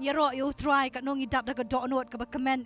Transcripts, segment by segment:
Yaro you try kat nong idap da ka dot note ka ba comment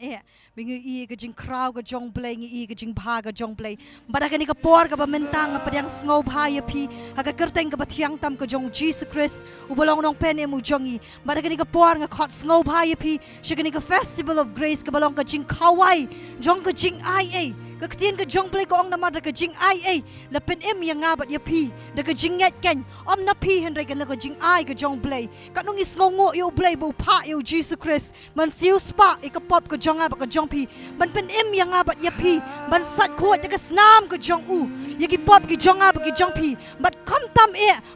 bingu ka jing crowd ka jong Blei ngi ka jing bha ka jong Blei bada ka ni ka por ka ba mentang ka Pdiang Sngo bha ya pi ha ka kerteng ka ba thiang tam ka jong Jesus Christ u bolong nong pen emu jongi bada ka ni ka por nga khot Sngo bha ya pi shi ka ni ka festival of grace ka balong ka jing khawai jong ka jing ai ka ktien ka jong Blei ko ong na ma da ka jing ai la pen em yang nga bat ya pi da ka jing nget ken om na pi hen re ka na ka jing ai ka jong Blei ka nong is ngo yo Blei bo pa yo Jesus Christ man siu spa ikapop ka jong ba ka jong pi man pen em yang abat ya pi man sat khot ka snam ka jong u yaki pop ki jong ba ki jong pi but kom tam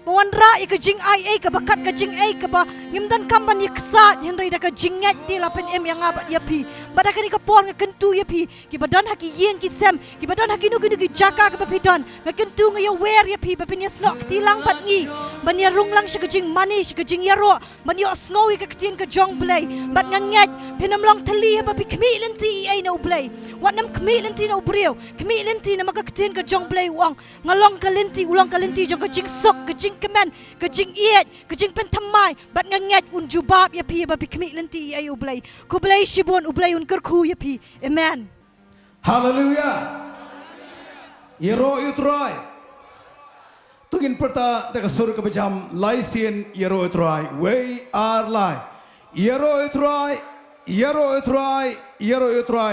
mawan ra ka jing ai ka bakat ka jing ai ka ba ngimdan kam ban yaksa henry da ka jing ngat di la pen em yang abat ya pi bada ka ni ka por nga kentu ya pi ki badan haki yen ki sem ki badan haki nu ki jaka ka ba pi don nga kentu nga ya wer ya pi ba pen ya snok ti lang pat ngi ban ya rung lang shi ka jing mani shi ka jing ya ro ban ya sngowi ka ktien ka jong Blei bat ngangat pinam long thali ba pi khmi lenti ai no Blei wat nam khmi lenti no brio khmi lenti na maka ktien ka jong Blei wang ngalong ka lenti ulong ka lenti jong ka jing sok ka jing kemen ka jing iet ka jing pen thamai bat ngangat un jubab ya pi ba pi khmi lenti ai u Blei ku Blei shibun u Blei un kerku ya pi amen hallelujah yero Trai tungin perta daga sur ka bajam laisien yero Trai we are live yero Trai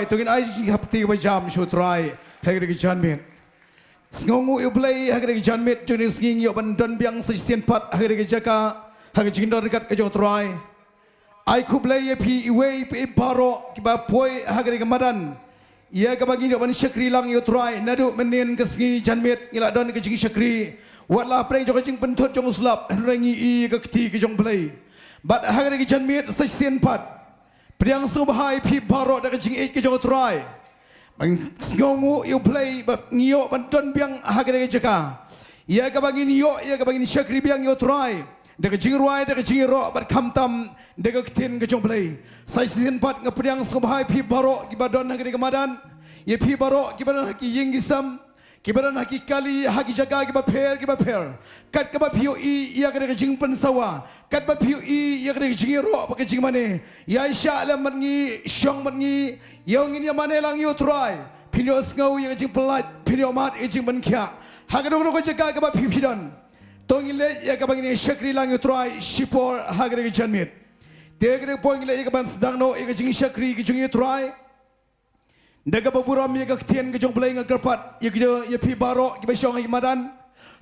tungin ai jing hapti bajam shu Trai hagre ki Janmiet Sngongu yu Blei hagre ki Janmiet juni Sngi yo ban don biang sisien pat hagre ki jaka hagre jing dor kat ka jong Trai ai ku Blei ye pi we pi paro ki ba poi hagre ki madan ia ka bagi yo ban syakri lang yu Trai nadu menin ke Sngi Janmiet ngila don ke jing syakri watlah preng jong jing pentot jong uslap rengi i ka kti ki jong Blei bat hagre ki Janmiet sisien pat Pdiang subhai pi baro da ka jing ke jong Trai ngongu yu Blei bab ngio ban don biang hagre ke jaka ia ka bagi niyo ia ka bagi ni syakri biang yu Trai da ka jing ruai da ka jing ro bat khamtam da ka ktin ke jong Blei sai sin pat nga Pdiang subhai pi baro ki badon hagre ke madan ye pi baro ki badan ki ying gisam ki badan haki kali haki jaga ki ba per kat ka ba piu i ia ka jing pen sawa kat ba piu i ia ka jing ro pa ka jing mane ya isha lam man ngi syong man ngi yong ni mane lang yu Trai pinyo ngau ia ka jing pelat pinyo mat i jing ban kya haka dong ko jaga ka ba pi pidon tong ile ia ka bang ni syakri lang yu Trai shipor haka ka Janmiet te ka poing ile ia ka ban sedang no ia ka jing syakri ki jing yu Trai daga baburam ye ka ktien ke jong Blei nga kerpat ye pi baro ki besong i madan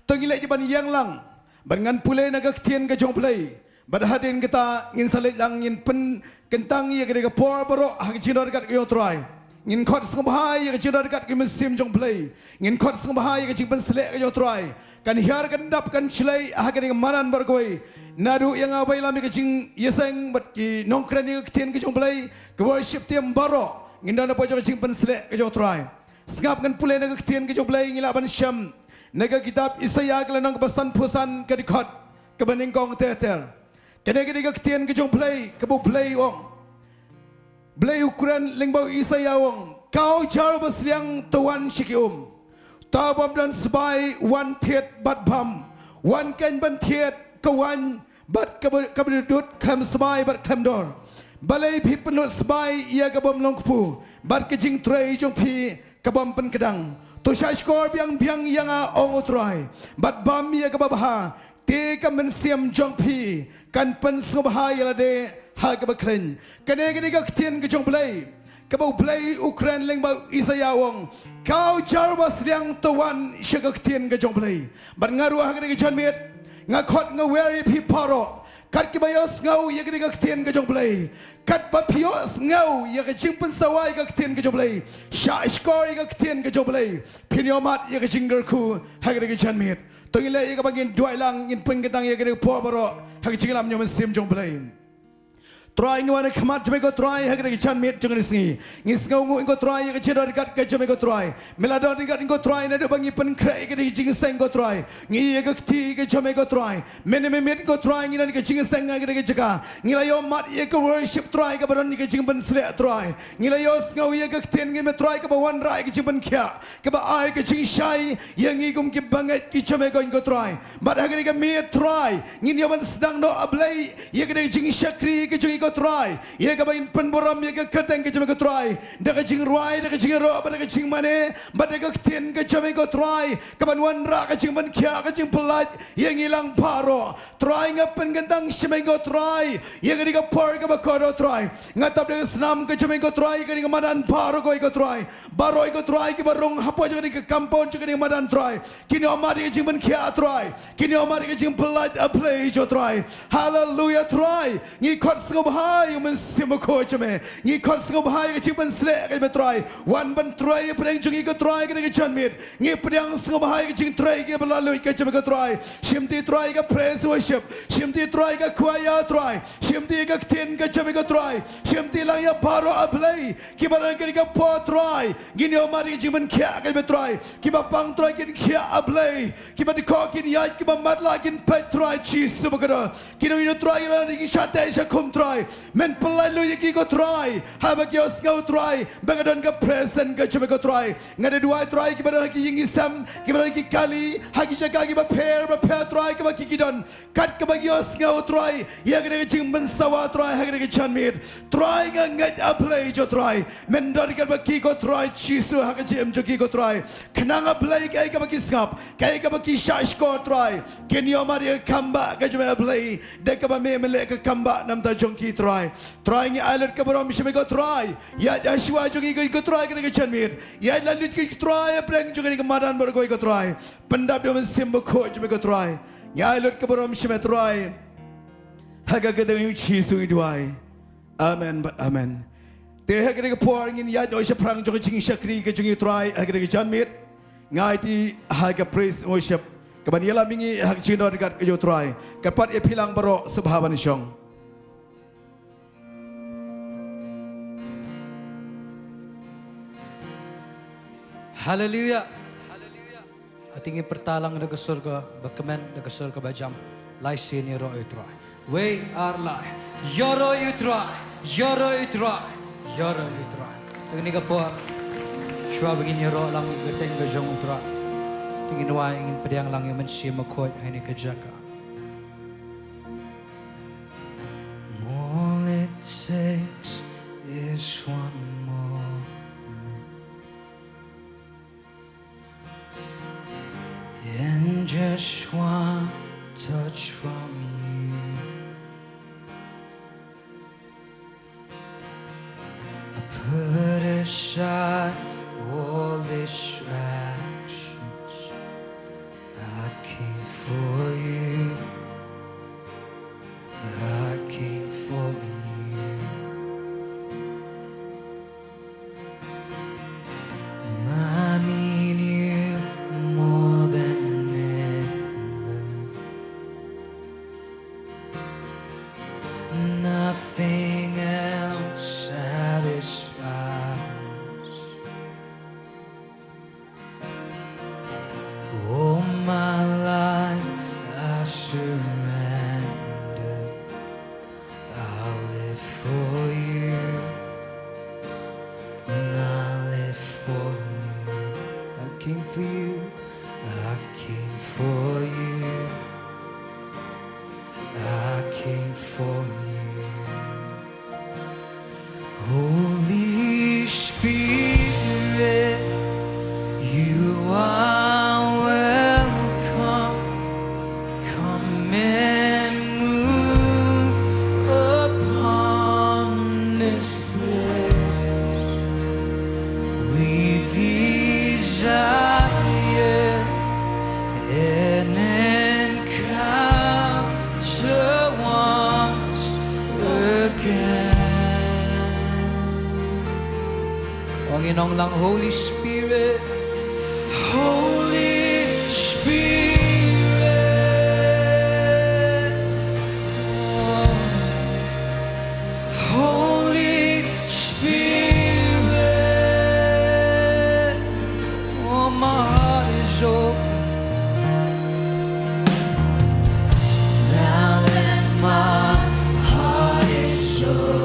tongile je ban yang lang ban ngan pule na ka ktien ke jong Blei bad hadin kita ngin salit lang ngin pen kentang ye ka por baro ha ki jinor kat ke yo Trai ngin khot sumbai ye ka jinor kat ki mesim jong Blei ngin khot sumbai ye ka jing pen selek ke yo Trai kan hiar kan dap kan chlei ha ka manan bar koi nadu yang abai lam ke jing yeseng bat ki nongkren ye ktien ke jong Blei ke worship tiam baro nginda na pojok jing pen selek ke jong Trai sngap ngan pule na ktien ke jong Blei ngila ban syam naga kitab Isaya ke lanang basan pusan ke dikhot ke baningkong teater kene ke ktien ke jong Blei ke bu Blei wong Blei ukuran lengbau Isaya wong kau jar basliang tuan shikium tabam dan sebai wan tiet bat bam wan kan ban tiet kawan bat kabudut kam sebai bat kam dor balai pi penut sebai ia kabam longpu bat ke jing Trai jong pi kabam pen kedang to syai skor biang yang ong Trai bat bam ia kabah te ka men siam jong pi kan pen subhai la de ha ka baklen kene ka ktien ke jong Blei ka bau Blei Ukraine leng bau Isaya wong kau jarbas yang tuan syaka ktien ke jong Blei bat ngaru ha ke Janmiet ngakot ngaweri pi paro kat ki bayos ngau ye ka ktien ke jong Blei kat ba pios ngau ye ka jing pen sawai ka ktien ke jong Blei sha skor ye ka ktien ke jong Blei pinyomat ye ka jingger ku ha ke Janmiet tongile ye ka bagin duai lang in pen ketang ye ka po baro ha ke jinglam nyom sim jong Blei Trai ngwana khamat jame ko Trai hagre ki Janmiet jong Sngi ngis ngau ngo Trai ke chedor kat ke jame ko Trai melador kat ngo Trai na do bangi pen kre ke jing seng ko Trai ngi ke ti ke jame ko Trai mene met ko Trai ngi na ke jing seng ga ke jaka ngila yo mat ye ke worship Trai ke baron ke jing ben sle Trai ngila yo ngau ye ke ten ngi me Trai ke bawan rai ke jing ben kya ke ba ai ke jing shai ye ngi gum ke banget ki jame ko ngo Trai bat hagre ke me Trai ngi yo ban sedang do Blei ye ke jing syakri ke jing ko try ye ka bain penboram ye ka kerteng ke jame ko try da ka jing ruai da ka jing ro ba da ka jing mane ba da ka tien ke jame ko try ka ban wan ra ka jing ban kya ka jing pelat ye ngilang paro try ngapen gandang shame ko try ye ka ka por ka ba ko try ngatap da snam ke jame ko try ka ni madan paro ko try baro ko try ki barong hapo ka ni ka kampon ka ni madan try kini omari ka jing ban kya try kini omari ka jing pelat a play jo try hallelujah try ngi khot sngom hai men sim ko chame ngi khot sngom hai ka jing ban sle ka be try wan ban try preng jungi ko try ka Janmiet ngi Pdiang sngom hai ka jing try ka balalu ka chame ko try shimti try ka praise worship shimti try ka choir try shimti ka tin ka chame ko try shimti lang ya baro a Blei ki baran ka po try gini omari jing ban kya ka be try ki ba pang try kin kya a Blei ki ba di ko kin ya ki ba matla kin pet try Jesus bagara kino ino try ran ki shate sa kum try men pelalu ki ko try ha ba ki os go try bagadon ka present ka chame ko try ngade dua try ki ba ki yingi sam ki ba ki kali ha ki jaga ki ba pair try ki ba ki don kat ka ba ki os go try ya ga jing ban sawa try ha ga Janmiet try nga ngat a Blei jo try men dor ka ba ki ko try Jesus ha ka jim jo ki ko try kanang a Blei ka ba ki skap ka ba ki shash ko try ken yo mari Kambah ka jome a Blei de ka ba me mele ka Kambah nam ta jong ki try ngi alert ka borom shime ko try ya Joshua jo ki ko try ka Janmiet ya lalut ki try preng jo ki madan bor ko try pendap do men sim ko jome ko try ya alert ka borom shime try ha ga ga de chi su idwai amen but amen te ha ga por ngin ya jo she prang jo ki jing shakri ka jong try ha ga Janmiet ngai ti ha ga praise worship kaban yela mingi hak chino dekat ke jo try kapat e pilang baro subhaban syong Haleluya. Atingi pertalang daga surga bakemen daga surga bajam lai sini ro utrai we are lai yoro utrai tengni ka po shwa begini ro lang geteng ga jong utrai tingin wa ingin Pdiang lang yung mensi makot hani ka jaka all it takes is one moment and just one touch from you I put aside all distractions I came for you I came for you I need you more than ever nothing else satisfies all my life I surrender I'll live for you and I'll live for you I came for you I came for you I came for you Holy Spirit you are welcome come and move upon this place we desire an encounter once again Panginoong lang Holy Spirit Holy Spirit Holy Spirit oh my heart is open now that my heart is open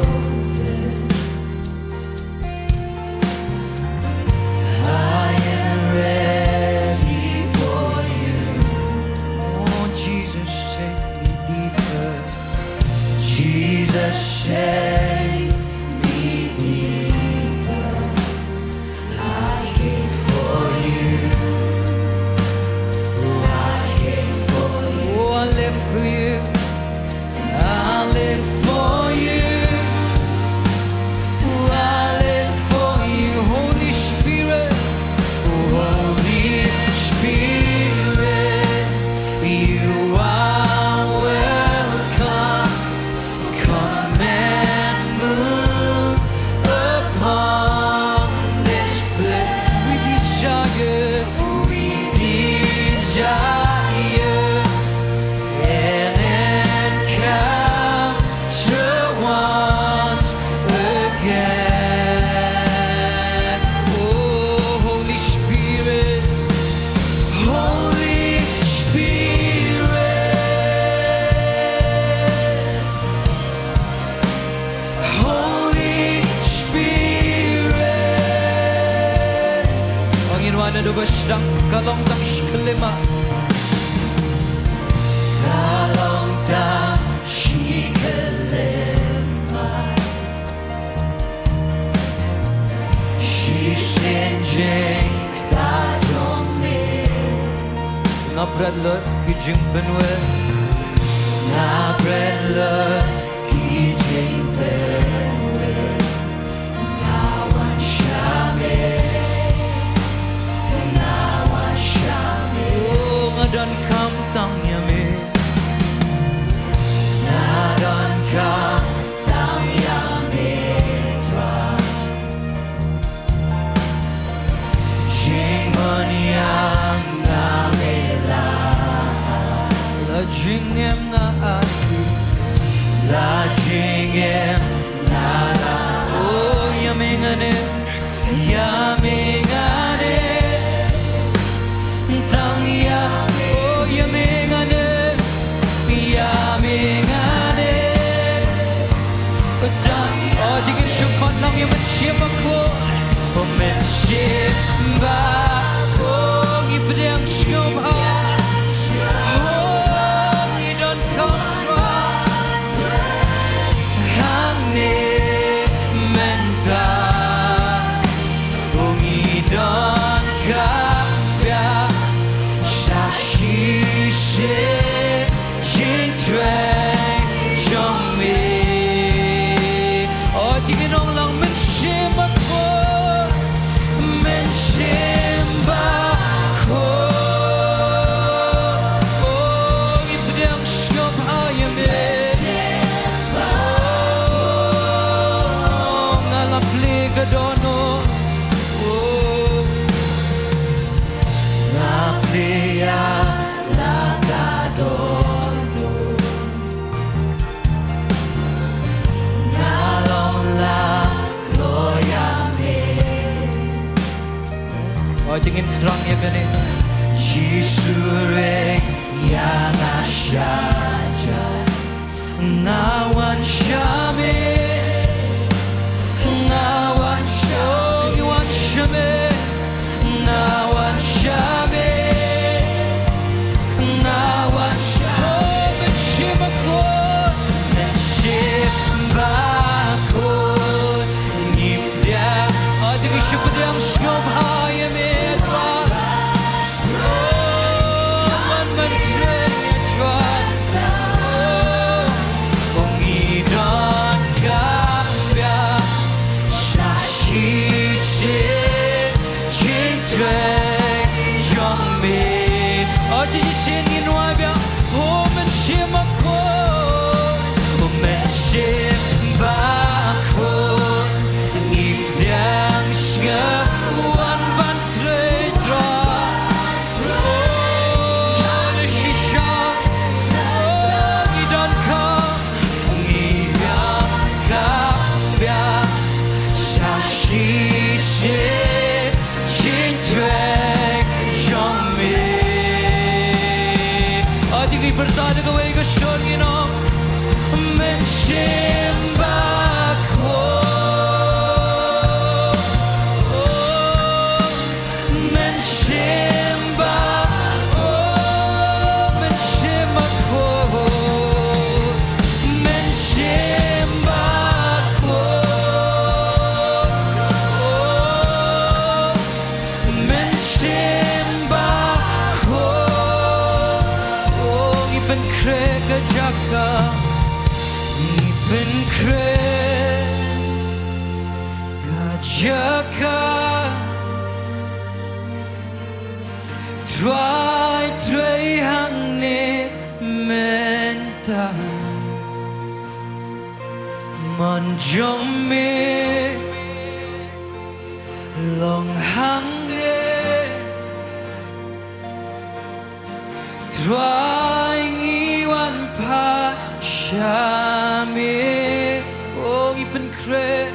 dang kalong dang shiklema kalong dang shiklema Shisheng ta Janmiet na bredle ki jing benwe na bredle ki jing benwe na wan shame na wan shame ngadon kam tang yame ngadon kam tang yame Trai jing on yang na mela la jing em na asi la jing em na la oh yamingane yamingane tang ya oh yamingane yamingane tang oh digin shukot lang yaman shimako oh men shimba oh Pdiang shubha Tingin terang ya kan Jisureng yang asyaja Nawan syame Nawan syame Nawan syame Nawan syame Nawan syame Mensyibakun Mensyibakun Ngipdiang Adik Pdiang Shubhaya Bertanya ke wega shongino menshembako menshembako menshembako menshembako menshembako Ipen kre kejaka Ipen kre kejaka Trai hang ne menta Janmiet long hang ne Trai iwan pa Janmiet oh ipen kre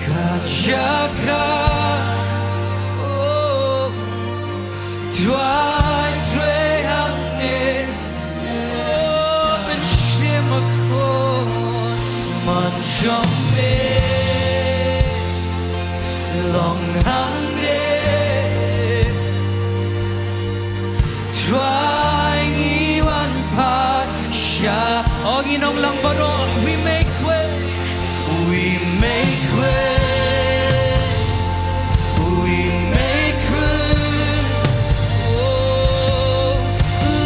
kajaka oh Trai hang ne oh ben shimakon Janmiet hungry. Trai iwan pa siya. O ginong lang baro, we make way. We make way. We make way. Oh,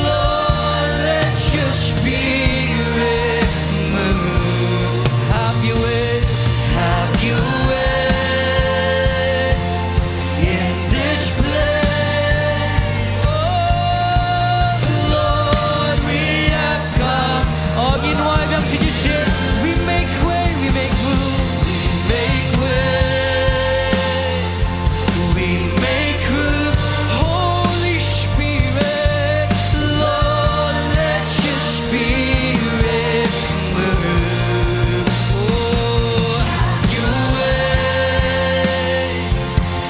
Lord, let your spirit move. Have your way, have your way in this place. Oh, Lord, we have come. Oh, you know I'm going to say, we make way, we make room, we make way, we make room. Holy Spirit, Lord, let your spirit move. Oh, have your way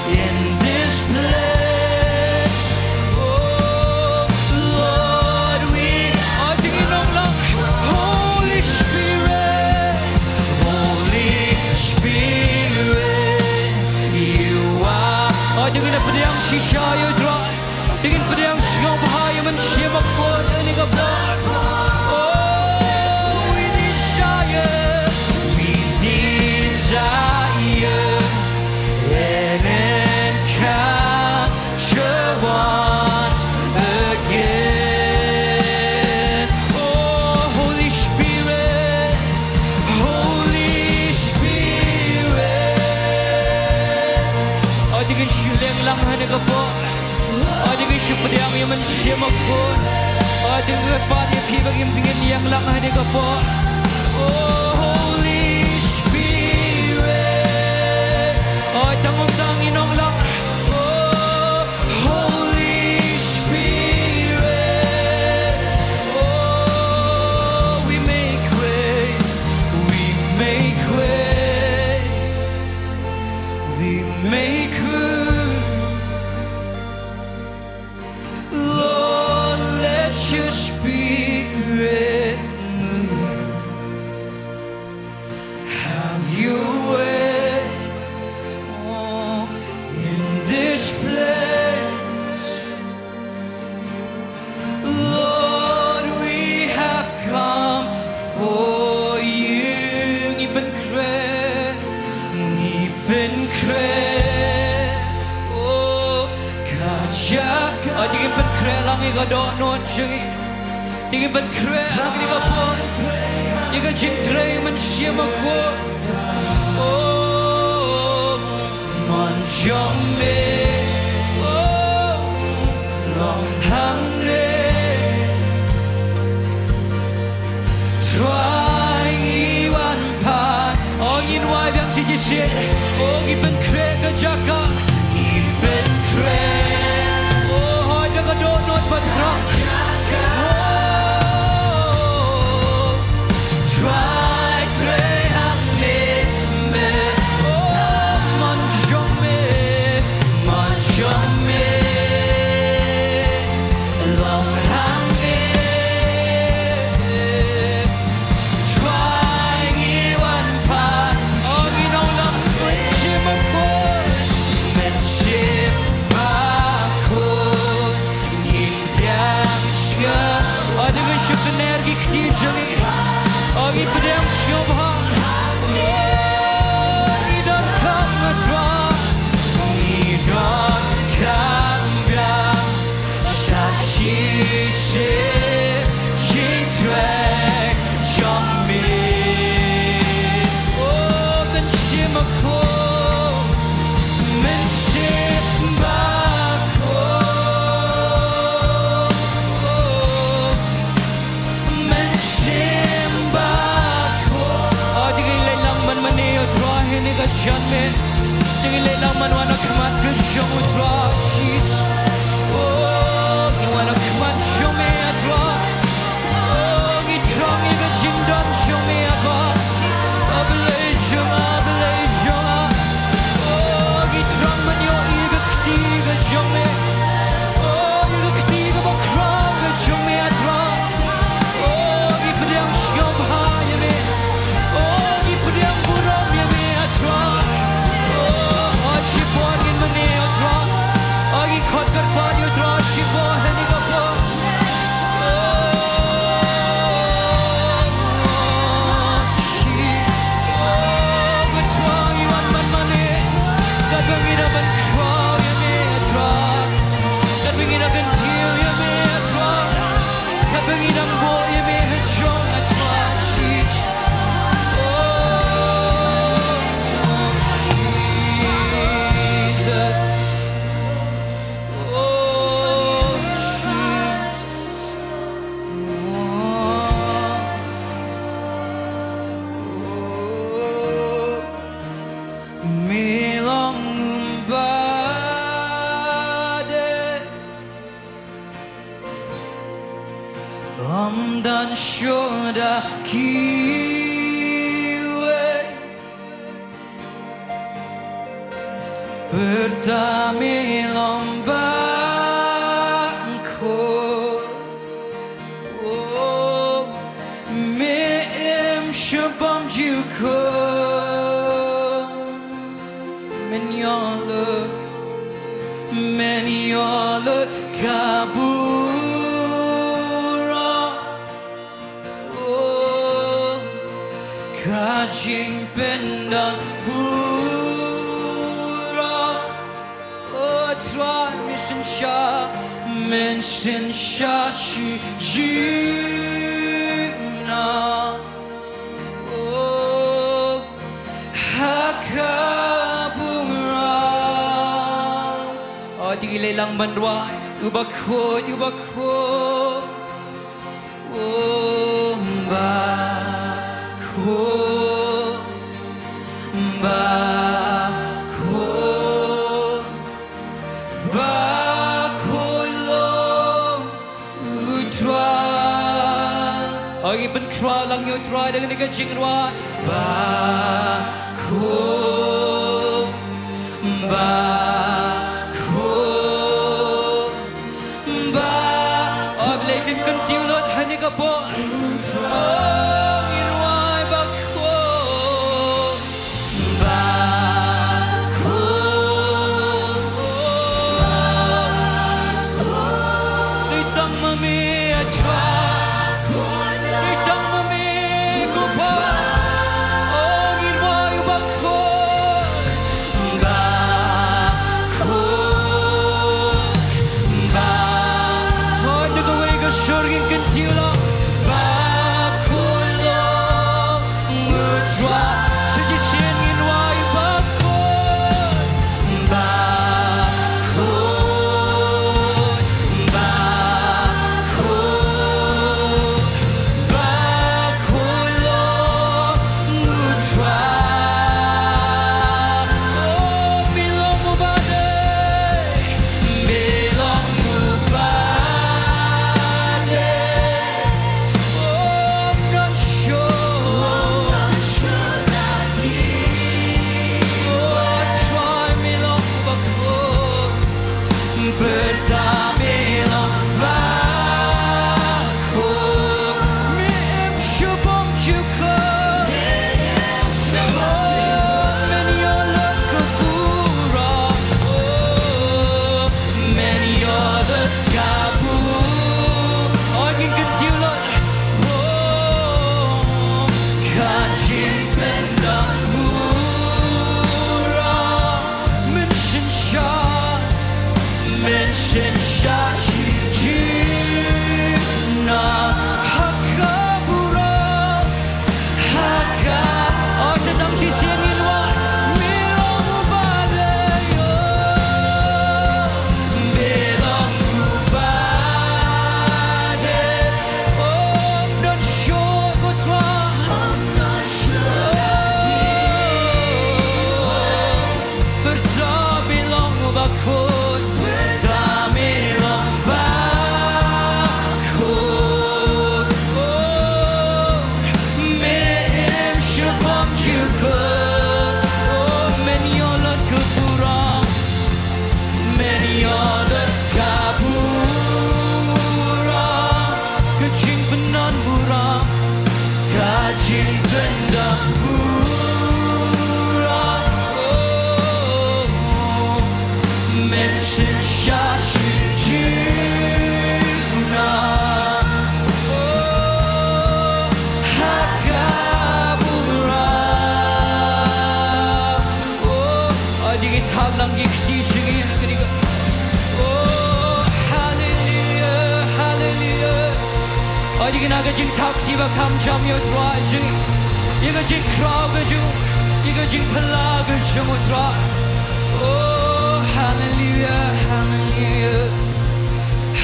in this place. Oh, Lord, we are taking on love. Holy Spirit, you are. Oh, tingin na Pdiang sishayo dra. Tingin Pdiang siyong bahaya man siya magpon ang nigabot. Oh, we desire an encounter once again. Oh, Holy Spirit, Holy Spirit. Oh, tingin Shillong lang hanagabot. Oh, tingin siya Pdiang yaman siya magpon. Oh, tingin pati pibag yung tingin yang lang hanagabot. Oh, Holy Spirit. Oh, tangong inong lang. Oh, Holy Spirit. Oh, we make way. We make way. We make room. Lord, let your spirit move. Have your way. Oh, in this place. Lord, we have come for you. Ngipen kre. Oh, kajak. Oh, tingin kre lang igadot not siya. Tingin kre lang igapon. Iga jing Trai man siya magwo. Oh, man Janmiet. Oh, long hungry. Trai iwan pa. Oh, ginwa yang si Jisir. Oh, gipen kre kajaka. Gipen kre. Oh, hoy nagadot not batrang. Oh, try, pray, hungry, man. Oh, man Janmiet, long hungry. Try, iwan pa. Oh, ginaw lang, mensim ako. Pdiang siya. Oh, dengan siya energi kejali. Oh, Pdiang siya bahang. Oh, idan Kambah. Idan Kambah. Sashi se Trai Janmiet. Oh, mensim ako. Mensim ako. Janmiet, tingin lang man wana kamat ka siyang utra. Oh, wana kamat siyang may atra. Oh, gitrang iga jingdang siyang may atra. Blei siyang. Oh, gitrang man yung iga ktiga siyang may. Oh, iga ktiga bakrang ka siyang may atra. Oh, Pdiang siyang bahaya may. Oh, Pdiang burang may atra. Oh, dan shoda kiwe pertama lombangku oh meem shabam juko menyola kabura oh kajing pendan bura oh Trai mission sha shi jina oh hakabura oh tigilay lang manway ubakot oh bakulong utray oh iban kra lang yung Trai dengan ni kajing rwa bakulong oh Blei phim kan tiêu lót hai ni ka po oh inwai bakulong litang mami Trai litang mami ko po oh inwai bakulong oh nagaway ka shorgin kan tiêu lót bakulong Trai suggestion inwai bakulong Jing tap tiba kam Janmiet Trai jing Iga jing kraw ga jing Iga jing pala ga jing Trai oh hallelujah hallelujah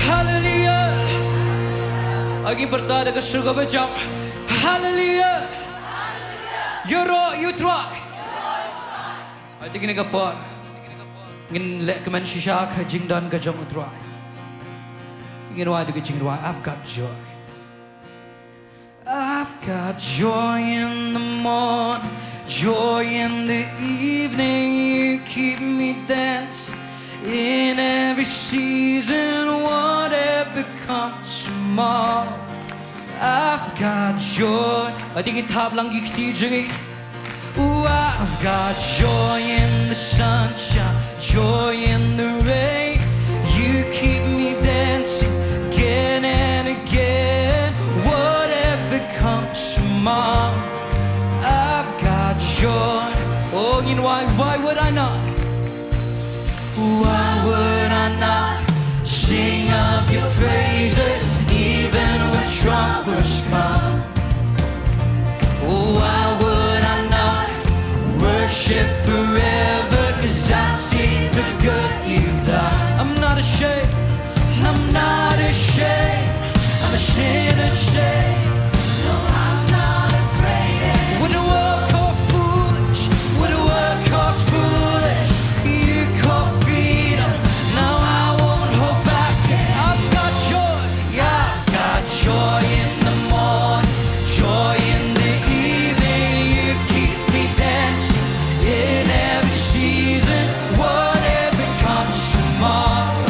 hallelujah agi bertada ke surga bejam hallelujah yoro you Trai I think ini kapar ngin lek kemen shisha ka jing dan ga jing Trai ingin wa de ga jing I've got joy got joy in the morning, joy in the evening. You keep me dancing in every season, whatever comes tomorrow. I've got joy. I think it top lang DJ. Ooh, I've got joy in the sunshine, joy in the rain. You keep me dancing again and again, whatever comes tomorrow. I've got joy. Oh, you know why would I not? Why would I not sing of your praises even when troubles come? Oh, why would I not worship forever? 'Cause I see the good you've done. I'm not ashamed, I'm not ashamed, I'm a sinner saved. No, I'm not afraid. Would the world call foolish? Would the world call foolish? You call freedom. Now I won't hold back. I've got joy. Yeah, I've got joy in the morning, joy in the evening. You keep me dancing in every season, whatever comes tomorrow.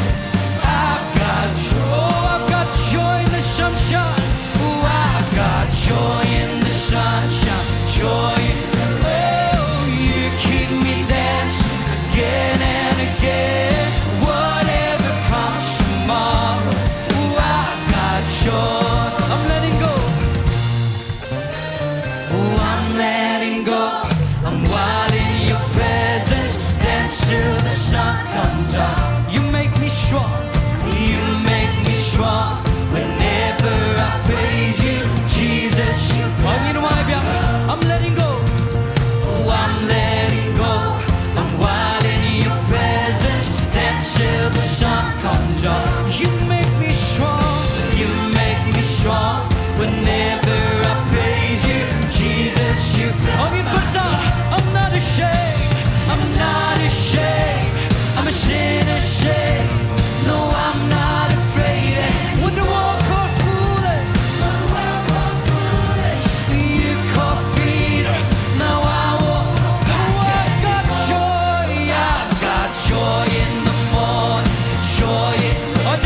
I've got joy. I've got joy in the sunshine. Ooh, I've got joy in the sunshine, joy in the rain. You keep me dancing again and again, whatever comes tomorrow. Ooh, I've got joy. I'm letting go. Oh, I'm letting go. I'm wild in your presence, dance till the sun comes up. You make me strong, you make me strong. Whenever I praise you, Jesus, you. Oh, you know why, I'm letting go. Oh, I'm letting go. I'm wild in your presence, dance till the sun comes up. You make me strong, you make me strong. Whenever I praise you, Jesus, you. Oh, you put down. I'm not ashamed, I'm not ashamed, I'm a sinner saved. No, I'm not afraid. When the world calls foolish, you call freedom. Now I won't. Oh, I've got joy. I've got joy in the morning, joy in. Oh,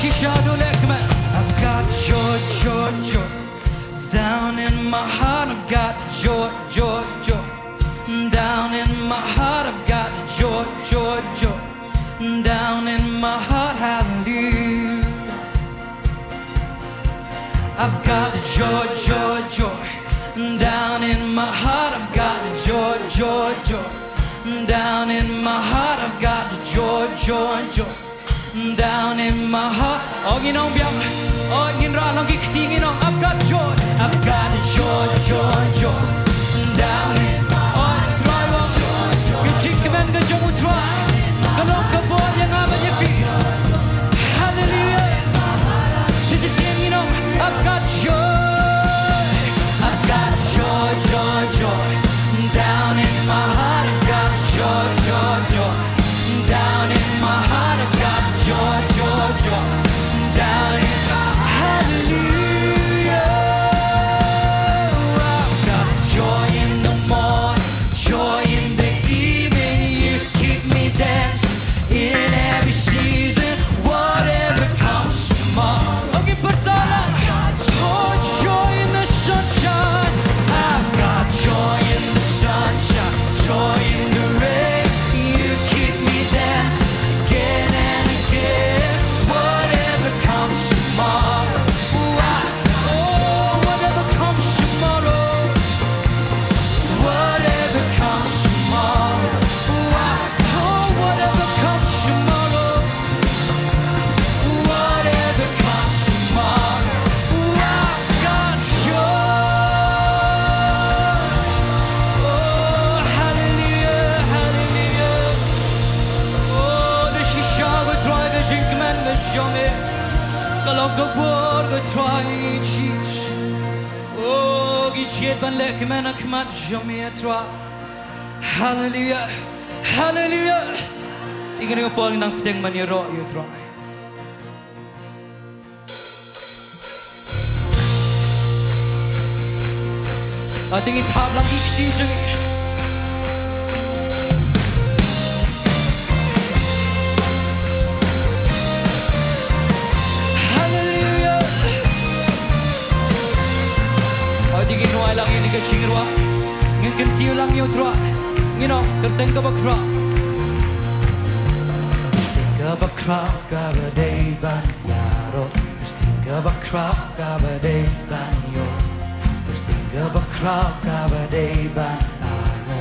I've got joy, joy, joy. Down in my heart, I've got joy, joy, joy. Down in my heart, I've got joy, joy, joy. Down in my heart, hallelujah. I've got joy, joy, joy. Down in my heart, I've got joy, joy, joy. Down in my heart, I've got joy, joy, joy. Down in my heart, I've got joy, I've got joy, joy, joy. Down in my heart, hallelujah. I've got joy, I've got joy, joy, joy. Down in my heart, I've got joy, joy, joy. Down in my heart, I've got joy, joy, joy. Down in my hallelujah. I've got joy in the morning, joy in the evening. You keep me dancing in every season, whatever comes tomorrow. Joy in the sunshine. I've got joy in the sunshine, joy in the rain. You keep me dancing again and again, whatever comes tomorrow. Whatever comes tomorrow. Whatever comes tomorrow. Whatever comes tomorrow. Whatever comes tomorrow. I've got joy. Oh, hallelujah, hallelujah. Oh, the shisha go try the jinkman the jonge. The logo bor go try cheese. Oh, gijet ban lek man a kmat jome try. Hallelujah, hallelujah. Tingin ko po ng Pdiang man yoro you try. Ating itab lang ikitijang. Hallelujah. Ating inuay lang yun ikachingirwa. Ngayon kantiyo lang yun tra. Kerteng ka ba kra? Kerteng ka ba kra ka ba day ban yaro? Kerteng ka ba kra ka ba day ban yo? Gaba crowd, gaba day, ban amo,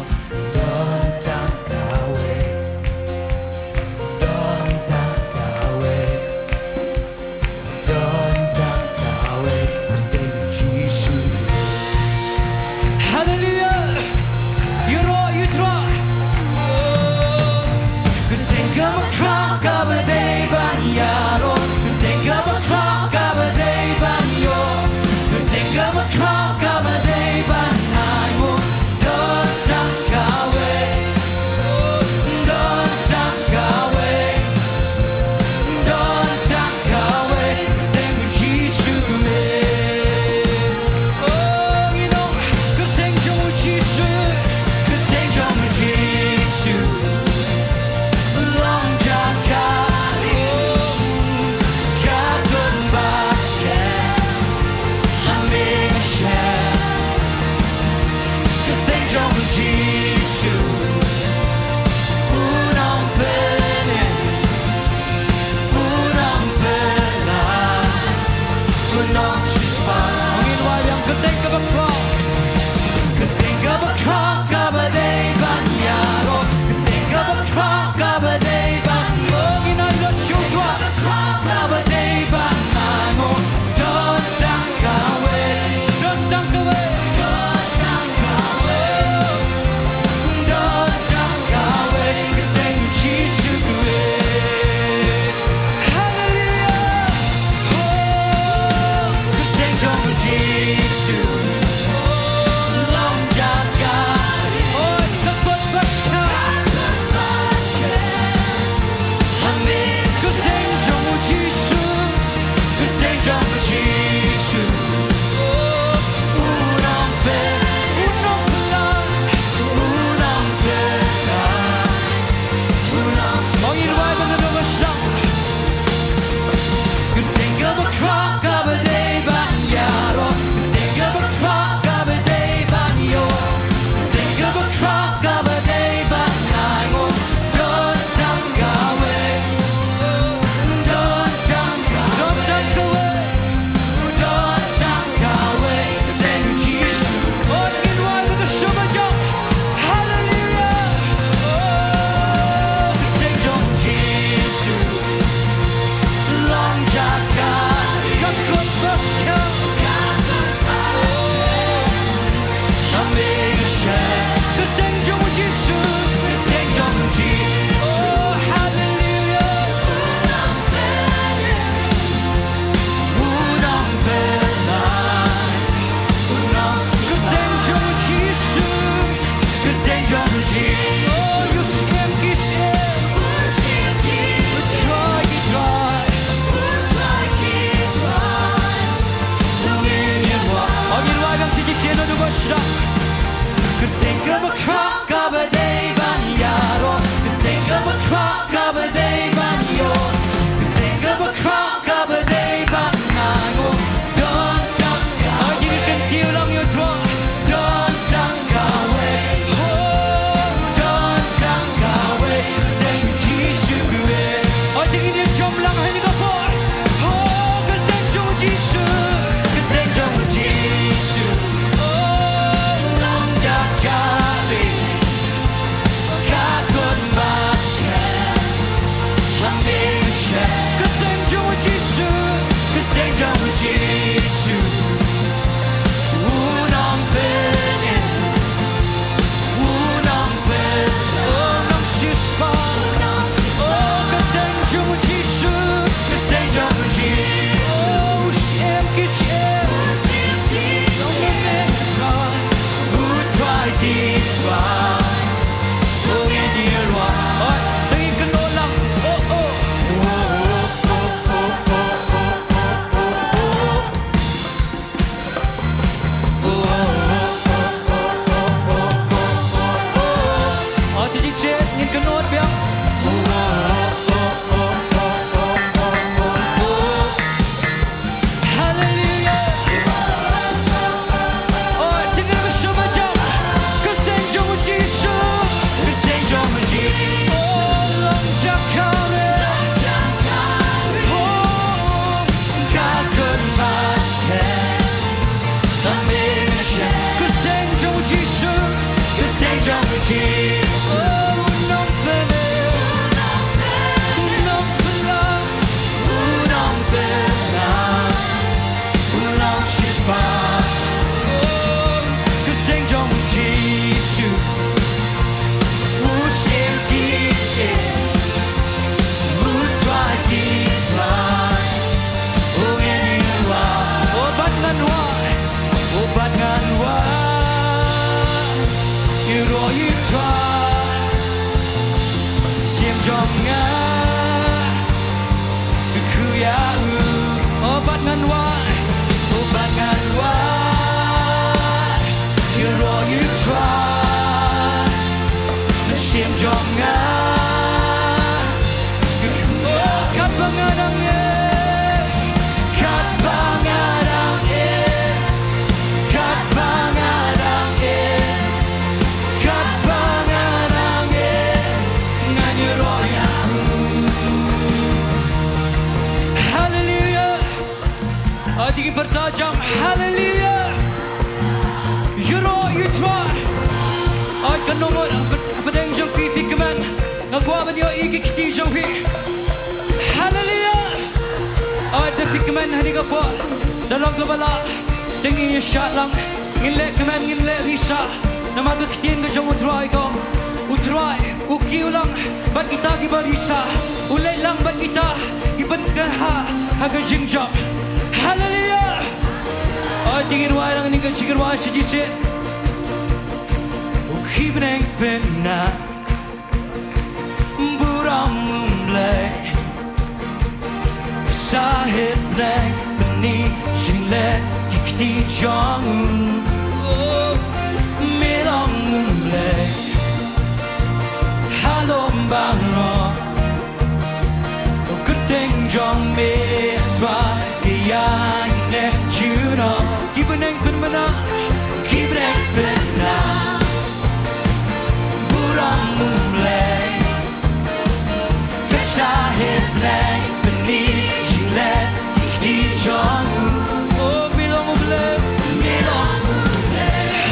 don't kawe, don't kawe, don't kawe, birthday Jesus. Hallelujah, you know you try. Good thing gaba crowd, gaba day, ban yaro. Good thing gaba crowd, gaba day, ban yo. Good thing gaba crowd, gaba day, ban amo, don't crack of a day ban yaro. Think of a crack of a day ban yo. Think of a crack of a day ban nago. Don't jump away. Oh, you can feel on your throat. Don't jump away. Oh, don't jump away. Then Jesus away. Oh, think you jump lang hay ka po. Oh, kung jump Jesus. Kung jump Jesus. Oh, long jagabi. Kakot basket. Hanging shed. Kung jump Jesus. Kung jump Jesus. Unang pene. Unang pene. Unang sispa. Oh, kung jump Jesus. Kung jump Jesus. Oh, siem kisiem. Bertajam, hallelujah. You know you try. I can no more Pdiang jong fi keman. Nagwa ban yo iki kiti jong fi. Hallelujah. I the fi keman hani ka po. Dalam kabala. Tingin yung shot lang. Nginle keman nginle risa. Namaga kitin ka jong utray ko. Utray, ukiw lang. Ban kita gibarisa. Ulay lang ban kita. Iban ka ha. Haga jingjam. Hallelujah! I think it was a nigga chicken wash, she said. Keep it ain't been now. But I'm Blei. Sahid Blei, beneath Shillong, Pdiang. Oh, Milong Blei. Hello, Bangro. Good thing, Janmiet, Trai. Pdiang ne juno, keep an ink mana, keep an ink mana. Burang Blei, Saitjain Blei, beneath Shillong, Pdiang. Oh, Milong Blei, Milong Blei.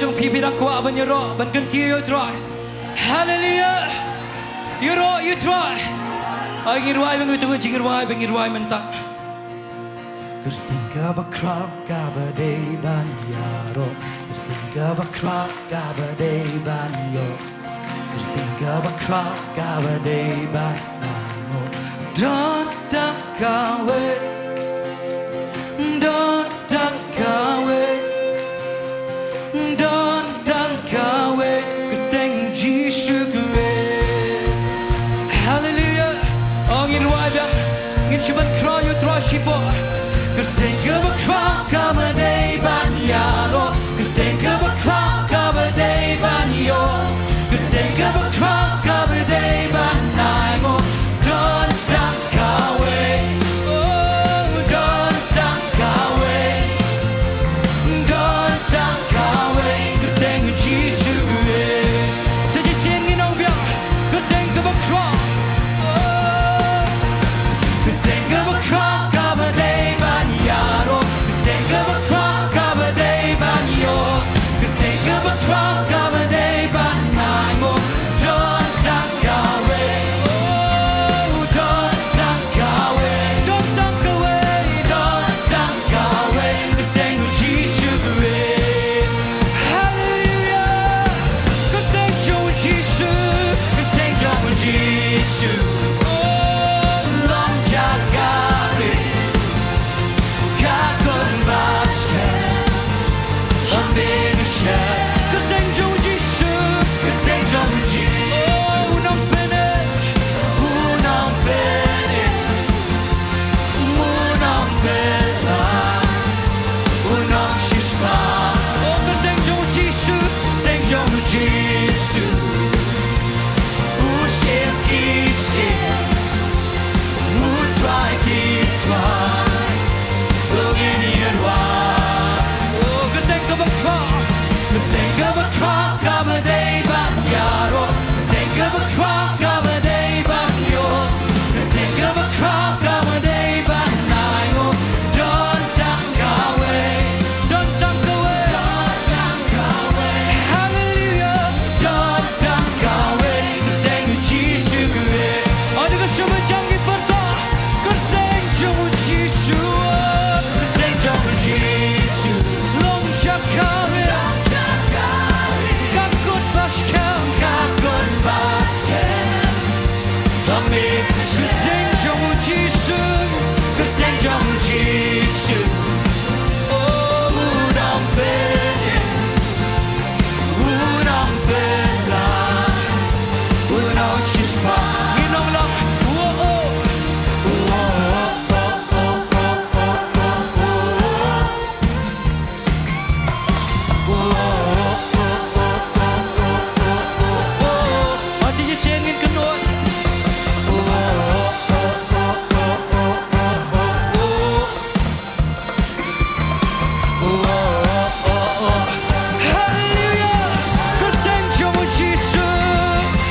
jong pi pirang kwa ban yoro ban kan ti yo try hallelujah yoro you try ai ngir wai bang tu jingir wai mentak Kerstingga bakrak kabade ban yaro Kerstingga bakrak kabade ban yo Kerstingga bakrak kabade ban amo Don tak kawe Don tak kawe Don tak kawe Keteng Jisu grace hallelujah oh ngir wai bang ngir chuban kra yo try shipo Kerstingga bakrak kabade ban yaro Kerstingga bakrak kabade ban yo Kerstingga bakrak kabade ban naimo Don tak kawe Oh don tak kawe Don tak kawe Keteng Jisu grace Saji sien ngin ong biang keteng ke bakra Kerstingga bakrak kabade ban yaro Kerstingga bakrak kabade ban yo Kerstingga bakrak kabade ban naimo Don tak kawe Oh don tak kawe don't talk away Don tak kawe Keteng Jisu grace hallelujah keteng jong jisu Keteng jong Jisu Long jagare Kakon basket Ambil shed keteng jong jisu Keteng jong Jisu unang pene Unang pene Unang pela Unang shispa oh keteng jong jisu Keteng jong Jisu Ushir kisir Utrai kitrai Ugin yirwai oh keteng ke bakra Keteng ke bakrak kabade ban yaro Keteng ke bakrak kabade ban yo Keteng ke bakrak kabade ban naimo Don tak kawe don't talk away Don tak kawe hallelujah Don tak kawe Keteng Jisu grace oh dengan semua jangan berta keteng jong jisu Keteng jong Jisu long jakare Long jagare kakut baskem Kakon basket Ambil shed keteng jong jisu Keteng jong Jisu Oh unang pene Unang pela Unang shispa nginong lang oh oh masih je sengin kenut hallelujah keteng jong jisu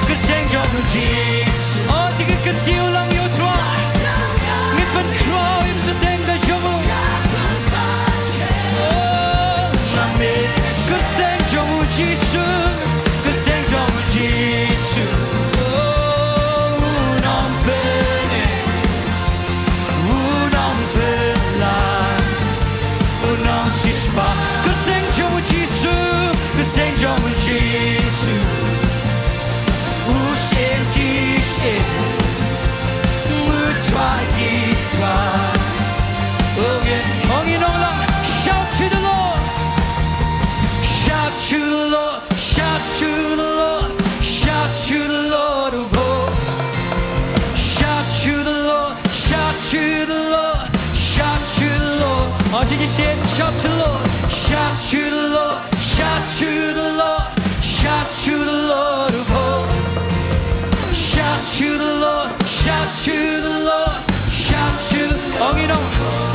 Keteng jong Jisu oh tiga ketiu lang yo try ngin pen crow in keteng ka jong Ambil keteng jong jisu Keteng jong Jisu Unang pene Unang pela Unang shispa keteng jong jisu Keteng jong Jisu Ushir kisir Utrai kitrai Ugin oh nginong lang shout to the Lord Shout to the Lord Shout to the Lord Shout to the Lord of hosts Shout to the Lord Shout to the Lord Shout to the Lord masih je sen shout to the Lord Shout to the Lord Shout to the Lord Shout to the Lord of hosts Shout to the Lord Shout to the Lord Shout to the oh nginong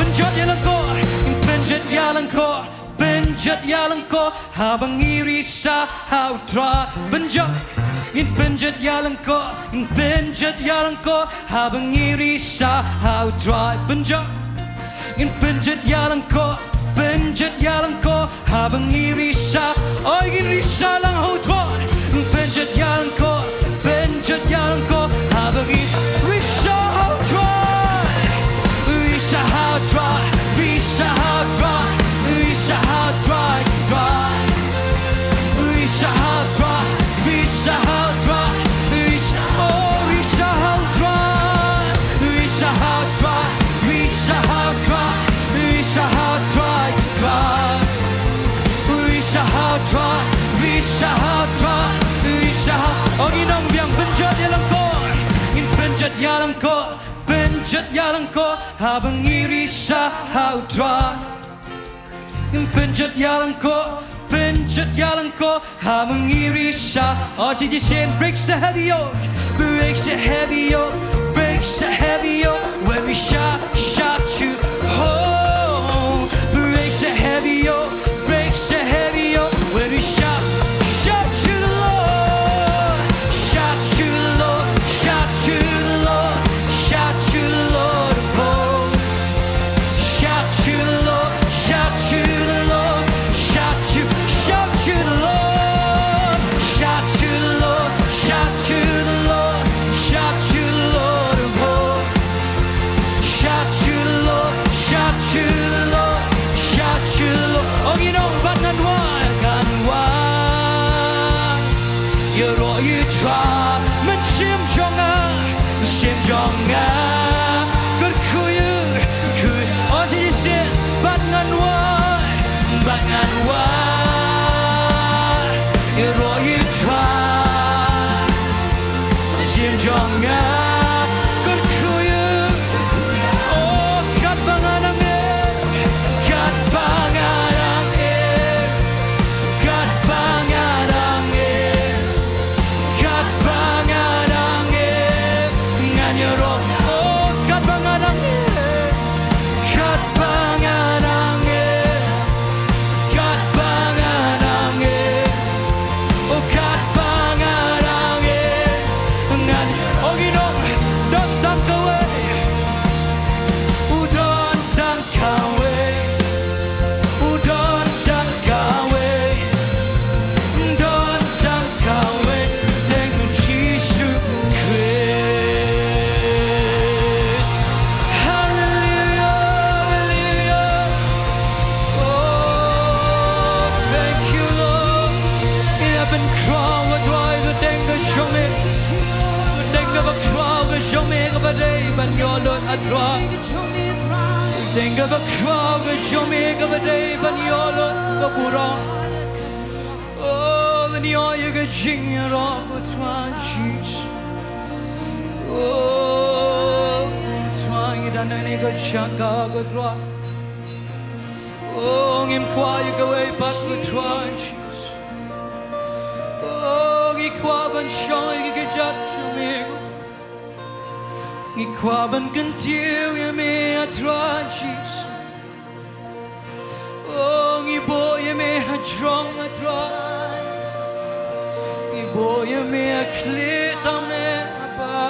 penjat yalang ko penjat yalang ko penjat yalang ko habang irisa how try penjat in penjat yalang ko habang irisa how try penjat in penjat yalang ko penjet yalang ko habang irisa oy ginrisa lang ho try penjet yalang ko habang irisa ho try risa ho try risa ho try risa ho try try risa ho try risa ho try risa oh risa ho try risa ho try risa ho try risa ho try try risa ho try risa ho try risa ho oh inong biang penjat yalang ko habang irisa ho try penjat yalang ko habang irisa oh Saitjain breaks the heavy yoke breaks the heavy yoke when we shout you home breaks the heavy yoke when we shout to the Lord shout to the Lord shout to the Lord shout to the Lord of hosts shout to the Lord shout to the Lord shout to the Lord shout to the Lord shout to the Lord shout to the Lord of hosts shout to the Lord shout to the Lord shout to the Lord oh you know but ngan wa you ro you try men sim jonga good kuyu oh Saitjain but ngan wa you ro you try sim jonga good kuyu oh kat banganang Think of a crowd that show me of a day, but you're the Buddha. Oh, then you're a ginger of the Trai. Oh, Trai, and then you got Shaka, go Trai. Oh, him quiet away, but the Trai. Oh, he quaban showing a judge of me. Ni kwaban kantiu me a trachis oh ni boy me a drum a try ni boy me a klita me a ba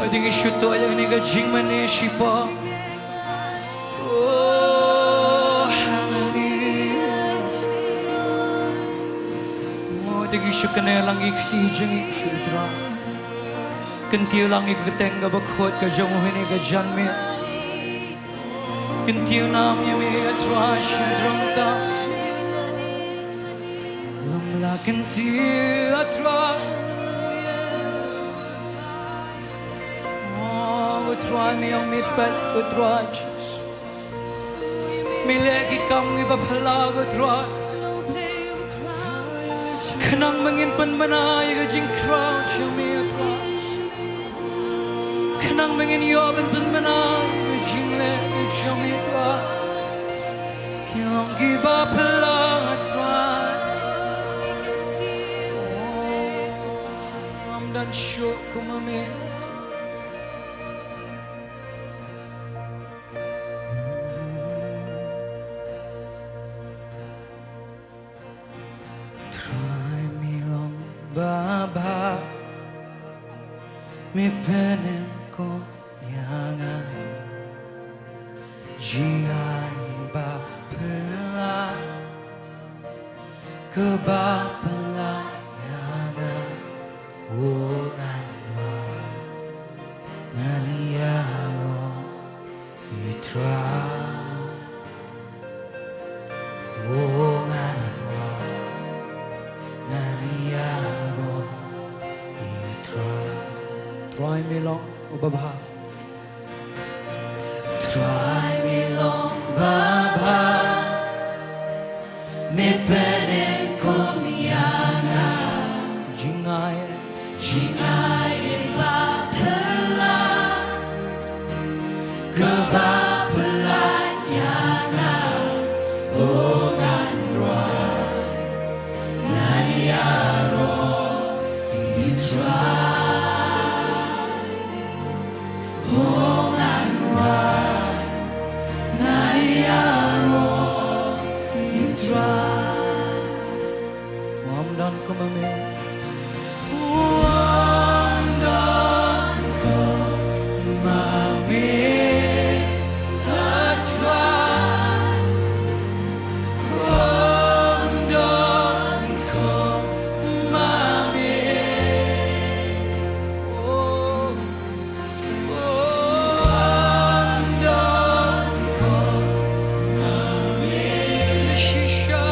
I think it should to ni ga jing mane shipa oh hallelujah oh think it should lang ikti jing should try Kentiu lang ikateng ga bakot ka jong hini ga Janmiet Kentiu nam yami Trai shindrong ta Lang la kentiu Trai Oh Trai mi ang mi pet Trai Mi legi kam iba pala Trai Kanang mangin pan manay ga jing crouch yami Trai Kenang mengin yoben pen menang jingle Janmiet Yang giba pelang Trai Oh am dan syuk kumame Trai milong baba mi penem ko yangan jiang ba Kebapelanyana Wonganwa Naniaro Itra Wonganwa Naniaro Itra Trai Milong Ubabha Trai Milong Baba Mipenen Komiana Jingai Bapela Kebapelanyana Onganwa Naniaro Itra Onganwa Naniaro Itra Wamdan kumame Wamdan kumame Atra Wamdan kumame Wamdan kumame Shisha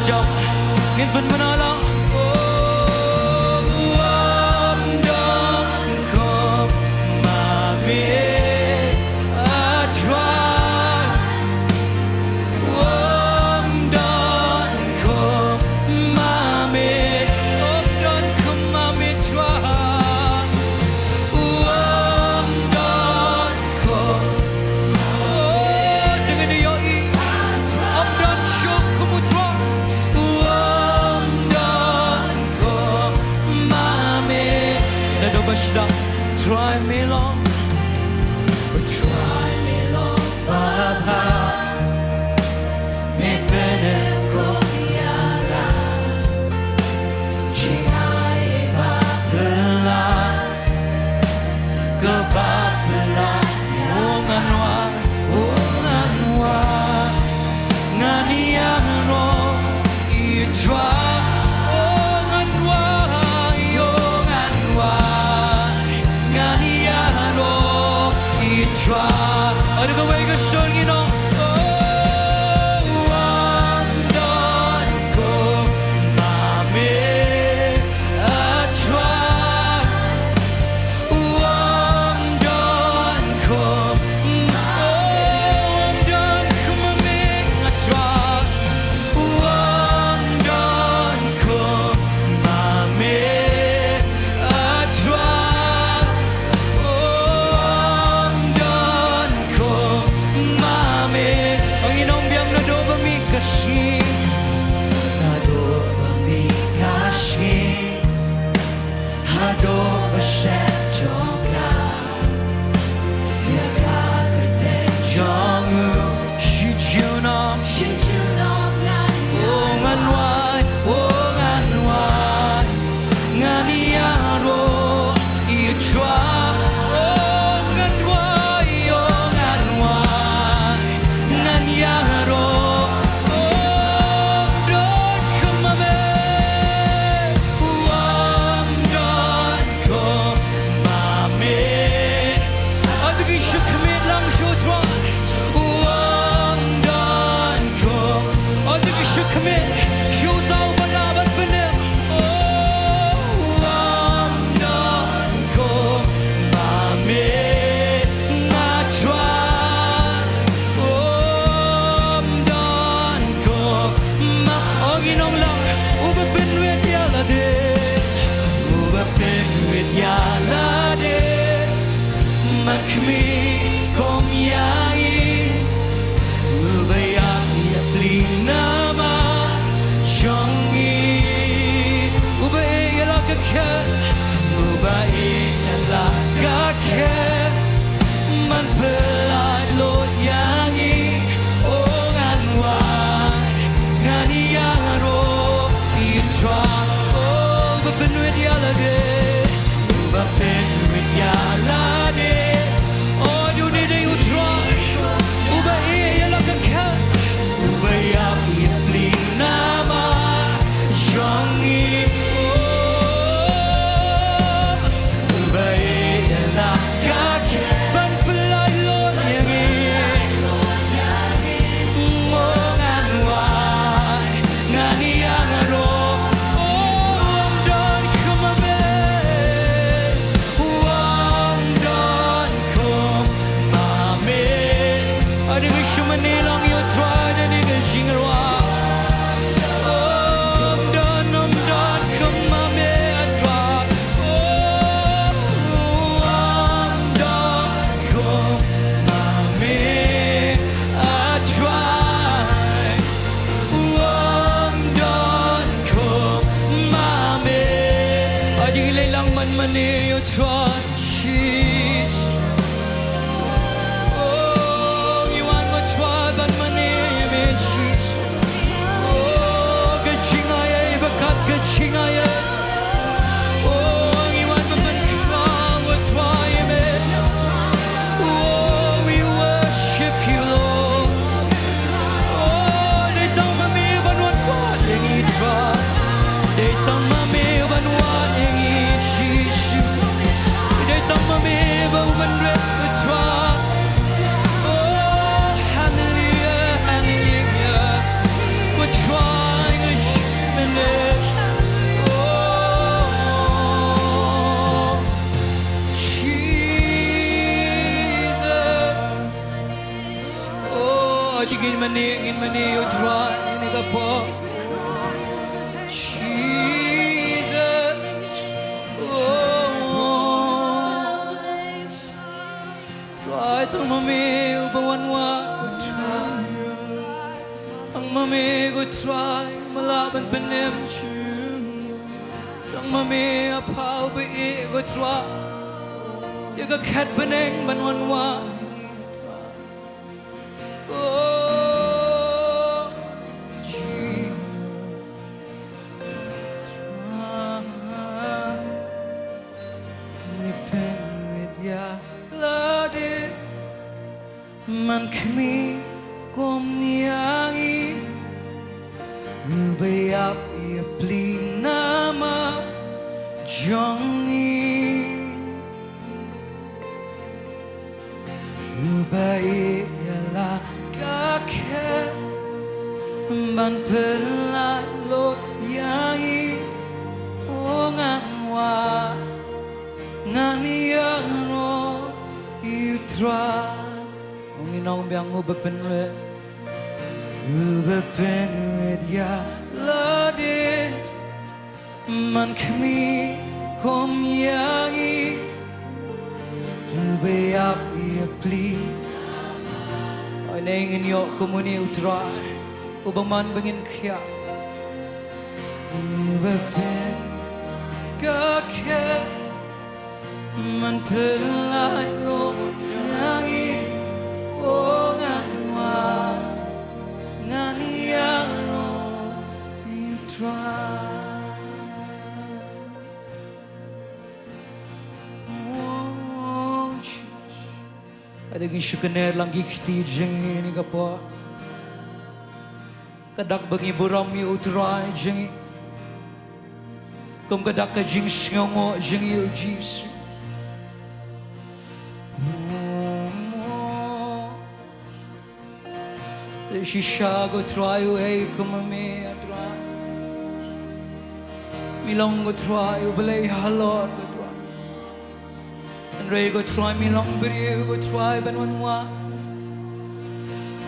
Jump, give it manala. Try me long, try me long, Baba. Me pene kopiara, jingai bapela, kebapela, onganwa, onganwa, nganiano, itra. I don't know where you're showing it on. Commit, shoot out, but now, but for now. Oh, I'm done. kmi kom yai ubaya pli nama jongi ubaya la ka ubaya la ka man pelai lo yangi oh ngan wai ngani yaro itra oh bepenwet yalade bepenwet yalade oh you need you try ubaya yalaka ubaya pli nama jongi ingin mani you try ini kapo Jesus oh try tang mami ubawan wa tang mami go try malaban penem tang mami apau be go try ya ga khat beneng banwan wa man kami kom yangi ubayap ya pli nama jongi ubaya la kake man pelak lo yangi ongan wa ngani yaro you try Nong biang ubepenwet ya lade man kami kom yangi ubayap ya pli ay naingin yo kumuni utray ubang man bangin kya ubepen kake man pelay lo yangi oh nganwa nganiano you try oh Jesus ada gishukaner lang gikti jengi ni kapa kadak bagi buram you try jengi kum kadak ka jing sngongo jengi you Jesus Shisha go try away come me try Milong go try Blei halor go try and Ray go try Milong bri go try ban one wa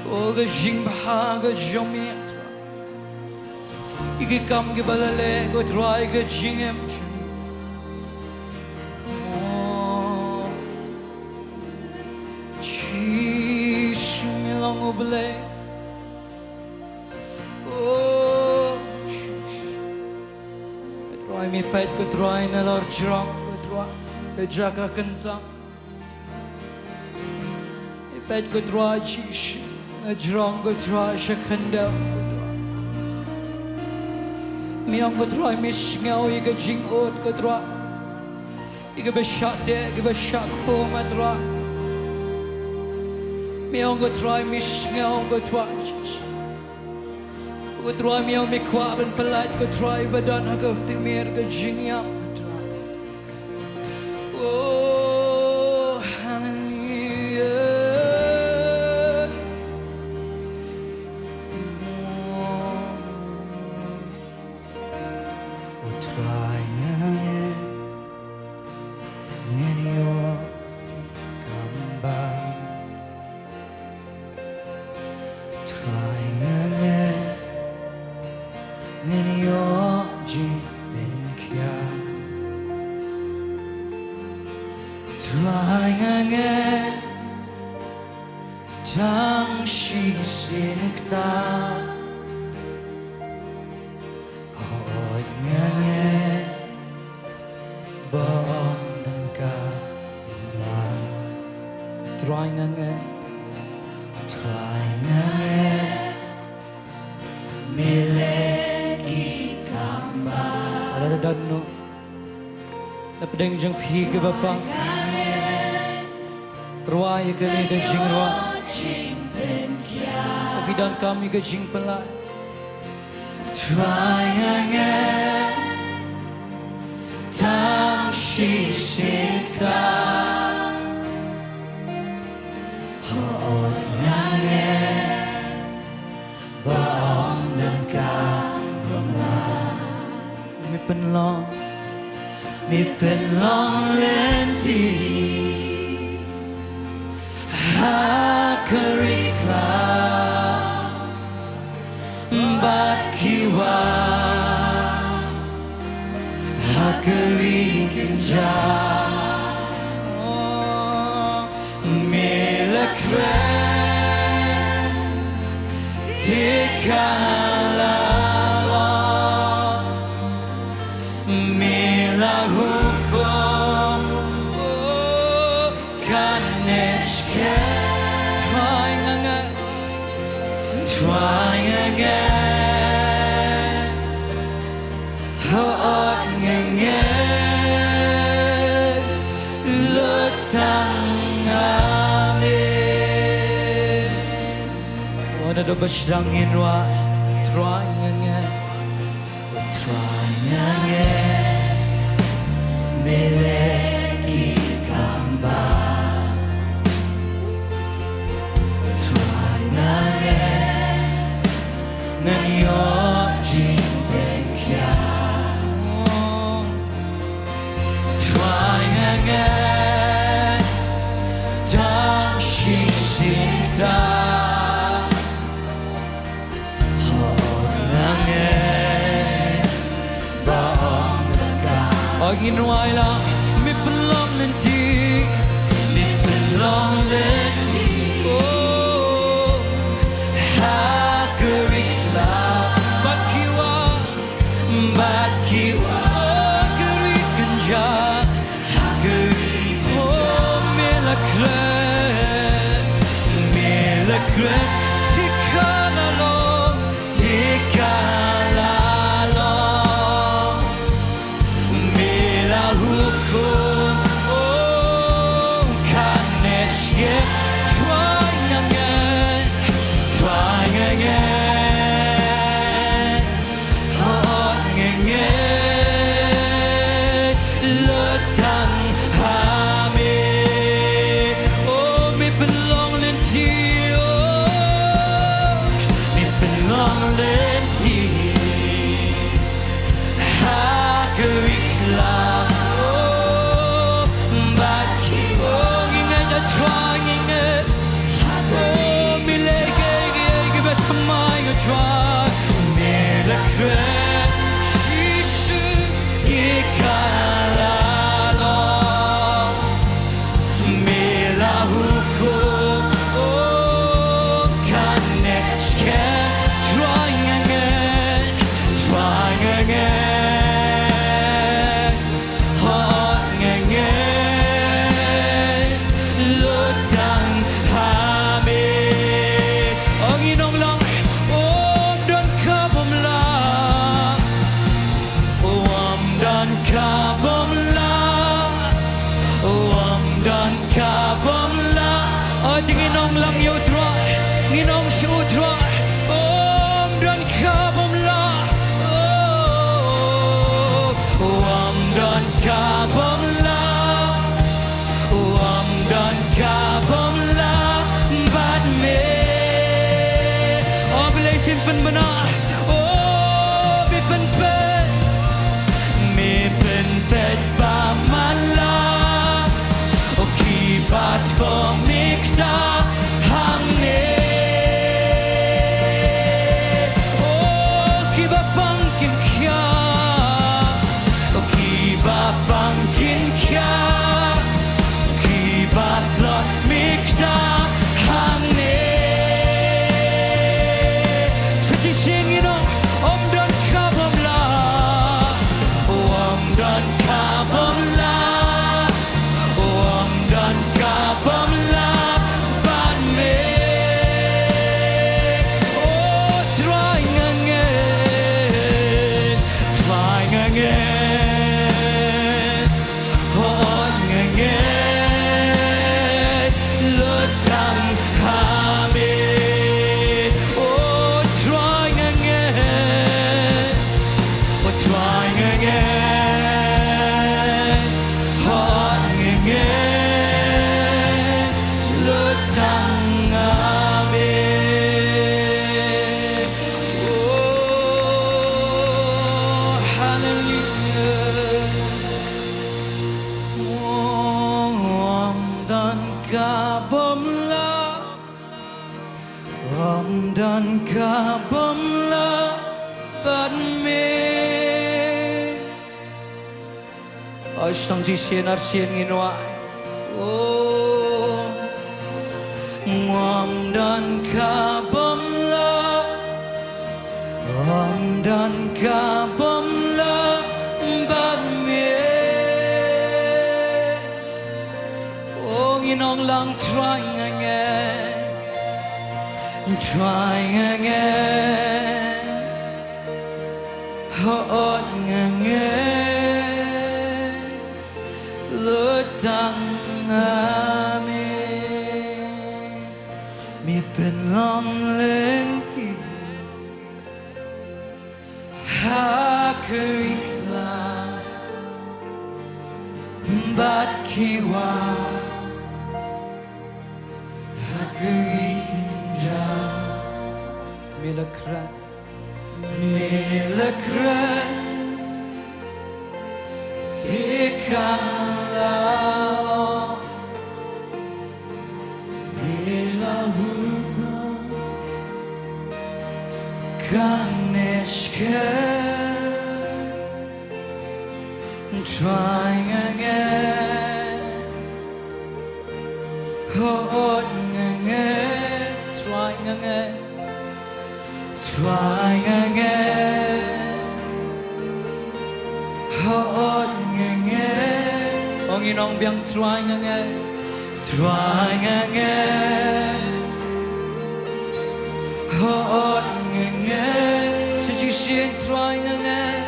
oh go jing bha go Janmiet igi kam ge balale go try go jing em pet ko try na lor jrong ko try ke jaga kentang pet ko try chish jrong ko try shakanda miang ko try mish ngau iga jing ot ko try iga beshat de iga beshat ko ma try miang ko try mish ngau ko try ko try miang mi kwa ben pelat ko try badan ha ko timir ko jing yang oh hallelujah ko try ngenio Kambah try ngenio jing ben kya try tang shi sin ta bom dan Kambah try mileki Kambah ada danno na Pdiang jang phi ke bapang ruai ke ni ke jing ruai Fidan kami ke jing pelai try tang shi sin ta bom dan Kambah mi penlong mi pen long len thi ha kerikla bat kiwa ha kerikinja milakren tikala try again hot ngen look tang amin wana do bashrangin wa try again mileki Kambah try ngenio jing ben kya try tang shi sin ta agin wai la mi penlong nanti mi penlong nanti oh ha kerikla bat kiwa kerikinja ha kerikinja milakren tikala lo hukum oh kanesh ye try kabomla dan kabomla tingin lang yêu trai nginong siu trai dan kabomla dan kabomla dan kabomla bad me Blei simpen benar mi pen tet ba mala kibat komikta hangne kiba bangkin kya kiba bangkin kya kibat lot mikta hangne suci singino dan kabomla dan kabomla dan kabomla ban me try again on again lutang kami try again on again lutang kami hallelujah dan kabomla dan kabomla ban me sang ji sien ar sien nginwa ngom dan kabomla dan kabomla ban me nginong lang trying again hot again lutang amin mi pen long lenti ha kerikla bat kiwa ha kerinja milakrat Tikalau Bilahu Kaneshke Trying again Trying again Trying again Nginong biang trying again Suci sien trying again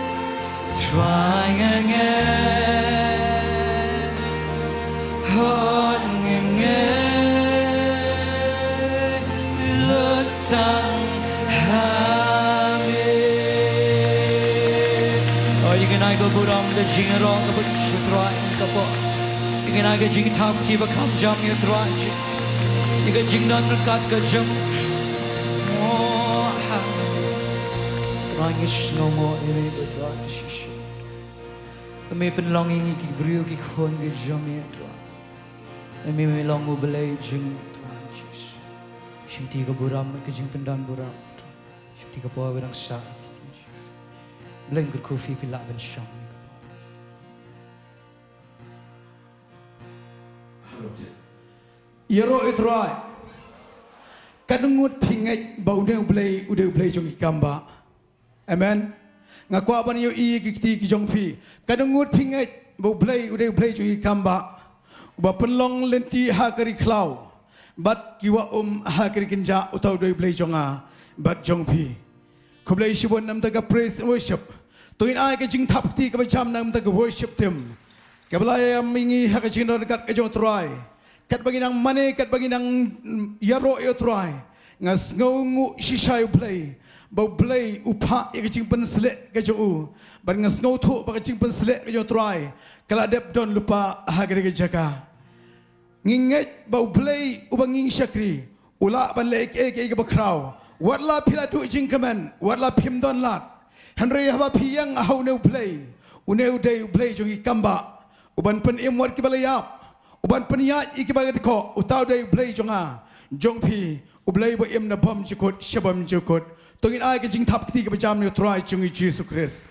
Lutang Ingin ay baburam da jingerong ka but shutrain ka po Ingin ay ka jing tam ti ba kam jam yu train Iga jing dan rekat ka jam Oh ha Train is no more ere ba train shishi Kami penlonging iki brio ki khon ki jam yu train Kami melong u Blei jing train shish Shimti ka buram ka jing pendan buram Shimti ka po berang sa Blei ngul kofi pi laban shang Yero Trai kadungut pingai bau deu Blei jong Kambah amen ngakwa ban yo i kiti ki jong phi kadungut pingai bau Blei jong Kambah ba penlong lenti ha kari khlau bat kiwa ha kari kinja utau deu Blei jonga bat jong phi Kublai shibon nam taga praise and worship Tuin ai ke jing thap ti ke jam nam ta ke worship tim. Ke belai mingi ha ke jing dekat ke jong Trai. Kat bagi nang mane kat bagi nang yaro yo Trai. Ngas ngau shisha Blei. Bau Blei upa ke jing pen selek ke jong u. Ban ngas ngau thu ba ke jing pen selek ke jong Trai. Kala dep don lupa ha ke jaka. Nginget bau Blei ubang nging syakri. Ula ban le ke bakrau. Watla pila tu jing kemen. Watla pim don lat. Henry haba Pdiang ahau neu Blei. Uneu dei Blei jongi Kambah. Uban pen imwat ki balayap. Uban pen ya iki bagat ko. Utau dei Blei jonga. Jong pi. Ublei bo im na bom jikut shabam jikut. Tongin ai ke jing thap ti ke bajam ne Trai jongi Jesus Christ.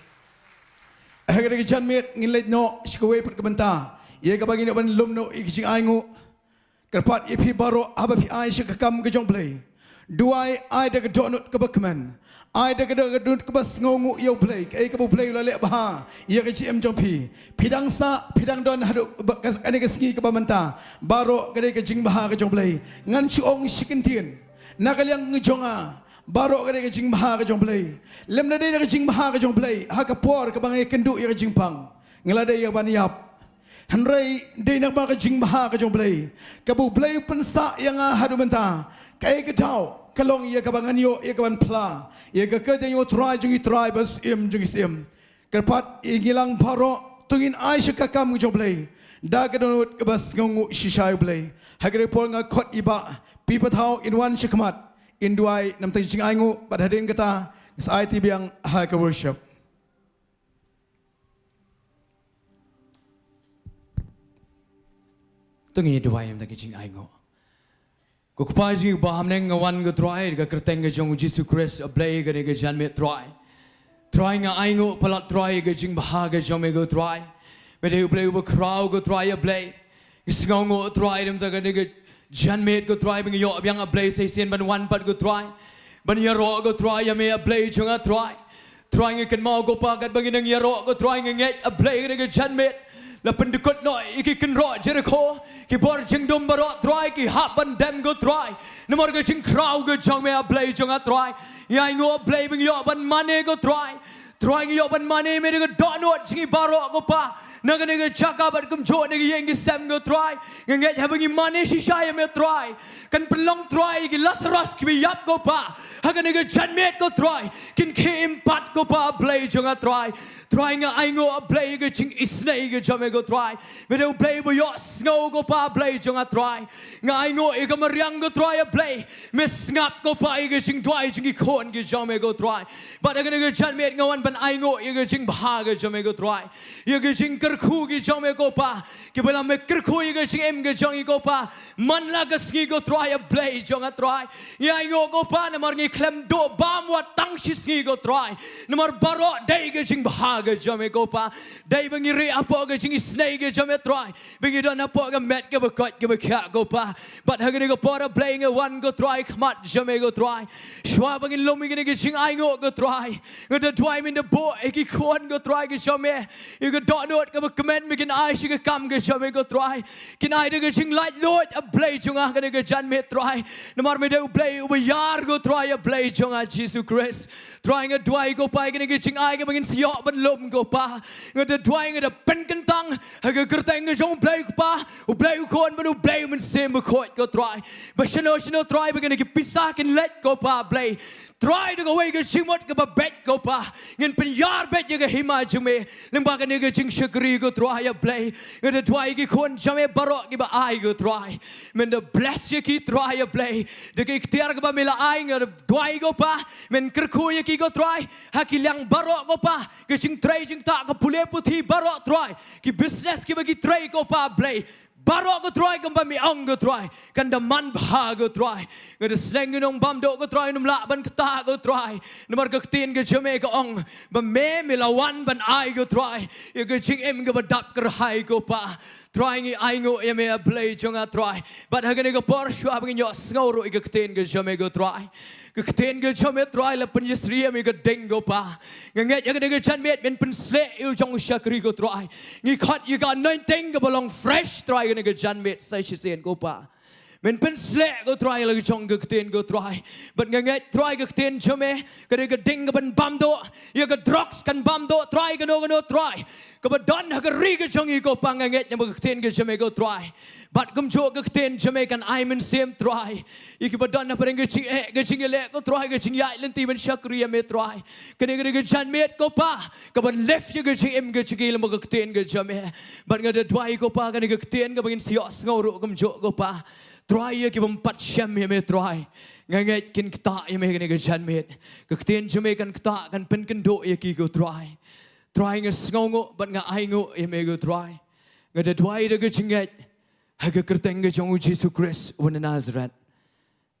Ahagre ke Janmiet ngilait no shikowe per kebenta. Ye ke bagi ne ban lum no iki jing ai ngu. Kerpat ipi baro haba pi ai shikakam ke jong Blei. Duai ai de ke donut ke bakman. Ai de ke donut ke bas ngongu yo Blei. Ai ke Blei la le bah. Ye ke cim jong pi. Pdiang sa pdiang don hadu ane ke Sngi ke bamenta. Baro ke ke jing bah ke jong Blei. Ngan chuong shikintin. Nakaliang ngejonga. Baro ke jing bah ke jong Blei. Lem na de ke jing bah ke jong Blei. Ha ke por ke bangai kendu ye ke jing pang. Ngelade ye ban yap. Henry de nak ba ke jing bah ke jong Blei. Ke Blei pensa yang hadu menta. Kai ke tau kalong ye ke bangan yo ye ke ban pla. Ye ke yo Trai jungi Trai bas im jungi sim. Kerpat igilang baro tungin ai shakakam ke jong Blei. Da ke donut ke bas ngongu shisha Blei. Hagre por nga khot iba pi patau in one shikmat. In duai nam tai jing aingu pad hadin kata sai ti biang ha ke worship. Tungi duai nam tai jing aingu. Ko kpai jing ba hamneng ngawan go Trai ga kerteng ga jong Jesus Christ a Blei ga ga Janmiet Trai. Trai nga aingu palat Trai ga jing ba ga jong go Trai. Me de Blei ba crowd go Trai a Blei. Isngongo Trai nam ta ga ga Janmiet go Trai bing yo biang a Blei Saitjain ban wan pat go Trai. Ban yaro go Trai ya me a Blei jong a Trai. Trai nga kan mau go pa gat bang nang yaro go Trai nga nget a Blei ga Janmiet. La pendekut noi iki ken ro Jericho ki bor jing dum baro Trai ki hap ban dem go Trai nomor ga jing crowd go jong me a Blei jong a Trai ya ngo Blei bing yo ban mane go Trai Trai yo ban mane me go donot jing baro go pa naga nega chaka bat kum jo nega yeng sem go Trai nget habangi mane shisha me Trai kan pelong Trai ki Lazarus ki yap go pa haga nega Janmiet go Trai kin kim pat go pa Blei jong a Trai Trai nga ai ngo a Blei ga jing Sngi ga jame go Trai me do Blei bo yo snow go pa Blei jong a Trai nga ai ngo e ga mariang go Trai a Blei me snap go pa ga jing Trai jing kon ga jame go Trai but aga nega Janmiet ngawan ban ai ngo e ga jing ba ga jame go Trai ye ga jing kerku gi jame go pa ki bela me kerku ye ga jing em ga jong go pa man la ga Sngi go Trai a Blei jong a Trai ye ai ngo go pa na mar ngi klem do bam wa tang shi Sngi go Trai na mar baro dei ga jing ba ga jame go pa dei bangi re apo ga jing Sngi ga jame Trai bangi don apo ga met ga ba kot ga ba kha go pa but ha ga go pa Blei nga wan go Trai khmat jame go Trai shwa bangi lomi ga jing ai ngo go Trai ga da Trai min the bo e ki kon go Trai ga jame you ga dot note ga ba comment me kin ai shi ga kam ga jame go Trai kin ai ga jing light lord a Blei chunga ga ga Janmiet Trai no mar me de Blei u ba yar go Trai a Blei chunga Jesus Christ Trai nga Trai go pa ga jing ai ga bangin sio ban lom go pa ga da Trai ga da pen kan tang ha ga kerteng ga jong Blei ko pa u Blei u kon ban u Blei men sem ba khot go Trai ba shino Trai ba ga pisa kin let go pa Blei Trai to go away ga jing mot ga ba bet go pa ngin pen yar bet ga hima jume lim ba ga ga jing shakri go Trai a Blei ga da Trai gi kon jame barok gi ba ai go Trai men the bless ye ki Trai a Blei de ki tiar ga ba mila ai ga Trai go pa men kerku ye ki go Trai ha ki lang barok go pa ga jing Trai jing ta ga pule puthi barok Trai ki business ki ba ki Trai go pa Blei barok go Trai kan ba mi ong go Trai kan da man ba go Trai ga da Sngi nong bam do go Trai num la ban kta go Trai numar ga tin ga jame ga ong ba me milawan ban ai go Trai ye ga jing em ga ba dap kar hai go pa Trai ngi ai ngo ye me a Blei jong a Trai but ha ga ne ga por shwa ba ngi sngo ro ga tin ga jame go Trai ga tin ga jame Trai la pen yestri me ga ding go pa ga nge ya ga Janmiet men pen sle u jong shakri go Trai ngi khat ye ga anointing ga belong fresh Trai ga Janmiet sai shi sen go pa Men pen slek go try lagi chong go kten go try. But nganget try go kten chome. Kare go ding ban bam do. Ya go drugs kan bam do. Try go no try. Go ba don ha go ri go chong I go pang nganget nyam go kten go chome go try. But kum jo go kten chome kan I Mynstep try. Iki ba don na pareng go ching go ching le go try go ching yai lenti ban shakriya me try. Kane go Janmiet go pa. Go ban left you go ching em go ching le mo go kten go chome. But ngada try go pa kan go kten go bangin sios ngoro kum jo go pa. Trai ya ki bampat syam ya me trai. Nganget kin kta ya me kene ke Janmiet. Kekten jeme kan kta kan pen kendo ya ki go trai. Trai nga sngongo bat nga aingo ya me go trai. Ngada trai de ke chinget. Ha ke kerteng ke jong Jesus Christ wan Nazareth.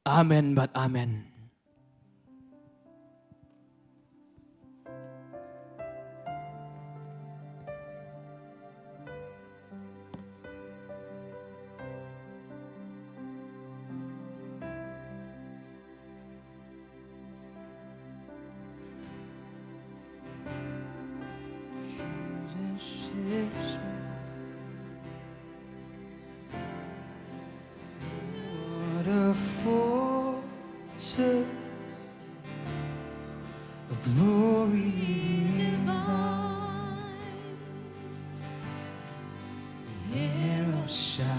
Amen but amen. What a force of glory divine, the air of salvation,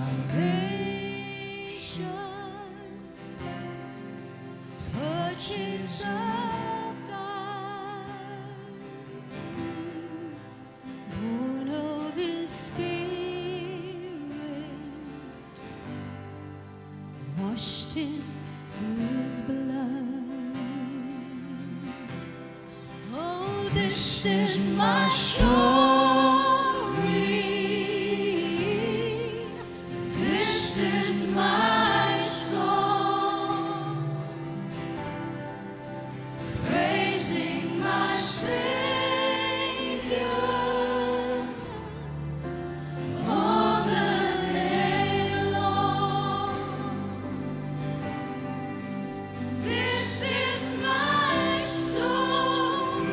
purchase of God, born of His Spirit, washed in His blood. Oh, this is my story. This is my song, praising my Savior all the day long. This is my story.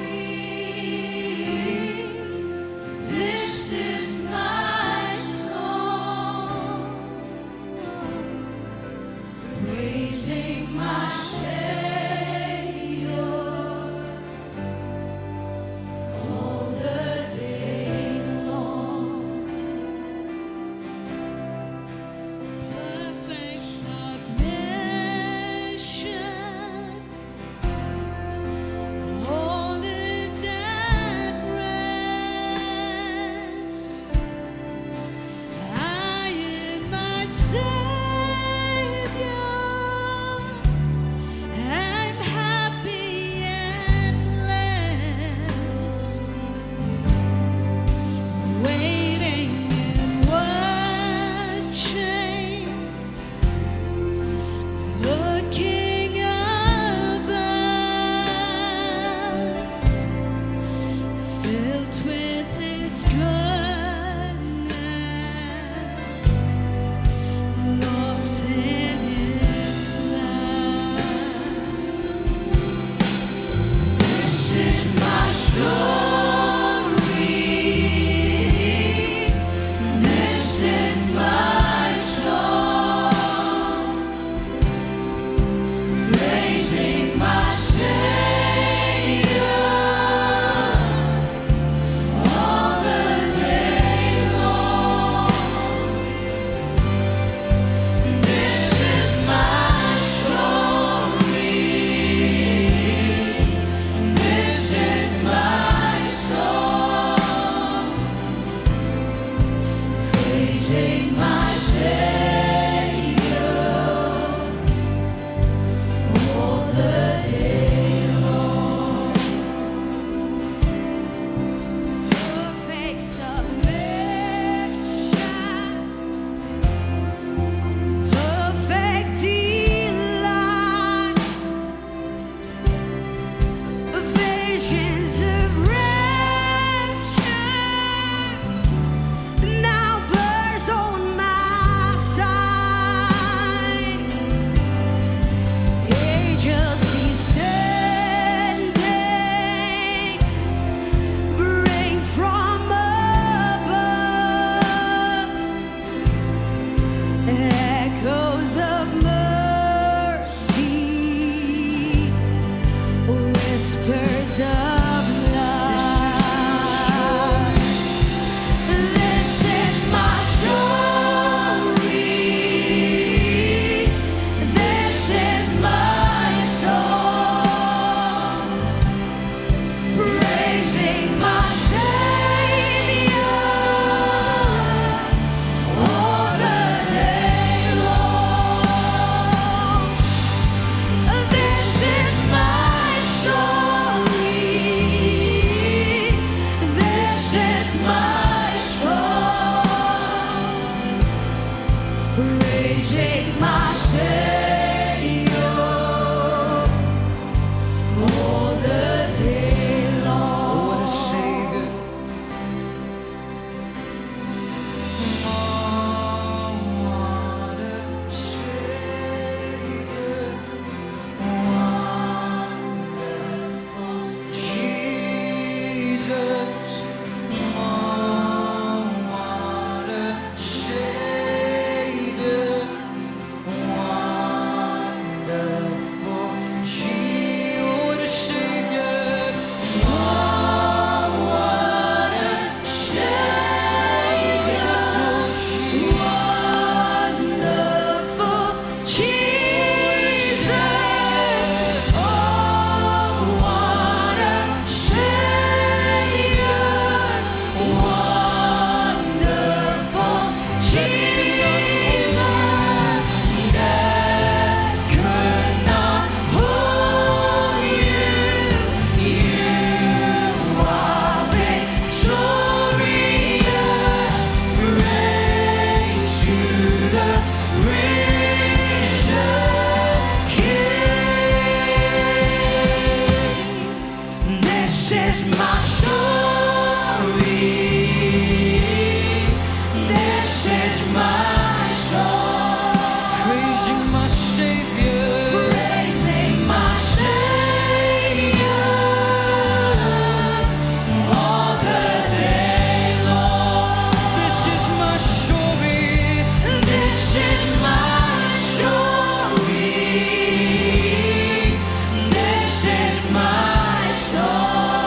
praising my Savior all the day long. What a Savior. Oh, what a Savior. Wonderful Jesus. Oh, what a Savior. Wonderful Jesus. What a Savior. Oh, what a Savior, wonderful Jesus. Oh, what a Savior, wonderful Jesus. That could not hold you. You are victorious. Praise to the risen King. This is my story. This is my song. Praising my Savior. Praising my Savior all the day long. This is my story. This is my story. This is my song.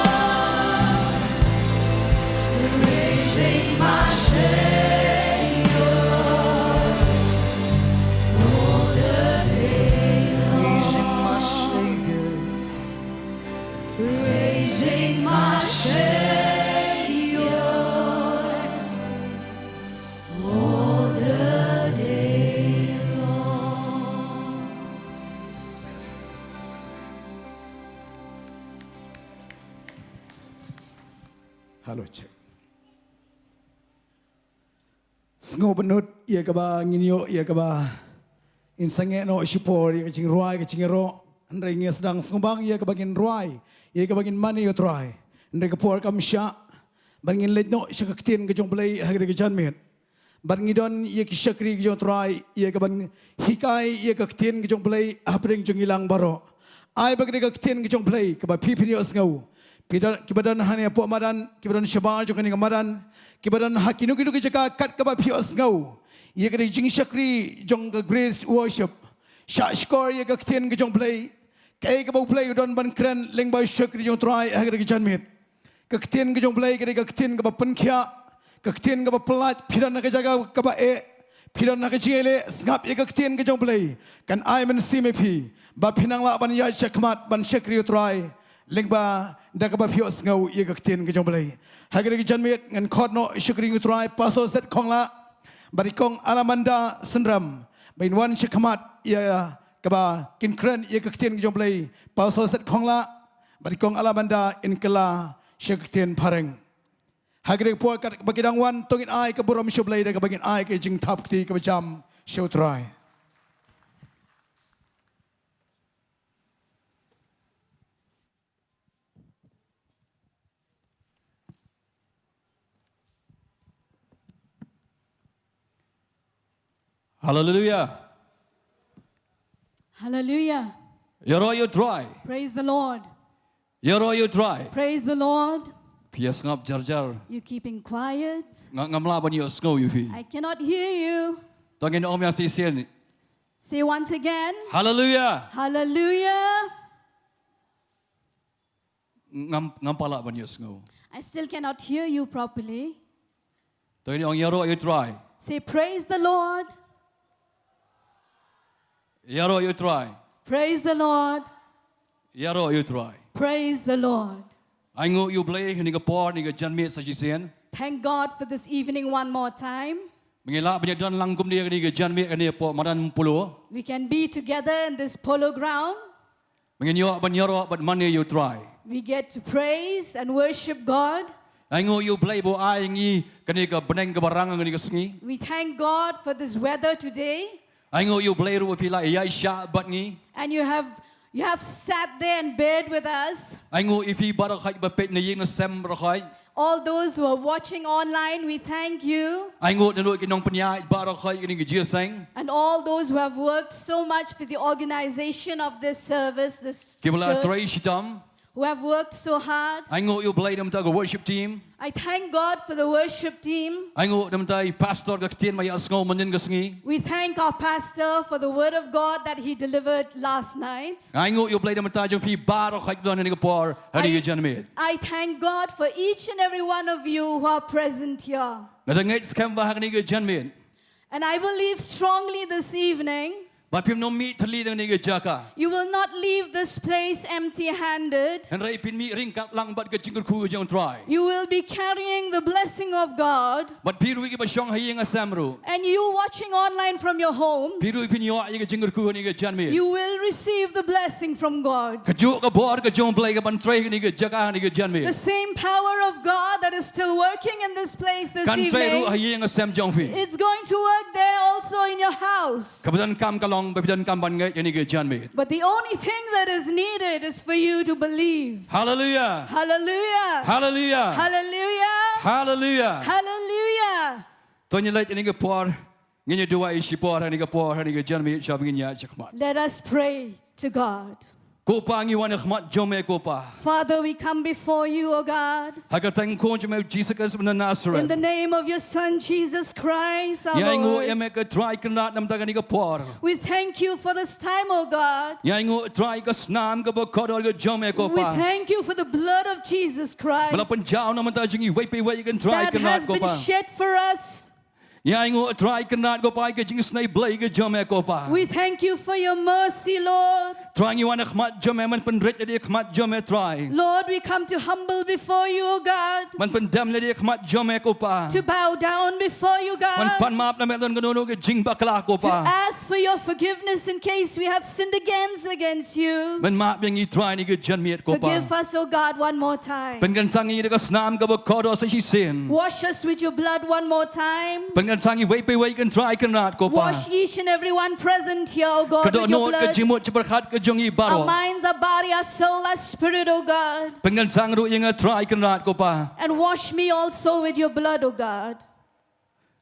Praising my Savior all the day Praising my Savior. praising my Savior all the day long. Hello, check. Sngo benut ia kaba nginyo ia kaba insangnya no shipor ia kecing ruai kecing ro andre ngia sedang sengubang ia kebagin ruai ia kebagin mani ia trai andre kepor kamsha bangin letno syakaktin kejong Blei hagre ke Janmiet bangidon ia kisakri kejong Trai ia keban hikai ia kaktin kejong Blei apring jong ilang baro ai bagre kaktin kejong Blei keba pipin yo sngau kibadan hanya puak madan kibadan syabar jong kini madan kibadan hakinu kidu kejaka kat keba pios ngau ia kena jing syakri jong ke grace worship syak skor ia kaktin kejong Blei kai kebau Blei udon ban kren leng bai syakri jong Trai hagre ke Janmiet kaktin kejong Blei kena kaktin keba penkia kaktin keba pelat pidan nak jaga keba pidan nak jele ngap ia kaktin kejong Blei kan ai men simepi ba pinang la ban ya syakmat ban syakri Trai lengba dak ba phios ngau ye kaktin ke jong Blei hagre ke Janmiet ngan khot no syukri ngu Trai paso set khong la barikong alamanda sendram bain wan syakmat ya kaba kin kren ye kaktin ke jong Blei paso set khong la barikong alamanda in kala syaktin pareng hagre por kat bagidang wan tongin ai ke borom syu Blei dak bagin ai ke jing thap ti ke jam syu Trai. Hallelujah. Hallelujah. Yaro you try. Praise the Lord. Yaro you try. Praise the Lord. Pias ngap jar. You keeping quiet. Ngamla ban yo snow you fi. I cannot hear you. Tongin om yang sisian. Say once again. Hallelujah. Hallelujah. Ngampala ban yo snow. I still cannot hear you properly. Tongin ong yaro you try. Say praise the Lord. Yaro you try. Praise the Lord. Yaro you try. Praise the Lord. I ngo you Blei ni ga por ni ga Janmiet sa sisian. Thank God for this evening one more time. Mengela penyadan langkum dia ni ga Janmiet ni po madan pulo. We can be together in this polo ground. Mengenyo ban yaro ban money you try. We get to praise and worship God. I ngo you Blei bo ai ngi kani ga beneng ga barang ngi ga Sngi. We thank God for this weather today. I know you Blei ru pi lai yai sha bat ngi. and you have sat there and bared with us. I know if he barakai ba pet na ying na sem rakai. All those who are watching online, we thank you. I know na no kinong panyai barakai ni gji sang. And all those who have worked so much for the organization of this service, this Kibala church, Trai shitam. who have worked so hard. I know you Blei nam ta go worship team. I thank God for the worship team. I know nam ta pastor ga tien ma ya sngo manin ga sngi. We thank our pastor for the word of God that he delivered last night. I know you Blei nam ta jong pi barakai don ni ga por hani ga Janmiet. I thank God for each and every one of you who are present here. Na da ngai Kambah hani ga Janmiet. And I believe strongly this evening, Ba pim no mi thali dang ni ga jaka. you will not leave this place empty-handed. And rai pin mi ring kat lang bat ga jingur khu jong Trai. You will be carrying the blessing of God. But piru gi ba shong hai nga samru. And you watching online from your homes, Piru pin yo ai ga jingur khu ni ga Janmiet. you will receive the blessing from God. Ka ju ga bor ga jong Blei ga ban Trai ni ga jaka ni ga The Janmiet. same power of God that is still working in this place this Kan Trai ru evening, hai nga sam jong fi. it's going to work there also in your house. Kabadan kam kalong babidan kam ban ngai ni ga Janmiet. But the only thing that is needed is for you to believe. Hallelujah. Hallelujah. Hallelujah. Hallelujah. Hallelujah. Hallelujah. Tonya lait ni ga por. Ngi dua isi por hani ga Janmiet shab ngi nya chakmat. Let us pray to God. Ko pa ngi wan khmat jome ko pa. Father, we come before you, O God, Haga tang ko jome Jesus Christ of Nazareth. in the name of your Son, Jesus Christ, our Yang ngo Lord. emek ka try kanat nam daga ni ka por. We thank you for this time, O God. Yang ngo try ka snam ka ba kodol ka jome ko We pa. thank you for the blood of Jesus Christ Bala panjaw nam ta jingi wei pe wei kan try that has kanat ko been pa. shed for us. Yang ngo try kanat ko pa ka jingi snai Blei ka jome ko pa. We thank you for your mercy, Lord. Try ngi wan khmat jome man pen ret di khmat jome try. Lord, we come to humble before you, O God, Man pen dam di khmat jome ko pa. to bow down before you, Man God, pan map na melon ka ka jing bakla ko to pa. ask for your forgiveness in case we have sinned against you. Man map yang i try ni ka Janmiet ko pa. Forgive us, O God, one more time. Pen kan sangi ka snam ka ba kodol sa si sin. Wash us with your blood one more time. Pen kan sangi wei pe wei kan try kanat ko pa. Wash each and every one present here, O God, Kado with your no ka blood. jimut berkat ka jongi Our baro. minds, our body, our soul, our spirit, O God. Pengan sang ru yang try kanat ko pa. And wash me also with your blood, O God.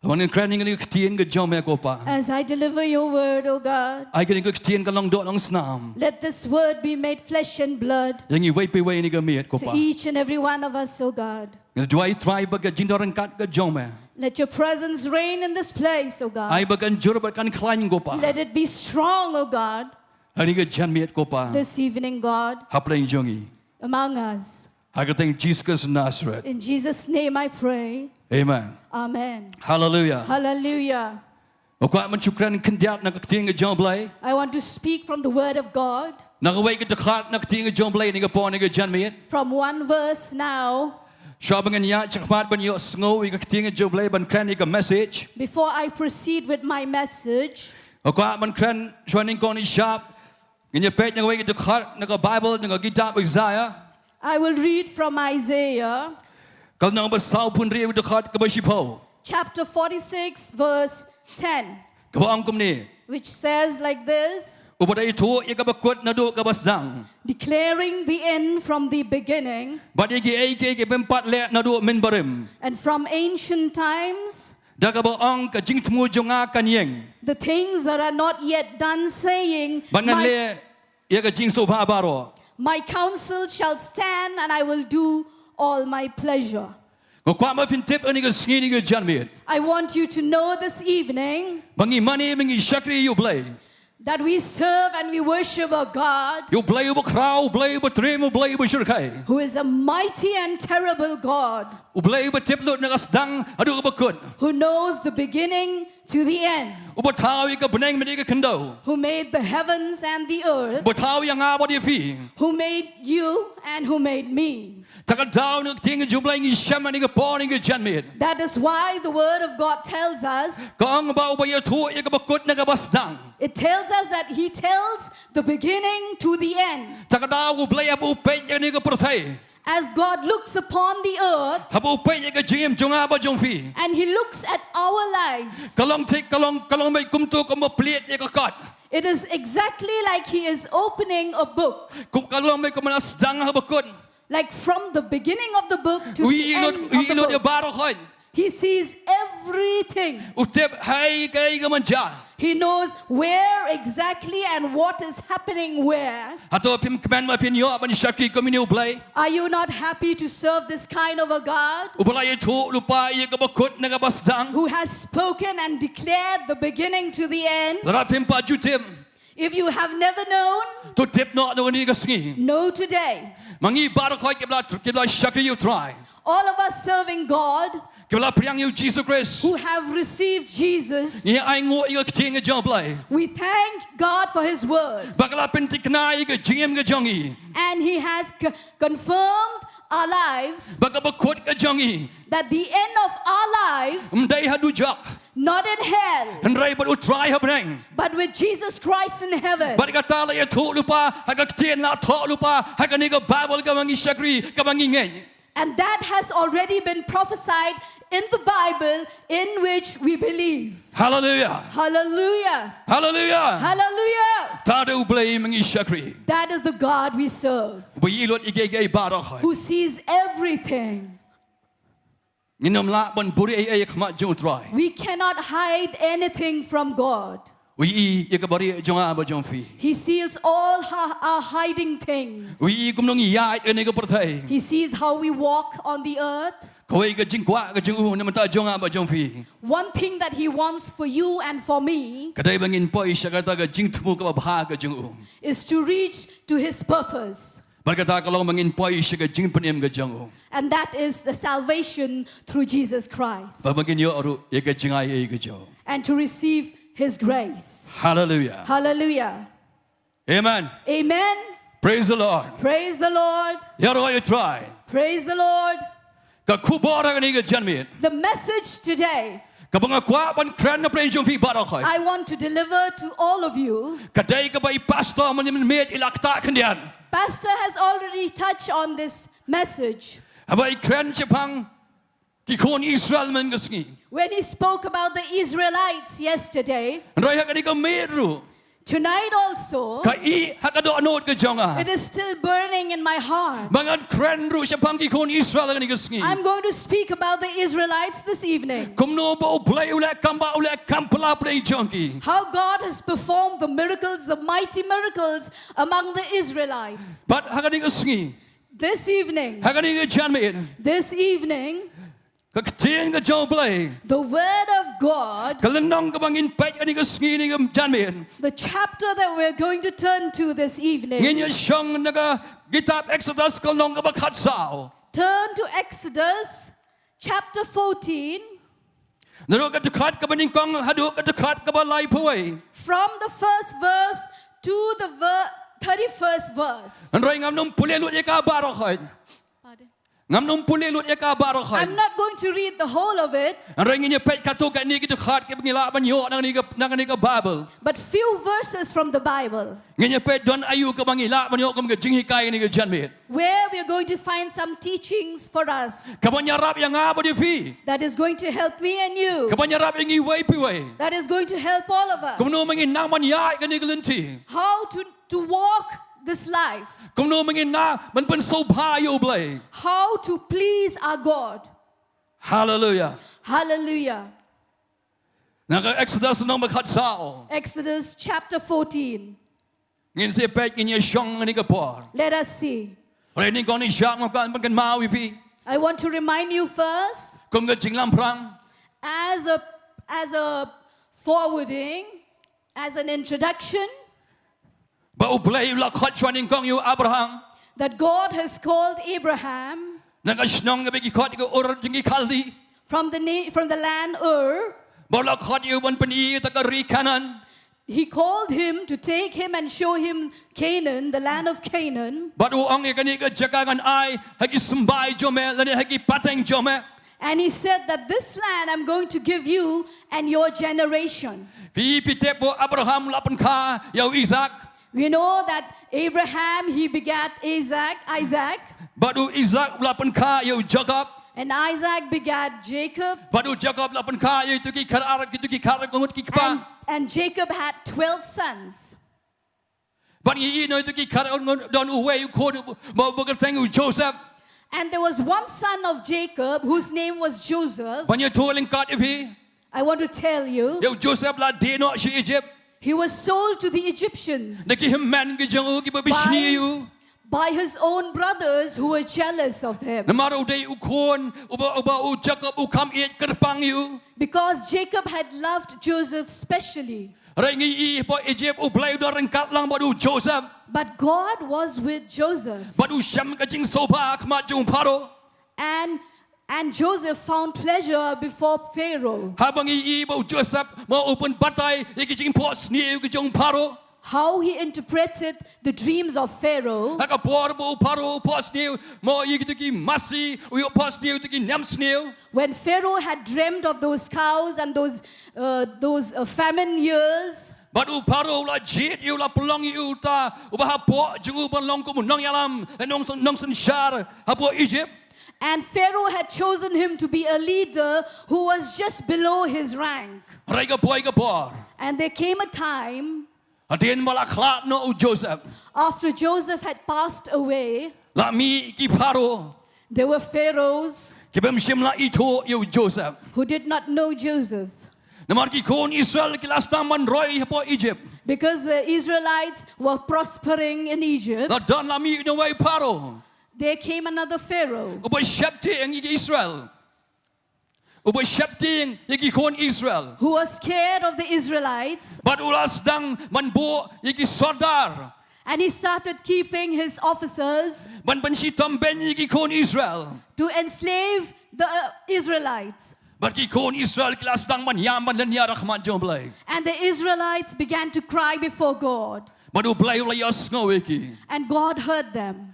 Wan kraning ni ktien ka jome ko pa. As I deliver your word, O God, Ai ka ktien ka long do long snam. let this word be made flesh and blood Yang i wei pe wei ni ka miet ko to pa. each and every one of us, O God. Nga duai try ba ka jindoran kat ka jome. Let your presence reign in this place, O God. Ai ba kan jur ba kan klain ko pa. Let it be strong, O God, Ani ka Janmiet ko pa. this evening, God, Haplang jongi. among us. Hagateng Jesus Christ of Nazareth. In Jesus' name I pray. Amen. Amen. Hallelujah. Hallelujah. Okwa man chukran kandiat na ktien ka jom Blei. I want to speak from the word of God, Nakaway ka dekat na ktien ka jom Blei ni ka po ni ka Janmiet. from one verse now. Shabangan ya chakmat ban yo sngo i ka ktien ka jom Blei ban kran ni ka message. Before I proceed with my message, Okwa man kran shwaning ko ni shop. Ginya pet nga way ka dekat na ka Bible na ka kitab Isaiah. I will read from Isaiah Kal nang basaw pun ri dekat ka basipo. chapter 46, verse 10, Ka ba angkom ni. which says like this: Upada itu ya ka bakut na do ka basdang. declaring the end from the beginning Bad igi ay ke bempat le na do min barim. and from ancient times, Da ka ba ang ka jing tmu jonga kanyeng. the things that are not yet done, saying, Banan my, le ya ka jing soba baro. my counsel shall stand and I will do all my pleasure. Kwa ma pintip ani ka sngi ni ka Janmiet. I want you to know this evening Bangi mani bangi shakri you Blei. that we serve and we worship a God You Blei bu krau, Blei bu trem, Blei bu shirkai. who is a mighty and terrible God, U Blei bu tip lut na kasdang adu ka bakut. who knows the beginning to the end, U batawi ka beneng meni ka kendo. who made the heavens and the earth, Batawi yang abot di fi. who made you and who made me. Takadaw na ting jublay ngi shama ni ka po ni ka Janmiet. That is why the word of God tells us, Kang ba ba ya tu ya ka bakut na ka basdang. it tells us that he tells the beginning to the end. Takadaw u Blei bu pe ya ni ka protay. as God looks upon the earth Habu pe ye ka jim jonga ba jong fi. and He looks at our lives, Kalong thik kalong mai kum tu kam pliet ye ka kat. it is exactly like He is opening a book. Kum kalong mai kam nas dang ha bakun. Like from the beginning of the book to the Ui end ilot of the ilot ye book. baro khoi. He sees everything. Utep hai kai ka manja. He knows where exactly and what is happening where. Hato pim kman ma pin yo ban shaki komini Blei. Are you not happy to serve this kind of a God Ublai ye thu lupa ye ka bakut na ka basdang. who has spoken and declared the beginning to the end? Lara pim pa jutim. If you have never known, Tu tip no no ni ka sngi. know today. Mangi baro khoi kibla shaki you try. All of us serving God Kibla priang you Jesus Christ. who have received Jesus, Ye ai ngo ye ting jong Blei. we thank God for His word. Bakala pentik na ye ka jim ka jongi. And He has confirmed our lives Baka bakut ka jongi. that the end of our lives, Mdai hadu jak. not in hell, Hendrai but try ha breng. but with Jesus Christ in heaven. But kata la ye thu lupa ha ka tien la tho lupa ha ka ni ka Bible ka mangi shakri ka mangi ngeng. And that has already been prophesied in the Bible, in which we believe. Hallelujah. Hallelujah. Hallelujah. Hallelujah. Tadu Blei mangi shakri. That is the God we serve, Buyilot ige barokh. who sees everything. Ninam la bon buri ay khma jong try. We cannot hide anything from God. We ye ka bari jonga ba jong fi. He sees all our hiding things. We kum nong ya ene ka perthai. He sees how we walk on the earth. Koi ka jing kwa ka jing u nam ta jonga ba jong fi. One thing that He wants for you and for me Kadai bangin poi shakata ka jing thumu ka bha ka jing u. is to reach to His purpose. Barkata ka long bangin poi shaka jing panem ka jong u. And that is the salvation through Jesus Christ. Ba bangin yo aru ye ka jingai ye ka jo. And to receive His grace. Hallelujah. Hallelujah. Amen. Amen. Praise the Lord. Praise the Lord. Yaro you try. Praise the Lord. Ka kubora ka ni ka janmiet. The message today Ka banga kwa ban kran na plain jong fi barokhai. I want to deliver to all of you. Kadai ka bai pastor man met ilakta kandian. Pastor has already touched on this message Abai kran chapang ki kon Israel man ka sngi. when he spoke about the Israelites yesterday. Raya ka ni ka meru. Tonight also, Ka I hakado anod ka jonga. it is still burning in my heart. Bangan kran ru chapang ki kon Israel ka ni ka sngi. I'm going to speak about the Israelites this evening. Kum no bo Blei ule Kambah ule kampala plain jongi. How God has performed the miracles, the mighty miracles among the Israelites. But hakani ka sngi. This evening, Hakani ka janmiet. this evening, Ka tien ka jong Blei. the Word of God, Kalenong ka bangin pet ka ni ka sngi ni ka janmiet. the chapter that we're going to turn to this evening, Nginya siyang naga gitap Exodus kalnong ka bakat sao. turn to Exodus chapter 14, Naro ka tukat ka baning kong hadu ka tukat ka ba lai puway. from the first verse to the 31st verse. Anray ngam nung pulilut ya ka barokhay. Pardon? Ngam nung pulilut ya ka barokhay. I'm not going to read the whole of it, Anray nginya pet ka to ka ni ka tukat ka bangila banyo nang ni ka Bible. but few verses from the Bible, Nginya pet don ayu ka bangila banyo ka mga jinghi kaya ni ka janmiet. where we are going to find some teachings for us Kabanyarap yang nga ba di fi. that is going to help me and you, Kabanyarap yang iway piway. that is going to help all of us, Kung no mangin nang manyay ka ni galinti. how to walk this life, Kung no mangin na man pansobhayo Blei. how to please our God. Hallelujah. Hallelujah. Naka Exodus nang makat sao. Exodus chapter 14. Ngin si pet nginya siyang ni ka por. Let us see. Reni kong ni siyang makan mawi fi. I want to remind you first, Kung ka jinglam prang. as a forwarding, as an introduction, Ba ublay la khotchwaning kong yu Abraham. that God has called Abraham Naka shnong nga bigi khot ka ur jingi kaldi. from the land Ur. Ba la khot yu ban pani ta ka ri kanan. He called him to take him and show him Canaan, the land of Canaan. Ba uong ka ni ka jakagan ay hagi sumbay jome lani hagi pateng jome. And he said that this land I'm going to give you and your generation. Fi pite po Abraham lapan ka yaw Isaac. We know that Abraham, he begat Isaac, Badu Isaac lapan ka yo Jacob. and Isaac begat Jacob, Badu Jacob lapan ka yo itu ki karar ngut ki kapa. and Jacob had 12 sons. But you know to ki karar ngut don uwe you called bukan Joseph. And there was one son of Jacob whose name was Joseph. When you told him kat ipi, I want to tell you, yo Joseph la deno si Egypt. he was sold to the Egyptians Naki him man ki jangu ki babishni you. by his own brothers who were jealous of him. Namaro day ukon uba Jacob ukam it kerpang you. Because Jacob had loved Joseph specially. Rengi I po Egypt ublay do rengkat lang badu Joseph. But God was with Joseph. Badu syam kajing soba kmat jung paro. And Joseph found pleasure before Pharaoh. Habang I bo Joseph mo open batay ikijing po sni ikijong paro. How he interpreted the dreams of Pharaoh. Haka por bo paro po sni mo ikitiki masi uyo po sni ikitiki nam sni. When Pharaoh had dreamed of those cows and those famine years, Badu paro la jit you la pelong you ta ubaha po jungu pelong ko munong yalam nong sen shar hapo Egypt. and Pharaoh had chosen him to be a leader who was just below his rank. Raiga por. And there came a time Adin malaklat no Joseph. after Joseph had passed away, La mi ki paro. there were pharaohs Kibam shim la ito yo Joseph. who did not know Joseph. Namar ki kon Israel ki last time man roy hapo Egypt. Because the Israelites were prospering in Egypt, La don la mi no way paro. there came another Pharaoh Uba shapti ang Israel. Uba shapti ang kon Israel. who was scared of the Israelites, But ulas dang manbo yaki sordar. and he started keeping his officers Man bansitam ben yaki kon Israel. to enslave the Israelites. But ki kon Israel ki last dang man yaman dan ya rahman jom Blei. And the Israelites began to cry before God, But Blei la ya sngo iki. and God heard them.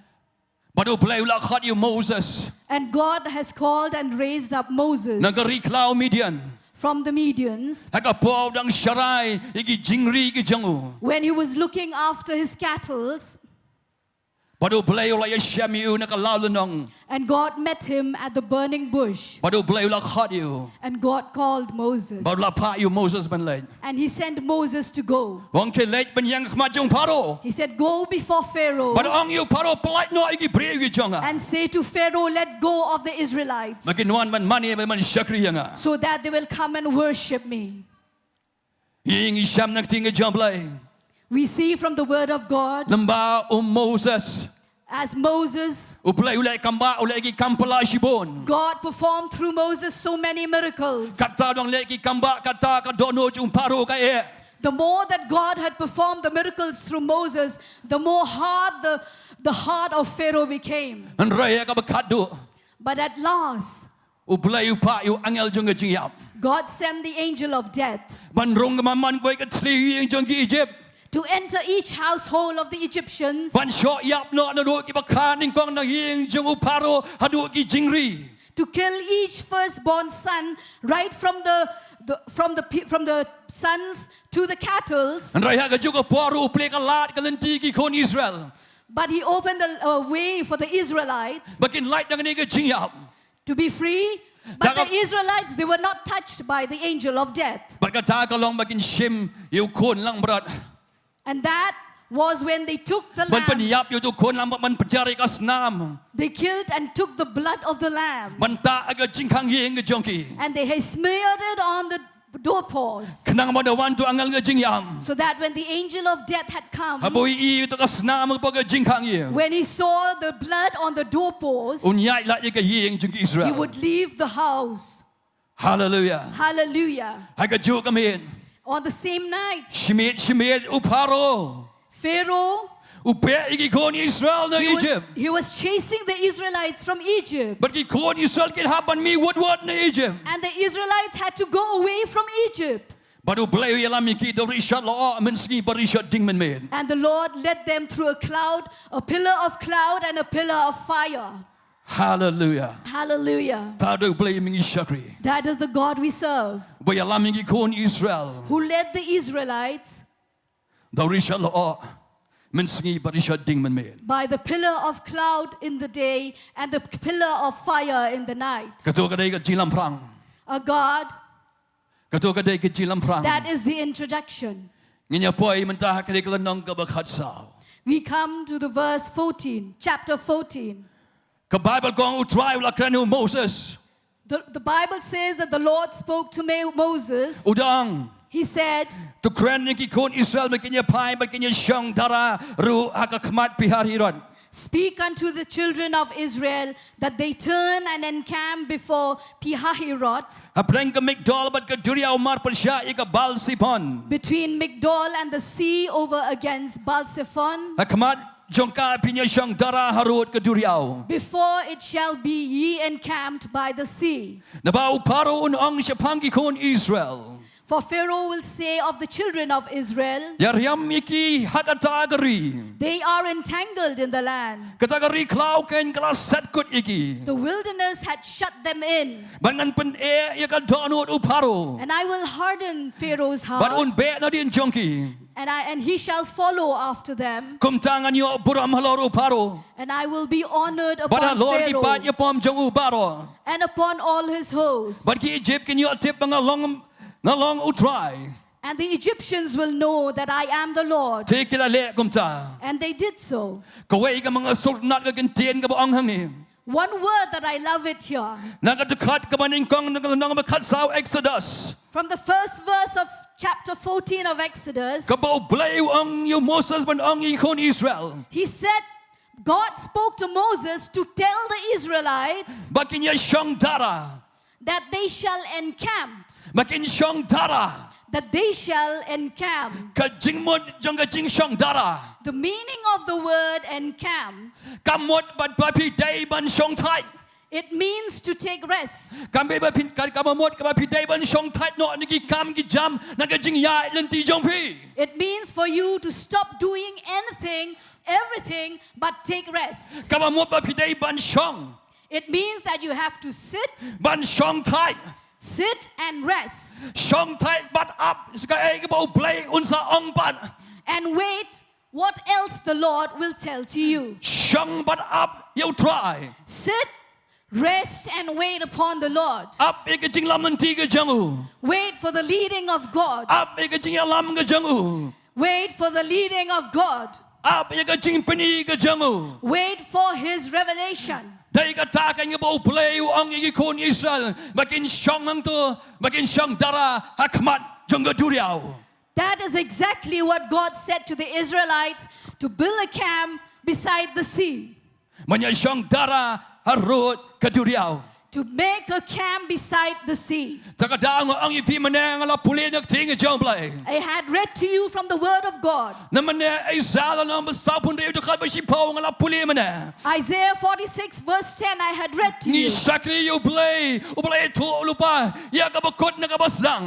But Blei la khat you Moses. And God has called and raised up Moses Nagari klau Midian. from the Medians Haka po dang sharai yaki jingri ki jangu. when he was looking after his cattle. But Blei la ya sham you nakalau lenong. And God met him at the burning bush. But Blei la khat you. And God called Moses. But la pa you Moses ben late. And he sent Moses to go. Wong ke late ben yang khmat jong paro. He said, go before Pharaoh But ong you paro polite no iki bre ki jonga. and say to Pharaoh, let go of the Israelites, Makin wan man mani man shakri yanga. so that they will come and worship me. Ying isham nak ting jom Blei. We see from the word of God, Lamba Moses. as Moses, Blei ulai Kambah ulai ki kampala shibon. God performed through Moses so many miracles. Kata dong leki Kambah kata ka dono jung paro ka e. The more that God had performed the miracles through Moses, the more hard the heart of Pharaoh became. An raya ka bakadu. But at last, Blei upa you angel jung ka jingyap. God sent the angel of death Ban rong ka man koi ka tri yang jung ki Egypt. to enter each household of the Egyptians, Ban shot yap no na do ki bakan ning kong na ying jung paro hadu ki jingri. to kill each firstborn son, right from the sons to the cattle. An raya ka jung paro uple ka lat ka lenti ki kon Israel. But he opened a way for the Israelites Bakin light nang ni ka jingyap. to be free. But the Israelites, they were not touched by the angel of death. Pagkata ka long bakin shim you kon lang berat. And that was when they took the Man lamb. paniyap you tu kon lang man pajari ka snam. They killed and took the blood of the lamb. Man ta aga jingkang ying ka jongki. And they smeared it on the doorposts. Kenang mo dawan tu angal ka jingyam. So that when the angel of death had come, Haboy i tu ka snam pag ka jingkang ying. when he saw the blood on the doorposts, Unyay la ka ying jong he Israel. would leave the house. Hallelujah. Hallelujah. Haga juk amin. On the same night, Shimit uparo. Pharaoh, Upe iki kon Israel na Egypt. he was chasing the Israelites from Egypt. But ki kon Israel kin haban mi wood na Egypt. And the Israelites had to go away from Egypt. Baru Blei yalam ki do rishat lo Sngi barishat ding men men. And the Lord led them through a cloud, a pillar of cloud and a pillar of fire. Hallelujah. Hallelujah. Tado Blei mingi shakri. That is the God we serve, Bo yalam ki kon Israel. who led the Israelites Do rishat lo มันสงีบริชดิ่งมันเมน by the pillar of cloud in the day and the pillar of fire in the night. กระตัวกระไดกระจิลำพรัง A God, กระตัวกระไดกระจิลำพรัง that is the introduction. เงี้ยป่วยมันตากระไดกระนองกระบะขัดสาว We come to the verse 14, chapter 14. กับ Bible กองอุทรายละครันูโมเสส The Bible says that the Lord spoke to Moses. อุดัง He said, ทุกครั้งที่คนอิสราเอลไม่กินยาพายไม่กินยาช่องดารารู้ฮักขมัดพิหาริรอน Speak unto the children of Israel that they turn and encamp before Pihahirot, ฮับเพลงกับมิกดอลบัดกับดุริยามาร์ประชาอีกับบาลซิพอน between Migdol and the sea over against Baal-zephon, ฮักขมัดจงกาพิญญาช่องดาราฮารุดกับดุริยา before it shall be ye encamped by the sea. นบ่าวพาโรอุนองชะพังกิคนอิสราเอล For Pharaoh will say of the children of Israel, ยาเรียมมิกีฮักตากรี they are entangled in the land. กตากรีคลาวเกนกลาเซตกุดอีกี The wilderness had shut them in, บันงันเป็นยากดอนูดอุพาโร and I will harden Pharaoh's บัดอุน heart, เบะนาดินจงกี and he shall follow after them, คุมทางอันยอบุรามฮลอรุพาโร and I will be honored บัด upon ฮลอร์กิปาดย Pharaoh ปอมจงอุบาโร and upon all his hosts. บัดกีอียิปต์กินยอทิพย์งาลองอุทราย And the Egyptians will know that I am the Lord. เทกิลาเละกุมตา And they did so. ก็เวกับมังสุดนัดกันเตียนกับองหังนี่ One word that I love it here. นักจะขัดกับมันอิงกองนักน้องมาขัดสาว Exodus From the first verse of chapter 14 of Exodus, กับบอกเบลย์องยูโมเสสมันองอีคนอิสราเอล he said, God spoke to Moses to tell the Israelites บักินยาช่องดารา that they shall encamp, บักินช่องดารา that they shall encamp. กะจิงหมดจงกะจิงช่องดารา The meaning of the word encamp, กำหมดบัดบาพีเดย์บันช่องไทย it means to take rest. กำเบบาพินกำหมดกับบาพีเดย์บันช่องไทยโนนี่กี่คำกี่จำนักกะจิงยาเล่นตีจงพี It means for you to stop doing anything, everything, but take rest. กำหมดบาพีเดย์บันช่อง It means that you have to sit, บันช่องไทย sit and rest, ช่องไทยบัดอัพสกายก็บอกเบลย์อุนซาองปัน and wait what else the Lord will tell to you. ช่องบัดอัพยาวทราย Sit, rest, and wait upon the Lord. อัพเอกจิงลำนันทีกะจังอู Wait for the leading of God. อัพเอกจิงยาลำกะจังอู Wait for the leading of God. อัพเอกจิงปนีกะจังอู Wait for His revelation. ได้กะตากันยาบอกเบลย์องอีคนอิสราเอลมากินช่องนังตัวมากินช่องดาราฮักมัดจงกะดุริยา That is exactly what God said to the Israelites to build a camp beside the sea. มันยาช่องดาราฮารุดกะดุริยา To make a camp beside the sea. ถ้ากะดางองอีฟีมันแนงละพุเลนักทิ้งกะจังเบลย์ I had read to you from the word of God. นั่นมันเนี่ยไอ้ซาลนอมสาวพุ่นเรียวจะขัดไปชิพาวงละพุเลมันเนี่ย Isaiah 46 verse 10 I had read to นี่ you. สักรีอยู่เบลย์อุเบลย์ทั่วลุปะอยากกะบกดนักกะบสัง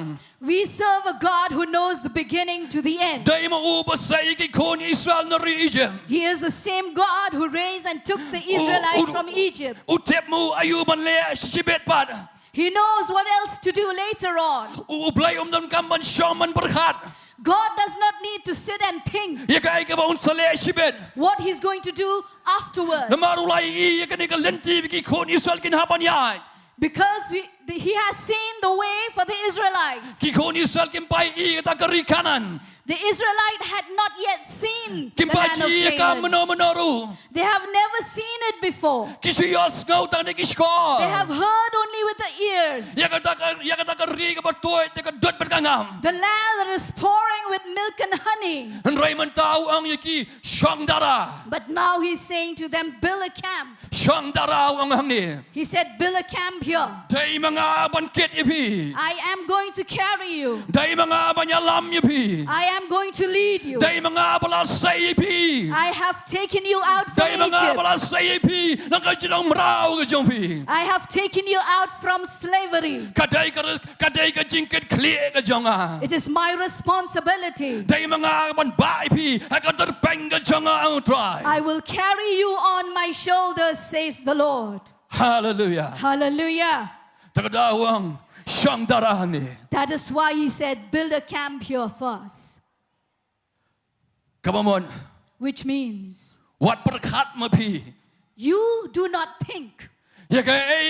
We serve a God who knows the beginning to the end. ได้มาอุปสรรคอีคนอิสราเอลนรีอียิปต์ He is the same God who raised and took the Israelites from Egypt. อุเทปมูอายุมันเละสิบเอ็ดปัด He knows what else to do later on. อุเบลย์ดำกำมันช่องมันประคัด God does not need to sit and think อยากไอ้กะบอุนสเลสิบเอ็ด what He's going to do afterwards. นมารุไลอีอยากนี่ก็เล่นทีวิคนอิสราเอลกินหาปัญญา Because He has seen the way for the Israelites. กิคนอิสราเอลกินไปอีกตะกรีขานัน The Israelite had not yet seen กิน the ไป land of จีกามโน Canaan. มโนรู They have never seen it before. กิสิยอสเงาตังในกิสกอ They have heard only with the ears. อยากตะกรีกับตัวแต่ก็ดดเป็นกางาม The land that is pouring with milk and honey. อันไรมันเต้าอังยกีช่องดารา But now He's saying to them, build a camp. ช่องดาราอังหังนี่ He said, build a camp here. ได้มังอาบันเกตอีพี I am going to carry you. ได้มังอาบันยาลามอีพี I am going to lead you. ได้มังอาบลาไซอีพี I have taken you out ได้ from มังอาบ Egypt. ลาไซอีพีนักก็จะลงราวกับจงพี I have taken you out from slavery. กะได้ก็จิงเกิดเคลียกับจงอา It is my responsibility. ได้มังอาบันบ่ายพีให้ก็จะเป็นกับจงอาอังตราย I will carry you on my shoulders, says the Lord. ฮาเลลูยา Hallelujah. ตะกดาวังช่องดารานี่ That is why He said, build a camp here first. กับมัน which means วัดประคัดมาพี่ you do not think อย่าแกไอ้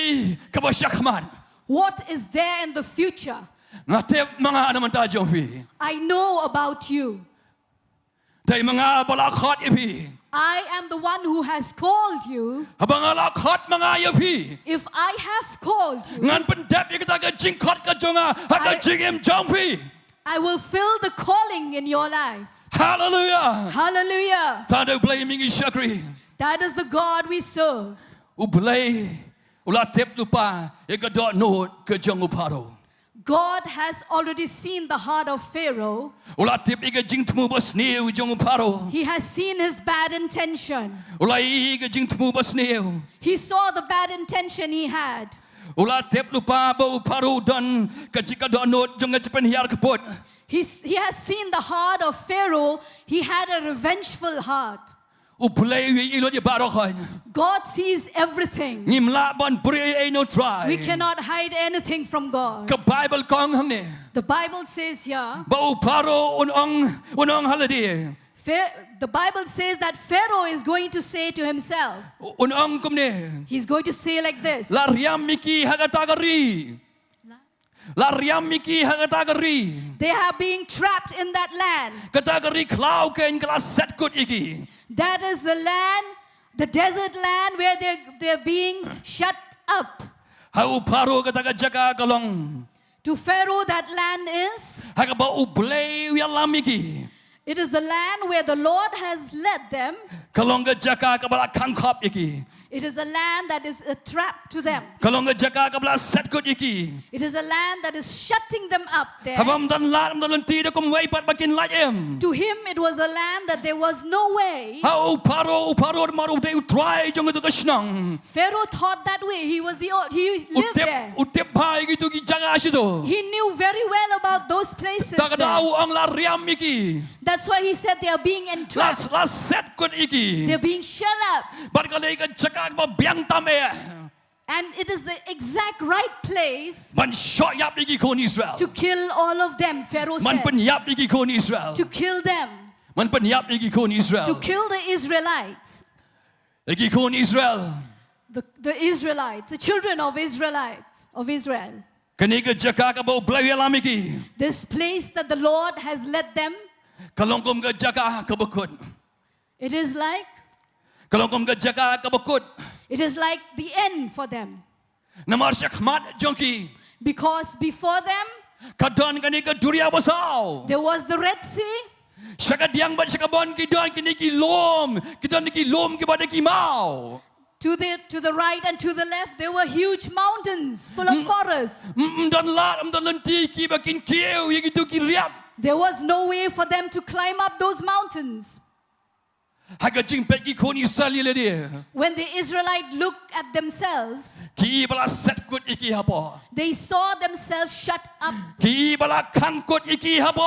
ขบชักมัน what is there in the future. งาเทปมังอามันตาจงพี่ I know about you. แต่มังอาบลาคอดอีพี่ I am the one who has called you. บังอาลาคอดมังอาอย่าพี่ If I have called you, งานเป็นเด็บยังก็ตากจิงคอดกระจงอาฮักกระจิงเอ็มจงพี่ I will fill the calling in your life. Hallelujah Hallelujah. ท่านได้เบลมิงอิชักรี That is the God we serve. อุเบลอุลาเทปลุปาเอกดอโนดกระจงอุพาโร God has already seen the heart of Pharaoh. อุลาเทปเอกจิงทมูบัสเนียวจงอุพาโร He has seen his bad intention. อุลาอีกจิงทมูบัสเนียว He saw the bad intention he had. อุลาเทปลุปาบ่อุพาโรดันกระจิกระดอโนดจงกระจะเป็นฮิอาร์กปด He has seen the heart of Pharaoh. He had a revengeful heart. อุเบลวิอิโลดิบาโรคอย God sees everything. งิมลาบันเบรเอโนทราย We cannot hide anything from God. กับไบเบิลกองหังเนี่ย The Bible says here, บ่อุพาโรอุนองฮัลเลดี the Bible says that Pharaoh is going to say to himself, อุนองกุมเนี่ย he's going to say like this. ลาเรียมมิกีฮักตากรีลาเรียมมิกีฮักตากรี They are being trapped in that land. กตากรีคลาวเกนกลาเซตกุดอีกี That is the land, the desert land where they're being shut up. ฮาอุพาโรกตากจักากลอง To Pharaoh, that land is, ฮักบ่อุเบลวิลามิกี it is the land where the Lord has led them. กลองกจักากบลาคังคอบอีกี It is a land that is a trap to them. กลองกจักากบลาเซตกุดอีกี It is a land that is shutting them up there. ฮาบัมดันลาดดันตีดกุมไว้ปัดบักินไลเอ็ม To him, it was a land that there was no way. ฮาอุพาโรมารูเดอุทรายจงกตุกชนัง Pharaoh thought that way. He lived there. อุเทปพายกิตุกิจังอาชิโต He knew very well about those places ตากดา there. วอังลาเรียมมิกี That's why he said they are being ลา entrapped. เซตกุดอีกี They're being shut up. บัดก็เลยก็จักากบ่เบียงตามเอ And it is the exact right place มันชอยับอีกีคนอิสราเอล to kill all of them, Pharaoh มันเป็น said. ยับอีกีคนอิสราเอล To kill them. มันเป็นยับอีกีคนอิสราเอล To kill the Israelites. อีกีคนอิสราเอล The Israelites, the children of Israel. กันนี้ก็จักากบ่เบลวิลามิกี This place that the Lord has led them, กลองกุมก็จักากบ่กุด it is like กลองกุมก็จักากบ่กุด it is like the end for them. นมาชักมัดจงกี Because before them, กระดอนกันนี้ก็ดุริยาบสาว there was the Red Sea. ชักเดียงบัดชักบอนกิดอนกันนี้กิลมกิดอนกิลมกิบัดกิเมา To the right and to the left, there were huge mountains full of forests. ดันลาดดันลันตีกิบักินเกียวยิกิตุกิเรียบ There was no way for them to climb up those mountains. หากจิงเป็ดกิคนอิสราเอลเลย When the Israelites looked at themselves, กีบลาเซตกุดอีกีฮับ they saw themselves shut up. กีบลาคังกุดอีกีฮับ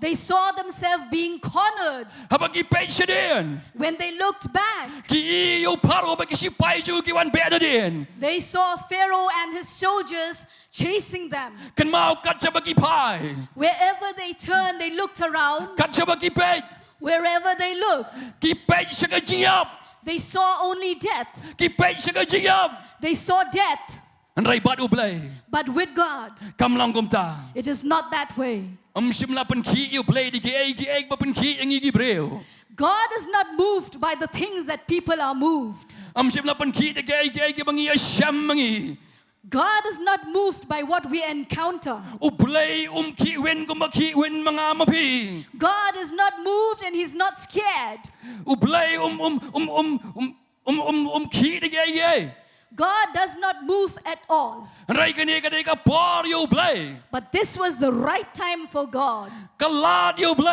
They saw themselves being cornered. ฮับกิเป็ดเชเดน When they looked back, กียูพาโรบกิชิไปจูกิวันเบดเดน they saw Pharaoh and his soldiers chasing them. กันมากัดจะบกิพาย Wherever they turned, they looked around. กัดจะบกิเป็ด Wherever they looked, กิเป็ดชักจิยับ they saw only death. กิเป็ดชักจิยับ They saw death. อันไรบัดอุเบล But with God, กำลังกุมตา it is not that way. ชิมลาเป็นขี้อุเบลดิกิเอกบ่เป็นขี้อย่างงี้กิเบล God is not moved by the things that people are moved. ชิมลาเป็นขี้ดิกิเอกบังงี้ชัมบังงี้ God is not moved by what we encounter. อุเบลขี้เว้นกุมขี้เว้นมังอามาพี่ God is not moved and He's not scared. อุเบลขี้ดิกิเอ God does not move at all. ไรกันนี่กันนี่ก็ปอร์ยูเบล But this was the right time for God. ก็ลาดยูเบล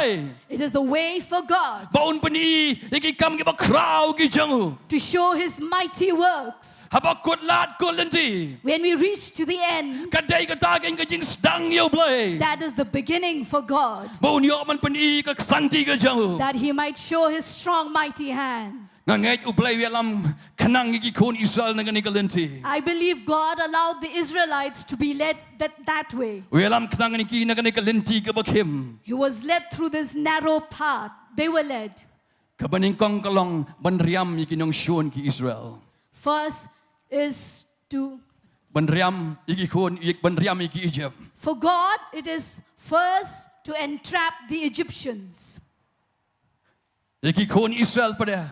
It is the way for God บ่อุนปนีดิกิกำกิบคราวกิจัง to show His mighty works. ฮับกดลาดกดลันที When we reach to the end, กันได้ก็ตากันก็จิงสดังยูเบล that is the beginning for God, บ่อุนยอมันปนีก็สันติก็จัง that He might show His strong, mighty hand. งั้นไงอุเบลเวลามขนังกิคนอิสราเอลนั่นกันนี่ก็ลันที I believe God allowed the Israelites to be led that way. เวลามขนังนี่ก็ลันทีก็บักเข็ม He was led through this narrow path. They were led. Kebening kong kalong benriam iki nong shun ki Israel. First is to, Benriam iki kun benriam iki Egypt. for God, it is first to entrap the Egyptians. Iki kun Israel pada.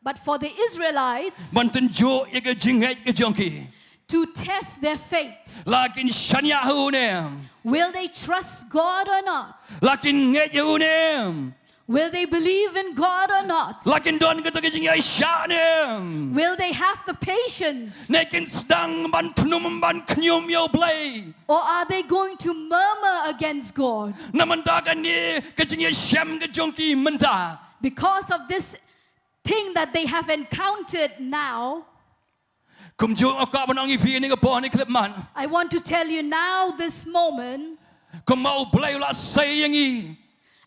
But for the Israelites, Bantunjuk iki jingai ke jongki. to test their faith. Lakin shanyahu ne. Will they trust God or not? Lakin ngeyahu ne. Will they believe in God or not? Lakin don ke jingai sya ne. Will they have the patience? Nekin sedang ban penum ban knyum yo Blei. Or are they going to murmur against God? Namandakan ni ke jingai syam ke jongki menta. Because of this thing that they have encountered now, Kumjuk akak banang ifi ni ke pohon ni klip man. I want to tell you now, this moment, Kemau Blei la sayangi.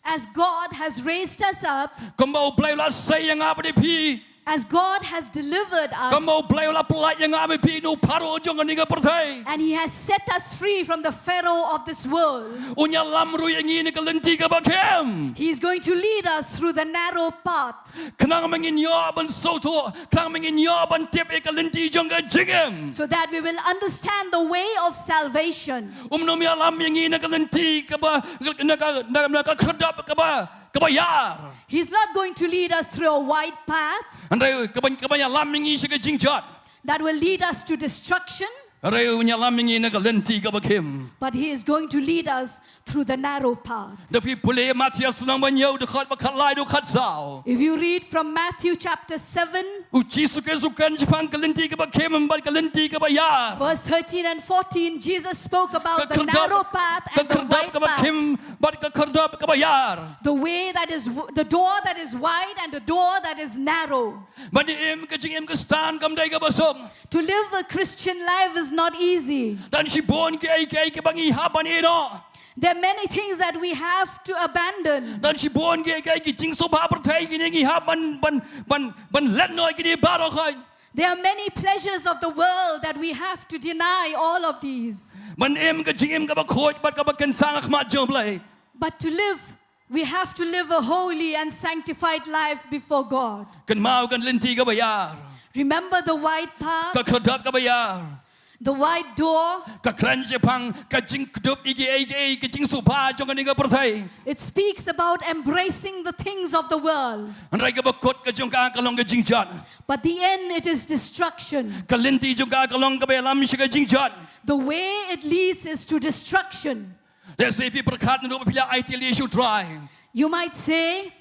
as God has raised us up, Kemau Blei la sayang apa di pi. as God has delivered us, Kemau Blei la pelat yang apa pi nu paro jong ni ke pertai. and He has set us free from the Pharaoh of this world, Unya lamru yang ini ke lenti ke bakem. He is going to lead us through the narrow path, Kenang mengin yo ban soto, kenang mengin yo ban tiap ke lenti jong ke jengem. so that we will understand the way of salvation. Nom ya lam yang ini ke lenti ke ba nak kedap ke ba kebayar. He's not going to lead us through a wide path Andai kebanyakan lam yang ini ke jingjat. that will lead us to destruction, Andai unya lam yang ini ke lenti ke bakem. but He is going to lead us through the narrow path. Tapi boleh Matias senang menyau dekat bakat lai dekat zau. If you read from Matthew chapter 7, Uci suka-sukan Jepang ke lenti ke bakem membuat ke lenti ke bayar. verse 13 and 14, Jesus spoke about the narrow path and the Kekerdap wide ke path. bakem, buat kekerdap ke bayar. The way that is, the door that is wide and the door that is narrow. Bani em ke jing em ke stan kam dai ke basong. To live a Christian life is not easy. Dan si bon ke ai bangi haban eno. There are many things that we have to abandon. Dan si bon ke jing soba pertai kini ngi haban ban let noi kini baro kai. There are many pleasures of the world that we have to deny all of these. Ban em ke jing em ke bakoj bat ke baken sang akhmat jom Blei. But to live, we have to live a holy and sanctified life before God. Kan mau kan lenti ke bayar. Remember the wide path, Kekerdap ke bayar. the wide door. Kekran Jepang ke jing kedup igi ke jing soba jong ni ke pertai. It speaks about embracing the things of the world. Andai ke bakot ke jong ka kalong ke jingjat. But the end, it is destruction. Ke lenti jong ka kalong ke bayalam si ke jingjat. The way it leads is to destruction. Let's say people kat nado pila ideal issue try. You might say,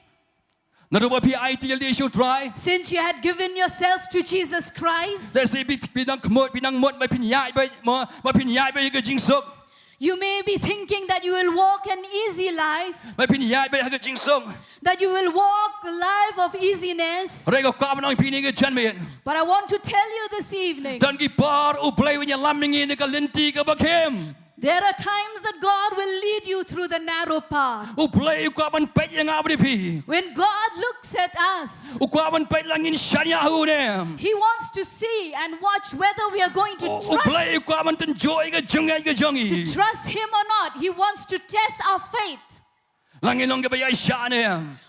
Nado pila ideal issue try. since you had given yourself to Jesus Christ, Let's say bidang mod mai pinyai bai ke jingsok. you may be thinking that you will walk an easy life, Mai pinyai bai ke jingsok. that you will walk a life of easiness. Rego ka banang pini ke Janmiet. But I want to tell you this evening, Dan ki par uplay winya laming ni ke lenti ke bakem. there are times that God will lead you through the narrow path. Uplay ka ban pet yang abri pi. When God looks at us, Ukwa ban pet langin shanyahu ne. He wants to see and watch whether we are going to Uplay ka ban tenjoy ke jengai ke jongi. trust Him or not. He wants to test our faith, Langin long ke bayai sha ne.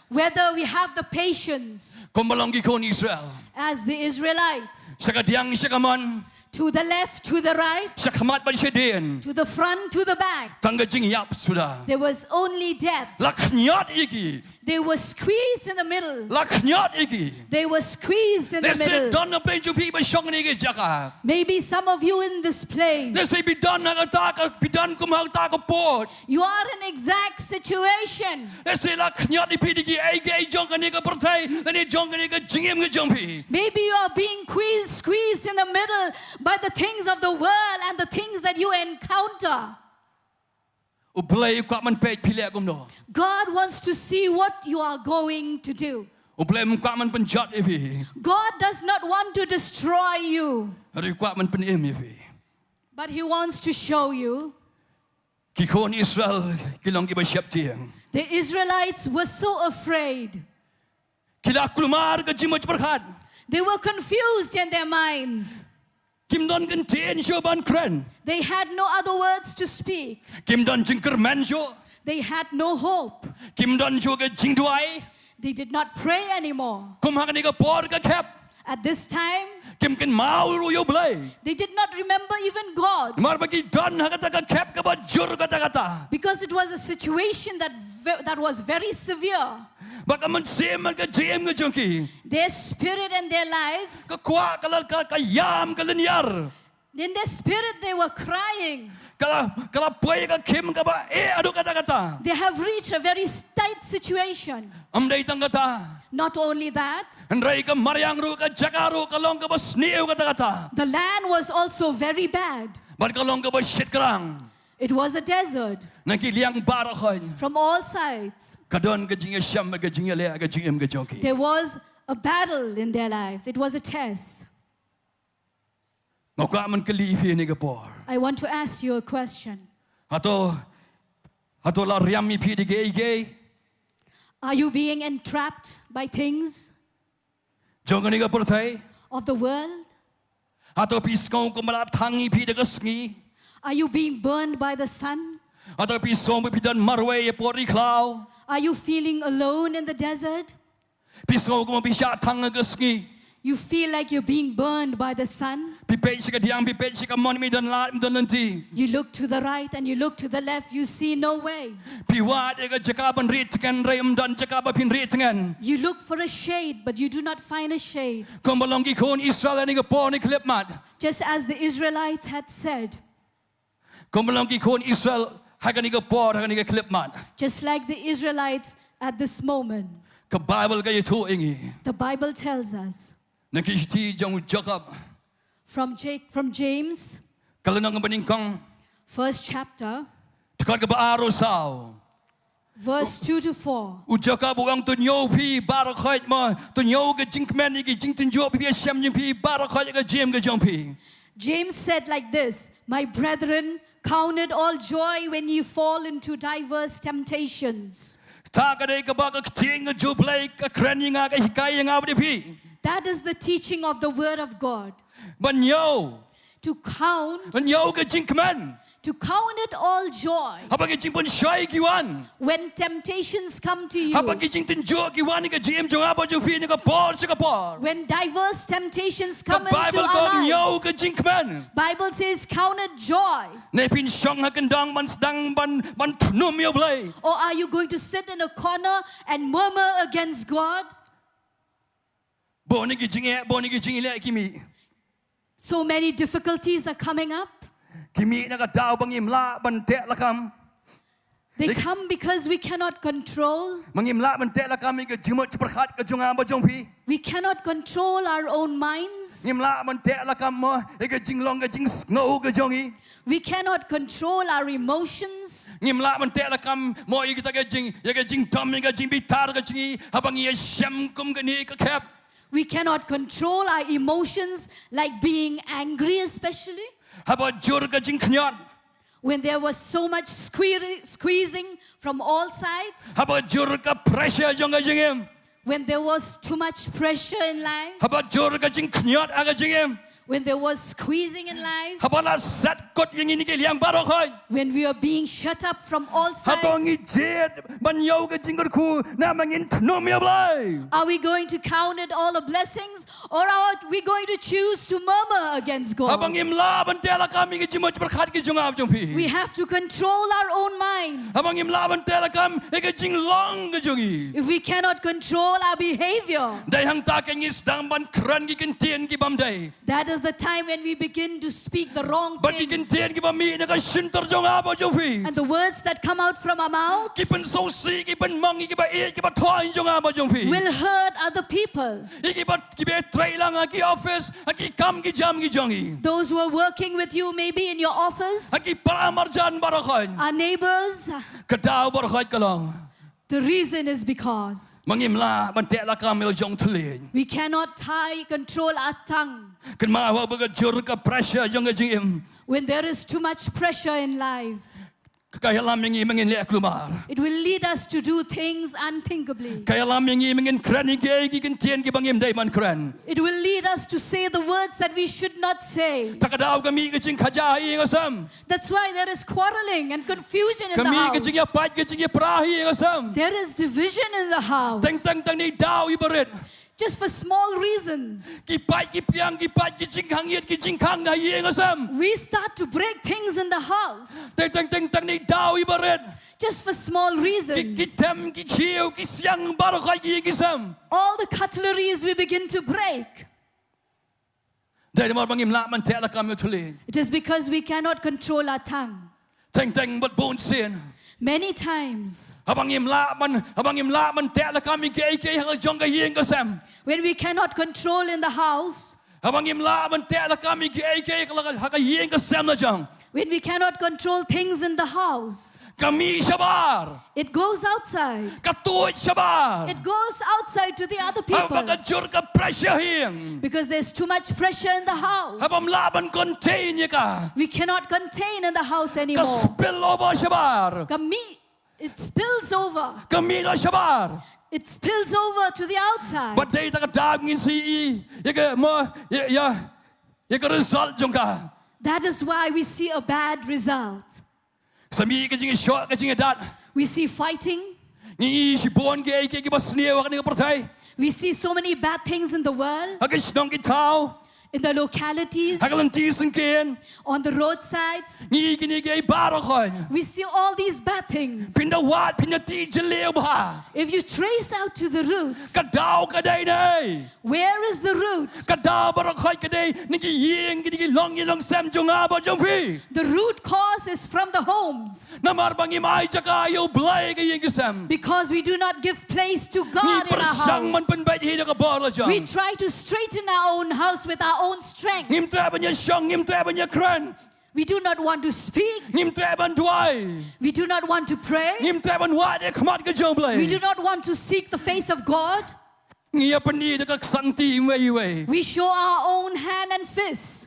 whether we have the patience Kombalong ki kon Israel. as the Israelites. Sakadiang sakaman. To the left, to the right, Sakamat ban sedin. to the front, to the back. Tangga jing yap sudah. There was only death. Laknyat iki. They were squeezed in the middle. Laknyat iki. They were squeezed in the Let's say middle. don na penju pi ba shong ni ke jaka. Maybe some of you in this place, Let's say bidan na ta ka bidan kumang ta ka pot. you are in exact situation. Let's say laknyat ipi di ai jong ni ka pertai, ni jong ni ka jingim ke jong pi. Maybe you are being squeezed in the middle by the things of the world and the things that you encounter. Ublay ka man pet pilek kum no. God wants to see what you are going to do. Ublay ka man penjat ipi. God does not want to destroy you, Hari ka man penim ipi. but He wants to show you. Ki kon Israel kilong ki ba siap tiang. The Israelites were so afraid. Kila kulmar ke jimaj berkat. They were confused in their minds. Kim don kan ten syo ban kren. They had no other words to speak. Kim don jingker man syo. They had no hope. Kim don syo ke jingduai. They did not pray anymore. Kum hak ni ka por ka kep. At this time, Kim kin mau ru yo blei. they did not remember even God. Mar bagi don hak ta ka kep ka ba jur ka ta. Because it was a situation that was very severe. Baka man sim man ka jim ka jongki. Their spirit and their lives, Ka kwa ka yam ka linyar. in their spirit they were crying. Kala puai ka kim ka ba adu kata. They have reached a very tight situation. Amdai tang kata. Not only that, Andrai ka maryang ru ka jakaru ka long ka ba sniu kata. the land was also very bad. Bar ka long ka ba shit krang. It was a desert Naki liang barakhoy. from all sides. Kadon ka jinga sham ka jinga le ka jingem ka jonki. There was a battle in their lives. It was a test. Ngaka man kalifi ni ka por. I want to ask you a question. Hato la riami pi di ge. Are you being entrapped by things Jonga ni ka pertai. of the world? Hato pi skong ko mala tangi pi de ka sngi. Are you being burned by the sun? Hato pi song pi dan marwe e pori klau. Are you feeling alone in the desert? Pi skong ko pi sha tanga ka sngi. You feel like you're being burned by the sun? Pi pe si ka diang pi pe si ka mon mi dan lat mi dan lanti. You look to the right and you look to the left, you see no way. Pi wat e ka jakaban rit kan rem dan jakaba pin rit ngan. You look for a shade, but you do not find a shade. Kom balong ki kon Israel ni ka por ni klip mat. Just as the Israelites had said, Kom balong ki kon Israel hakani ka por hakani ka klip mat. just like the Israelites at this moment, Ka Bible ka itu ingi. the Bible tells us Nakishti jong Jacob. from James, Kalau nang beningkang. first chapter, Tukar ka ba arosau. verse 2 to 4. Ujaka buang tunyo pi barakhoit mo. Tunyo ka jinkmen ni ki jing tunyo pi siam jing pi barakhoit ka jim ka jong pi. James said like this, "My brethren, count it all joy when you fall into diverse temptations." Ta ka dei ka ba ka ting ka jublai ka kren nga ka hikay nga ba pi. That is the teaching of the word of God. Banyo. To count Banyo ka jinkmen. it all joy Habang ka jing pun shay kiwan. when temptations come to you. Habang ka jing tunyo kiwan ni ka jim jong aba jong pi ni ka por sa ka por. When diverse temptations Ka come into Bible our ko nyo lives, ka jinkmen. Bible says count it joy. Nay pin siyang hakandang man sdang man tunum yo blay. Or are you going to sit in a corner and murmur against God? Boni ki jing le kimi. So many difficulties are coming up. Kimi nakadaw bang imla bante lakam. They come because we cannot control. Mangimla bante lakam ka jimot perkhat ka jong aba jong pi. We cannot control our own minds. Ngimla bante lakam mo ka jing long ka jing ngau ka jongi. We cannot control our emotions. Ngimla bante lakam mo kita ka jing tom ka jing bitar ka jingi habang iya syam kum ka ni ka kep. We cannot control our emotions, like being angry especially. Habang jur ka jing knyot. When there was so much squeezing from all sides. Habang jur ka pressure jong ka jingim. When there was too much pressure in life. Habang jur ka jing knyot aga jingim. When there was squeezing in life. Habang la sat kot yung ini kiliang barokoy. When we are being shut up from all Habang sides. ijed banyaw ka jing ku na mangin tnom ya blay. Are we going to count it all the blessings, or are we going to choose to murmur against Habang God? imla bantela kami ka jimot perkhat ka jong aba jong pi. We have to control our own minds. Habang imla bantela kam ka jing long ka jongi. If we cannot control our behavior, Dai hang ta ka ngis dang ban kran ki kentien ki bamdai. that is the time when we begin to speak the wrong Ban ki things. kentien ki bami na ka sinter jong aba jong pi. And the words that come out from our mouth Ki pan so si ki pan mangi ki ba e ki ba thoin jong aba jong pi. will hurt other people. Ki ba ki be trai lang ki office ki kam ki jam ki jongi. Those who are working with you, maybe in your office, Ki palamar jan barokoy. our neighbors. Kadaw barokoy ka lang. The reason is because Mangimla bantela kam yo jong thlin. we cannot control our tongue. Kan mawa ba jur ka pressure jong ka jingim. When there is too much pressure in life, Kaya lamang mengin le klumar. It will lead us to do things unthinkably. Kaya lamang mengin kran ige gigantian gi bangim dai man kran. It will lead us to say the words that we should not say. Takadaw kami gijing khajahi ngasam. That's why there is quarreling and confusion in the Kami house. gijing ya fight gijing ya prahi ngasam. There is division in the house. Tang ni daw ibarit. Just for small reasons. Kipai Pdiang kipai gijing hangiat gijing khang ngai ngasam. We start to break things in the house. Tang ni daw ibarit. Just for small reasons. Kitem kikiu kisyang barokai gi gisam. All the cutleries we begin to break. Dai mar bangim la man te la kam yutuli. It is because we cannot control our tongue. Tang but bon sin. Many times, Habangim la man te la kam ge hang jong ga yeng gasam. when we cannot control in the house, Habangim la man te la kam ge ha yeng gasam na jong. when we cannot control things in the house, Kami sabar. it goes outside. Katuit sabar. It goes outside to the other people. Habang jur ka pressure hing. Because there's too much pressure in the house. Habang laban contain niya ka. We cannot contain in the house Ka anymore. spill over sabar. It spills over. Kami na sabar. It spills over to the outside. But day ta ka dagin si ya ka result jong ka. That is why we see a bad result. Sami ka jing shot ka jing dat. We see fighting. Ni si bon ge ki ba snew ka ni pertai. We see so many bad things in the world, Hagis nong ki tao. in the localities, Hagalan tisen ken. on the roadsides. Ni kini ge baro ko. We see all these bad things. Pinda wat pinda ti jeleu ba. If you trace out to the roots, Ka daw ka day nay. where is the root? Kada barakhay kaday nigi yeng nigi long sam junga ba jong fi The root cause is from the homes. namar bangi mai jaka yo Blei ka yeng sam Because we do not give place to ni God in our persang man house. pen bai hi ka bola We jong try to straighten our own house with our own strength. nim tra ban ya shong nim tra ban ya kran We do not want to speak. nim tra ban duai We do not want to pray. nim tra ban wa de khmat ka jong Blei We do not want to seek the face of God. ngia pani de ka sang ti wei We show our own hand and fist.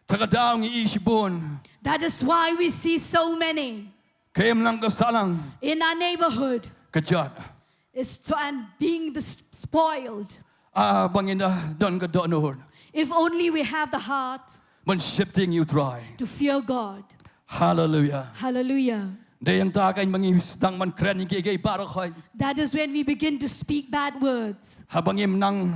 ta ka daw ngi isibon That is why we see so many kem lang ka salang in our neighborhood ka jat and being spoiled. bangin da don ka donor If only we have the heart man shifting you try to fear God. hallelujah. Hallelujah. Dayang takay mangisdang man kren gigay barakhay. That is when we begin to speak bad words. Habangim nang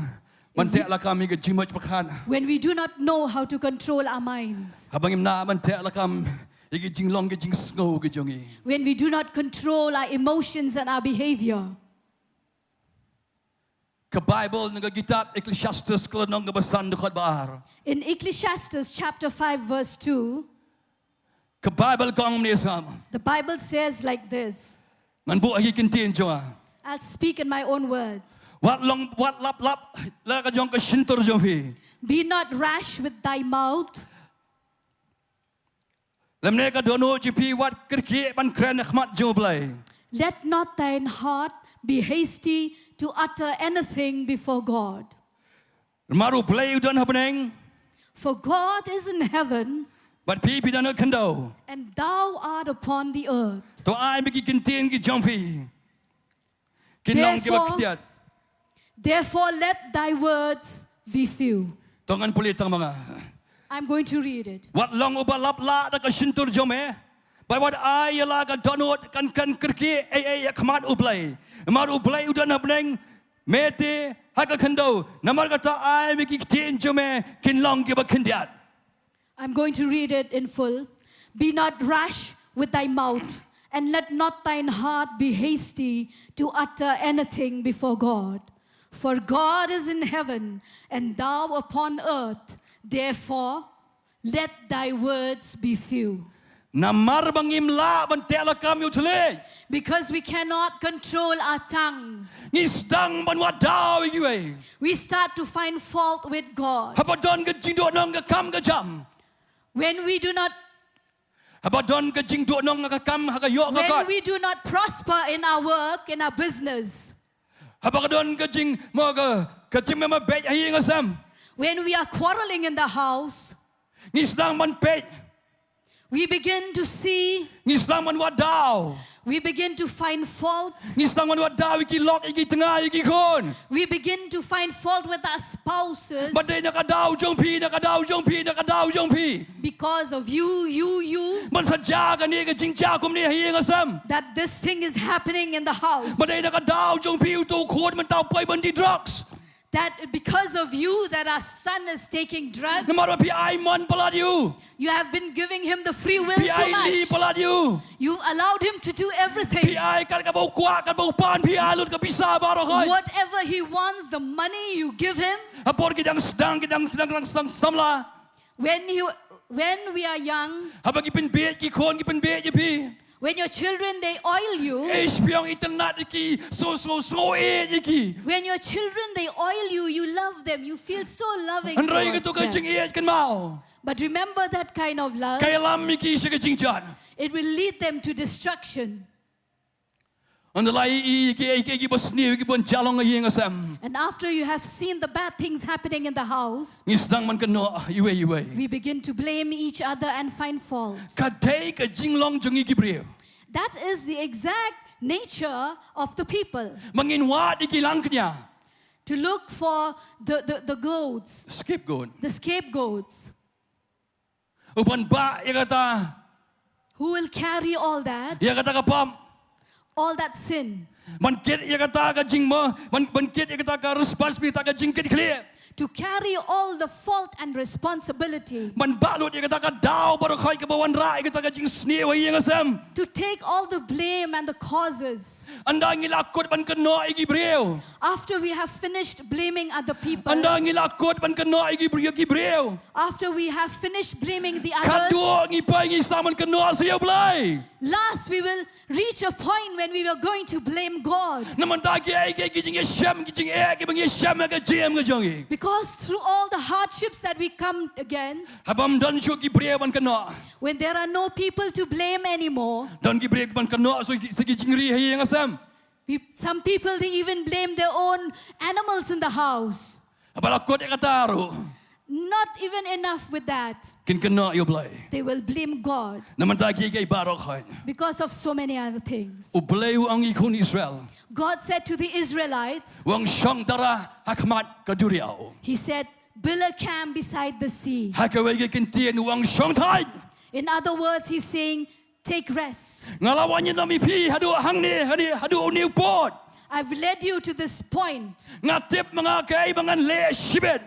manteala kami ka jimaj pakhan. When we do not know how to control our minds. Habangim na manteala kam igi jinglong gi jing snow gi jongi. When we do not control our emotions and our behavior. Ka Bible nga kitab Ecclesiastes klanong nga basan dukot baar. In Ecclesiastes chapter 5 verse 2, Ka Bible kong nisam. the Bible says like this. Ngan bu agi kintin jonga. I'll speak in my own words. Wat lap la ka jong ka shintor jong fi. Be not rash with thy mouth, Lamne ka dono jipi wat kirki man kren khmat jo Blei. let not thine heart be hasty to utter anything before God. Maru Blei udon habeneng. For God is in heaven, But pipi dan kendo. and thou art upon the earth. To ay magi kintin gi jong fi. Kinong ki baktiat. Therefore let thy words be few. Tongan pulit ang mga. I'm going to read it. Wat long ubalap la da ka shintur jome. By what ay la ka donot kan kirki ay khmat ublay. Mar ublay udan habneng mete haka kendo. Namar ka ta ay magi kintin jome kinlong ki bakindiat. I'm going to read it in full. Be not rash with thy mouth, and let not thine heart be hasty to utter anything before God. For God is in heaven, and thou upon earth. Therefore, let thy words be few. Namar bangim la bantela kam utule. Because we cannot control our tongues. Ngisdang ban wat daw iwe. We start to find fault with God. Habadon ka jingdo nong ka kam ka jam. When we do not Habadon ka jingdo nong ka kam ha ka yo ka when we do not prosper in our work, in our business, Habadon ka jing mo ka jing ma bet hi ngasam. when we are quarreling in the house, Ngisdang man pet. we begin to see, Ngislang man wadao. we begin to find fault. Ngislang man wadao iki lok iki tengah iki kon. We begin to find fault with our spouses Baday nakadaw jong pi nakadaw jong pi nakadaw jong pi. because of you, Man sadya ka ni ka jingja kum ni hi ngasam. that this thing is happening in the house. Baday nakadaw jong pi utu khod man tao pai ban di drugs. That because of you that our son is taking drugs. Namara pi ai man palat you. You have been giving him the free will Pi too ai li much. palat you. You allowed him to do Pi everything. ai kan ka bau kwa kan bau pan pi ai lut ka bisa baro khoi. Whatever he wants, the money you give him. Apor ki dang sedang samla. When we are young, Haba ki pen be ki khon ki pen be je pi. when your children they oil you, Piang internet ki so e ki. when your children they oil you, you love them, you feel so loving An rai ka tu ka towards jing them. e kan mau. But remember that kind of love, Kaya lam mi ki sa ka jing jan. it will lead them to destruction. An lai I ki bos ni ki bon jalong ngi ngasam. And after you have seen the bad things happening in the house, Ni sedang man kan no iwe. we begin to blame each other and find fault. Ka dei ka jing long jong ki brio. That is the exact nature of the people. Mangin wa di ki lang kanya. To look for the goats, Scapegoat. the scapegoats, Upan ba ya kata who will carry all that ka pam. sin. Man kit ya kata ka jing mo. Man kit ya kata ka responsibility ka jing kit clear. To carry all the fault and responsibility. Man balut ya kata ka daw baro khoi ka bawan ra ya kata ka jing sni wa yang asam. To take all the blame and the causes. Anda ngilakot man keno igi brio. After we have finished blaming other people, Anda ngilakot man keno igi brio. after we have finished blaming the others, Kado ngipai ngi staman keno siya Blei. last we will reach a point when we are going to blame God. Naman ta ki ai ki jing sham ki jing ki bang sham ka jam ka jongi. Because through all the hardships that we come again, Habam dan shu ki brio man keno. when there are no people to blame anymore, Dan ki brio man keno so ki jing ri yang asam. some people they even blame their own animals in the house. Abalakot ya kata ro. Not even enough with that. Kin keno yo Blei. They will blame God Naman ta ki baro khoi. because of so many other things. U Blei ang ikon Israel. God said to the Israelites, Wang shang dara hakmat kaduriao. He said, build a camp beside the sea. Hakawai ke kentien wang shang thai. In other words, He's saying, take rest. Ngalawan niya nami pi hadu hang ni hadu new port. I've led you to this point. Ngatip mga kay mga le shibet.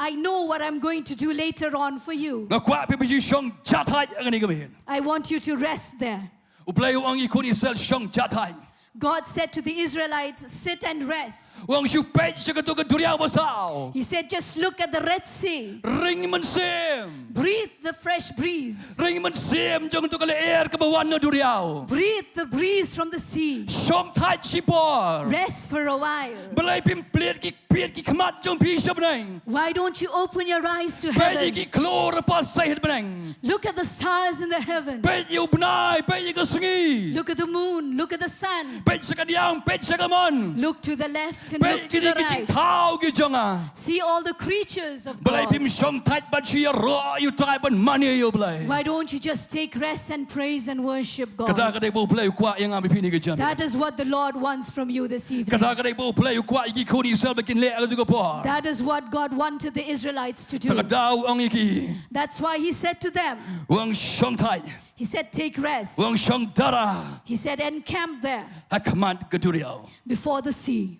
I know what I'm going to do later on for you. Ngakwa pi pi shang jatai ang ni gamin. I want you to rest there. U Blei ang ikon Israel shang jatai. God said to the Israelites, sit and rest. Wang shu pej sa katu kaduriao basao. He said, just look at the Red Sea. Ring man sem. Breathe the fresh breeze. Ring man sem jong tu kale air kabawan na duriao. Breathe the breeze from the sea. Shang thai shipor. Rest for a while. Blei pim plet ki piet ki khamat jong pi sab nang. Why don't you open your eyes to Pej heaven? ki klor pas sai het benang. Look at the stars in the heaven. Pej yu benai, pej ka Sngi. Look at the moon. Look at the sun. Pej sa kadiang, pej sa kamon. Look to the left and Pej look to the ki jing right. tao ki jonga. See all the creatures of Blei God. pim shong tat bat chia ro yu tai ban mani yu Blei. Why don't you just take rest and praise and worship Kata God? kadai bo Blei kwa yang ami pini ke jan. That is what the Lord wants from you this evening. Kata kadai bo Blei kwa iki koni sel bakin le aga juga por. That is what God wanted the Israelites to do. Takadaw ang iki. That's why He said to them, Wang shong tai. He said, take rest. Wang shong dara. He said, encamp there Hakmat kaduriao. before the sea.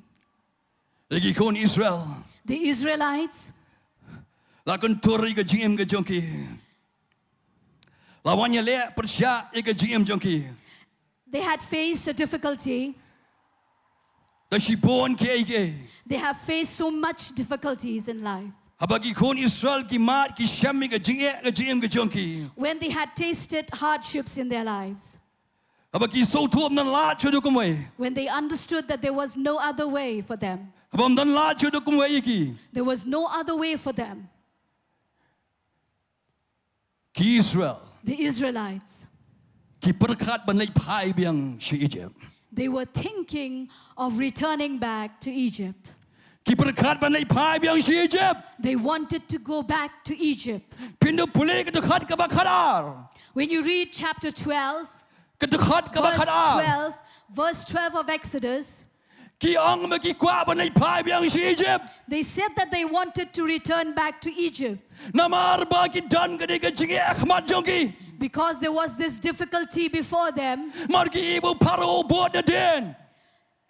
Lagi koni Israel. The Israelites, Lakon turi ke jingim ke jongki. Lawannya le persya ke jingim jongki. they had faced a difficulty. Da shibon ke. They have faced so much difficulties in life. Habagi kon Israel ki mat ki shami ke jingim ke jongki. When they had tasted hardships in their lives. Habagi so tuam nan la chodu kumwe. When they understood that there was no other way for them. Habam dan la chodu kumwe iki. There was no other way for them. Ki Israel The Israelites, ki perkat banai pai biang si Egypt. they were thinking of returning back to Egypt. Ki berkat ban lai pai biang si Egypt. They wanted to go back to Egypt. Pindu pulih ke dekat ke bakadar. When you read chapter 12, Ke dekat ke bakadar. verse 12 of Exodus, Ki ong me ki kwa ban lai pai biang si Egypt. they said that they wanted to return back to Egypt Namar ba ki dan ke de ke jingi akhmat jongki. because there was this difficulty before them, Mar ki ibu paro buat na den.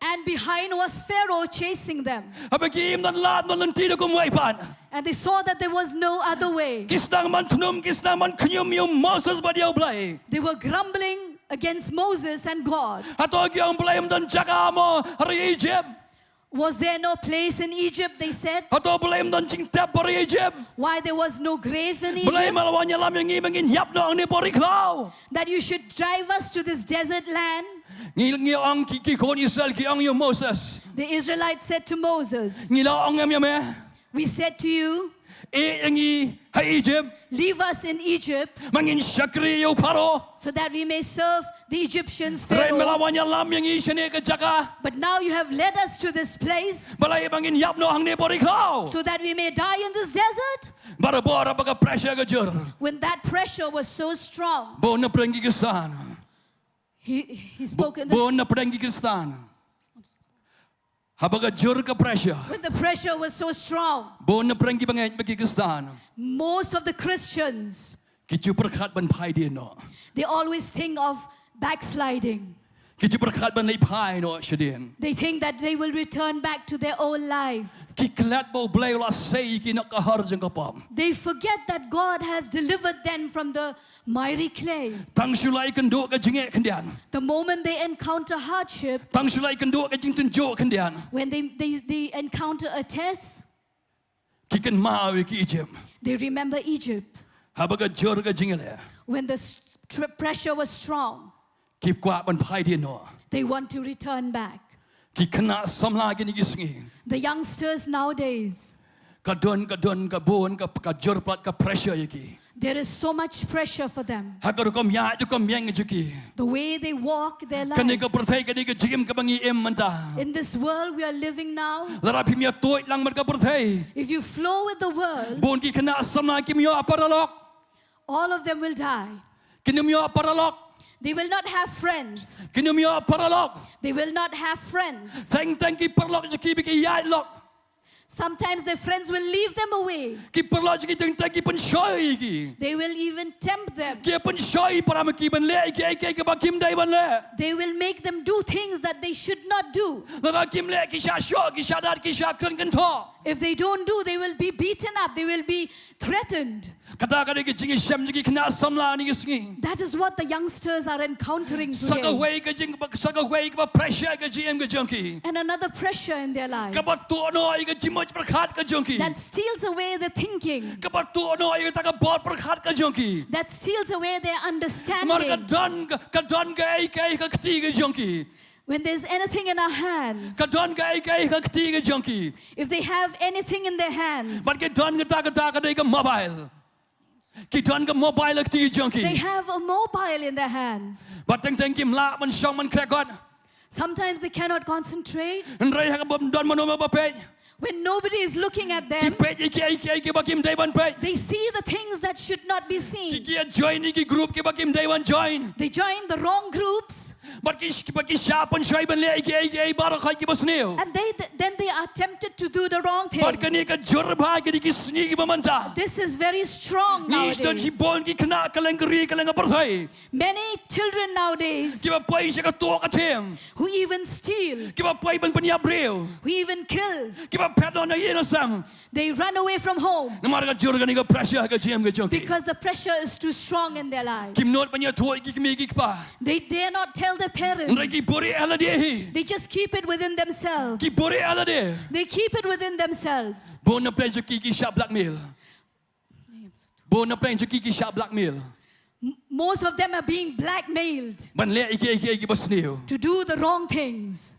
and behind was Pharaoh chasing them. Apa ki im dan lat dan lenti de kum wai pan. And they saw that there was no other way. Kisnang man tunum kisnang man knyum yum Moses ba diau Blei. They were grumbling against Moses and God. Atau ki ong Blei dan jaga mo hari Egypt. Was there no place in Egypt, they said? Atau Blei dan cingtap hari Egypt. Why there was no grave in Blei Egypt? malawan lam yang ngi mengin yap no ang ni pori klau. That you should drive us to this desert land? Ngi ong ki kon Israel ki ong yum Moses. The Israelites said to Moses, Ngi la ong em me. we said to you, Ngi hai Egypt. leave us in Egypt Mangin syakri yo paro. so that we may serve the Egyptians, Rai Pharaoh. malawan lam yang ngi sene ke jaga. But now you have led us to this place Balai mangin yap no ang ni pori klau. so that we may die in this desert. Bara bora baga pressure ke jur. When that pressure was so strong, Bo na pergi ke sana. he spoke in this. Bo na pergi ke sana. Habaga jur ke pressure. When the pressure was so strong, Bo na pergi pergi ke sana. most of the Christians, Kicu berkat ban pai dia no. they always think of backsliding. Kicu berkat ban lai pai no sedien. They think that they will return back to their old life. Ki kelat bo Blei la sei ki nak kahar jeng kapam. They forget that God has delivered them from the miry clay. Tang sulai kenduk ke jengek kendian. The moment they encounter hardship, Tang sulai kenduk ke jeng tunjuk kendian. when they encounter a test, Ki ken mau ki Egypt. they remember Egypt. Habaga jur ke jengele. When the pressure was strong, Ki kuat ban pai dia no. they want to return back. Ki kena samla ki ni Sngi. The youngsters nowadays, Kadon kabun ka jur plat ka pressure yaki. there is so much pressure for them. Hakar kom ya tu kom yang juki. The way they walk their Kani life. ka pertai kani ka jim ka bangi em manta. In this world we are living now, Lara pimia toit lang mereka pertai. if you flow with the world, Bon ki kena samla ki mio aparalok. all of them will die. Kini mio aparalok. They will not have friends. Kini mio aparalok. They will not have friends. Tang ki perlok juki biki yai lok. Sometimes their friends will leave them away. Ki perlok juki tang ki pensoi ki. They will even tempt them. Ki pensoi para ki ban le ki bakim dai ban le. They will make them do things that they should not do. Lara kim le ki sha syo ki sha dat ki sha kren kan tho. If they don't do, they will be beaten up. They will be threatened. Kata kani ki jingi shem juki kena samla ni Sngi. That is what the youngsters are encountering Saka today. way ka jing saka way ka pressure ka jim ka junkie. And another pressure in their lives Kabat tu no ay ka jimoj berkat ka junkie. that steals away their thinking, Kabat tu no ay ka bot berkat ka junkie. that steals away their Mar understanding. ka don ka ay ka kti ka junkie. When there's anything in our hands, Ka don ka ay ka kti ka junkie. if they have anything in their hands, But ka don ka dai ka mobile. Ki don ka mobile ka kti they junkie. have a mobile in their hands. But teng kim la man shong man krekot. Sometimes they cannot concentrate. Nrai ha ka don man ma ba pe. When nobody is looking at Ki them, pe ki bakim dai ban pe. they see the things that should not be Ki seen. join ki group ki bakim dai ban join. They join the wrong groups, But ki siapa shay ban le ki barak ki basneu. and then they are tempted to do the wrong But things. kani ka jorba ki Sngi ki bamanta. This is very strong Ni ston si nowadays. bon ki kena kalengri kaleng perthai. Many children nowadays Ki ba pai sa ka to ka tem. who even steal, Ki ba pai ban panya breu. who even kill, Ki ba pet on na sam. they run away from home Namar ka jorga ni ka pressure ka jam ka jonki. because the pressure is too strong in their lives. Kim not panya thoi ki mi ki pa. They dare not tell their Nrai parents. ki bori ala de. They just keep it within themselves. Ki bori ala de. They keep it within themselves. Bon na plan ki sha blackmail. Bon na plan ki sha blackmail. Most of them are being blackmailed Ban le ki basneu. to do the wrong things.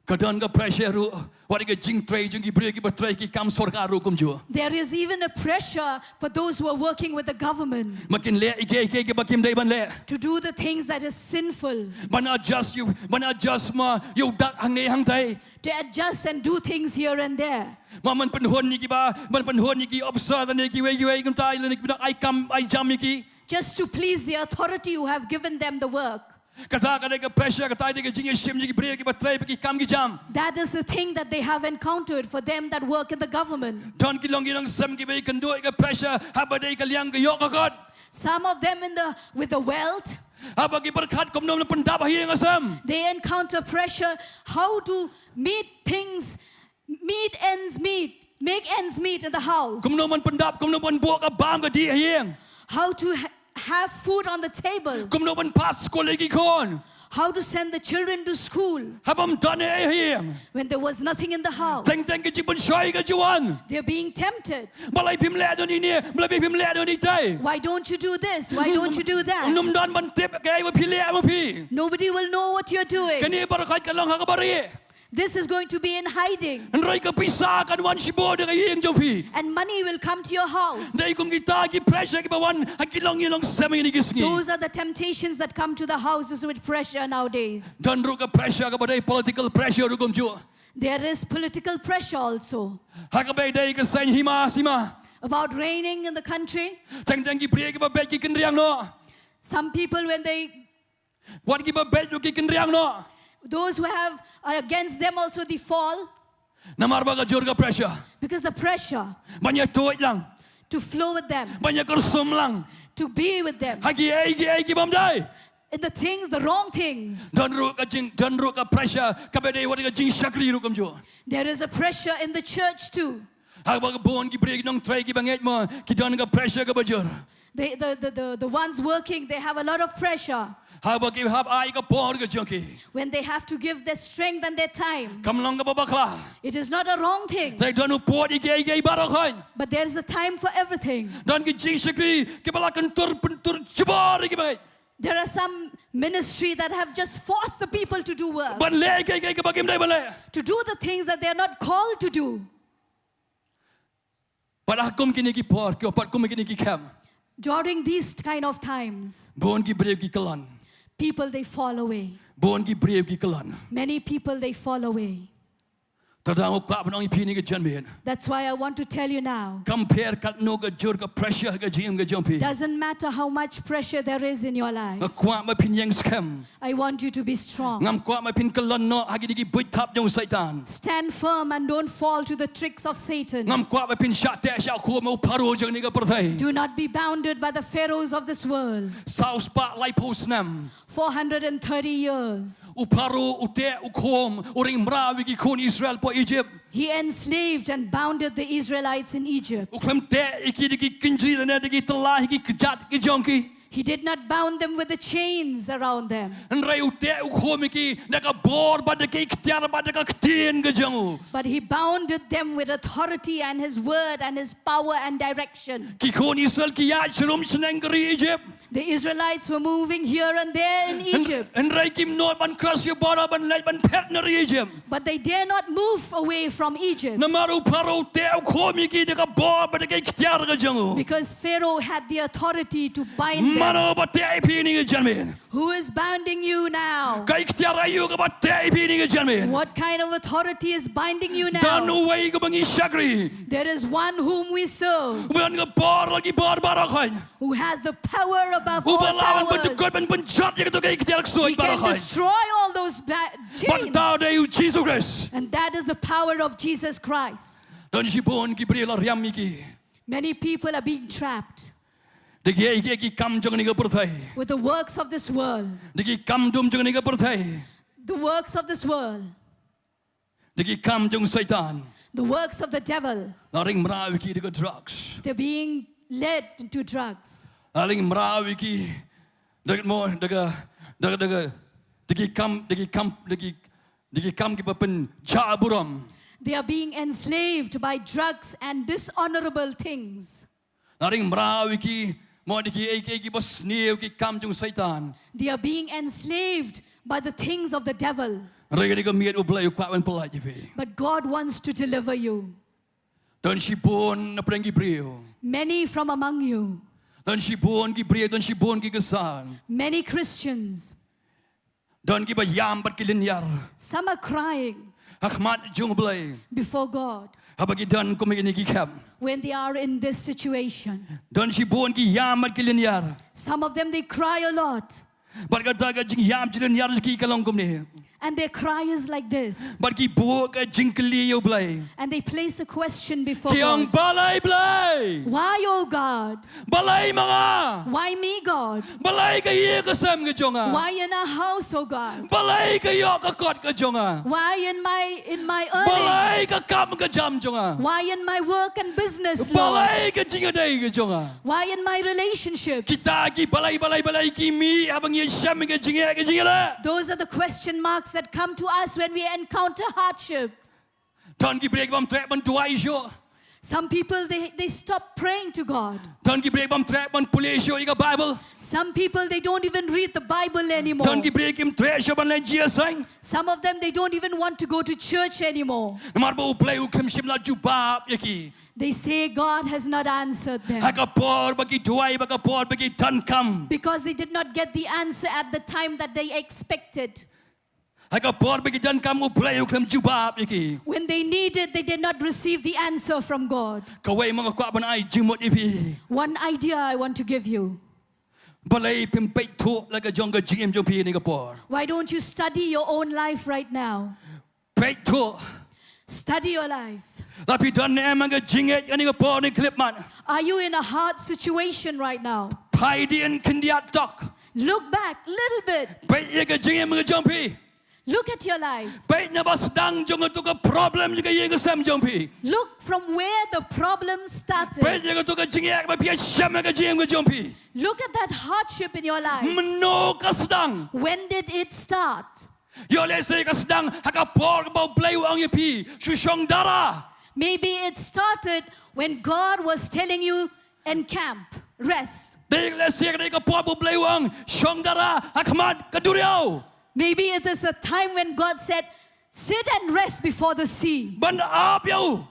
Kadang ke pressure ru, wadi ke jing trai jing Bri ki bertrai ki kam sorga ru kum jua. There is even a pressure for those who are working with the government Makin le ike ke bakim dai ban le. to do the things that is sinful, Ban adjust ma you dak hang ne hang tai. to adjust and do things here and there. Man penhon ni ki ba, man penhon ni ki observe ni ki wei kum tai le ni ki ai kam ai jam ni ki. Just to please the authority who have given them the work. Kata kadang ke pressure kata dia ke jing shim ni ki Bri ki bertrai ki kam ki jam. That is the thing that they have encountered for them that work in the government. Don ki long sem ki bei kan do ke pressure haba dai ka liang ke yok ka god. Some of them with the wealth, Haba ki berkat kum nom pendap hi ngasam. they encounter pressure how to make ends meet in the house. Kum nom pendap kum nom buak ka bam ka di hiang. How to have food on the table. Kum nom pas sekolah ki kon. How to send the children to school Habam done hiang. when there was nothing in the house. Teng ke jipun shoy ka juan. They're being tempted. Malai pim le don ni, malai pim le don ni tai. Why don't you do this? Why don't you do that? Num don ban tip ke wa pile ma pi. Nobody will know what you're doing. Kani barakat ka long ha ka bari. This is going to be in hiding. Nrai ka pisa kan wan sibo de ka hiang jo pi. And money will come to your house. Dai kum kita ki pressure ki bawan akilong semi ni kisngi. Those are the temptations that come to the houses with pressure nowadays. Dan ru ka pressure ka badai political pressure ru kum ju. There is political pressure also Ha ka bai dai ka sain hima sima. about reigning in the country. Teng ki pria ki ba bet ki kenriang no. Some people, when Wat ki ba bet ki kenriang no. those who are against them also, they fall Namar ba ka jor ka pressure. because the pressure Banyak tuit lang. to flow with them, Banyak kersum lang. to be with them Hagi ai ki bam dai. in the wrong things. Dan ru ka pressure ka bedai wat ka jing shakri ru kum ju. There is a pressure in the church too. Ha ba ka bon ki pria ki nong trai ki banget mo ki dan ka pressure ka bajor. The ones working, they have a lot of pressure Ha ba ki hab ai ka por ka junki. when they have to give their strength and their time. Kam long ka babakla. It is not a wrong thing, Tai dan pot ki barakhain. but there is a time for everything. Dan ki jing shakri ki balakan tur cebar ki bai. There are some ministry that have just forced the people to do work, Ban le ke bagim dai ban le. to do the things that they are not called to do. Pada kum kini ki por ki opat kum kini ki kam. During these kind of times, Bon ki brev ki kalan. people, they fall away. Bon ki brev ki kalan. Many people, they fall away. Tadang ka banang pini ke janmiet. That's why I want to tell you now, Compare kat no ka jor ka pressure ka jim ka jompi. doesn't matter how much pressure there is in your life, Kwa ma pin yang scam. I want you to be strong. Ngam kwa ma pin kalan no hagi diki buit tap jong Saitan. Stand firm and don't fall to the tricks of Satan. Ngam kwa ma pin shat te sha ko mo paro jong ni ka perthai. Do not be bounded by the pharaohs of this world. South pa lai posnam. 430 years. Uparo ute ukom uring mrawi ki kon Israel po Egypt. He enslaved and bounded the Israelites in Egypt. Uklem te iki diki kinji na diki telah iki kejat ki jongki. He did not bound them with the chains around them, En rai ute ukom iki naka bor ba diki ktiar ba dika ktien ke jongu. but he bounded them with authority and his word and his power and direction. Ki kon Israel ki ya shrum seneng keri Egypt. The Israelites were moving here and there in Egypt, En rai kim no ban krasya bara ban lait ban partner Egypt. but they dare not move away from Egypt Namaru paro te ukom iki dika bor ba diki ktiar ke jongu. because Pharaoh had the authority to bind them. Mano ba te pini ke janmin. Who is bounding you now? Kai ktiar ayu ke ba te pini ke janmin. What kind of authority is binding you Dan now? uwai ke bangi shakri. There is one whom we serve Bukan ke bor lagi bor barakai. who has the power above all Ubalawan bentukut powers. ben penjat yang tu kai ktiar He ksoi can barakai. destroy all those Ban tau chains. de u Jesus Christ. And that is the power of Jesus Christ. Dan si bon ki beri la riam iki. Many people are being trapped Degi iki kam jong ni ke perthai. with the works of this world. Degi kam dum jong ni ke perthai. The works of this world. Degi kam jong Satan. The works of the devil. Laring merawi ki dega drugs. They're being led into drugs. Laring merawi ki dega mo dega degi kam ki pen jaburam. They are being enslaved by drugs and dishonorable things. Laring merawi ki Mo di ki ki bos niu ki kam jung Satan. They are being enslaved by the things of the devil. Rega ni Janmiet Blei kwa ban Palei je pe. But God wants to deliver you. Don si bon na preng ki brio. Many from among you, Don si bon ki brio, don si bon ki kesan. many Christians, Don ki ba yam bat ki linyar. some are crying Hakmat jung Blei. before God Habagi don ko me ni ki kam. when they are in this situation. Don si bon ki yam bat ki linyar. Some of them, they cry a lot. Bat ka daga jing yam ji linyar ki kalong kom ni. And their cry is like this. Bat ki bo ka jing kli yo Blei. And they place a question before Kiang God. Palei Blei. Why, oh God? Balay mga. Why me, God? Balay kayo kasam ka jonga. Why in our house, oh God? Balay kayo kakot ka jonga. Why in my Balay earnings? ka kam ka jam jonga. Why in my work and business, Lord? Balay ka jingaday ka jonga. Why in my relationships? Kita ki balay ki mi abang yan siyam ka jingala. Those are the question marks that come to us when we encounter hardship. Ton ki break bam trap ban tuai syo. Some people, they stop praying to God. Ton ki break bam trap ban pulay syo ika Bible. Some people, they don't even read the Bible anymore. Ton ki break im trap syo ban lan jiasang. Some of them, they don't even want to go to church anymore. Mar bo play u kim sim la jubab yaki. They say God has not answered them Hakapor bagi tuai bakapor bagi tan kam. because they did not get the answer at the time that they expected. Hakapor bagi tan kam u play u kim jubab yaki. When they needed, they did not receive the answer from God. Kawai mga kwa ban ai jimot ipi. One idea I want to give you. Balay pim pait tu laga jong ka jim jong pi ni kapor. Why don't you study your own life right now? Pait tu. Study your life. Tapi don ne emang ka jinget ni kapor ni klip man. Are you in a hard situation right now? Pai dian kendiat tok. Look back a little bit. Pait ye ka jim ka jong pi. Look at your life. Pait na bas dang jong tu ka problem ni ka ye ka sam jong pi. Look from where the problem Pait started. ye ka tu ka jinget ba pi sam ka jim ka jong pi. Look at that hardship in your life. Meno ka sedang. When did it start? Yo le se ka sedang hakapor ba Blei wang ye pi. Susong dara. Maybe it started when God was telling you, encamp, rest. Dek le se ka kapor ba Blei wang song dara hakmat ka duriao. Maybe it is a time when God said, sit and rest before the sea Ban ap yo.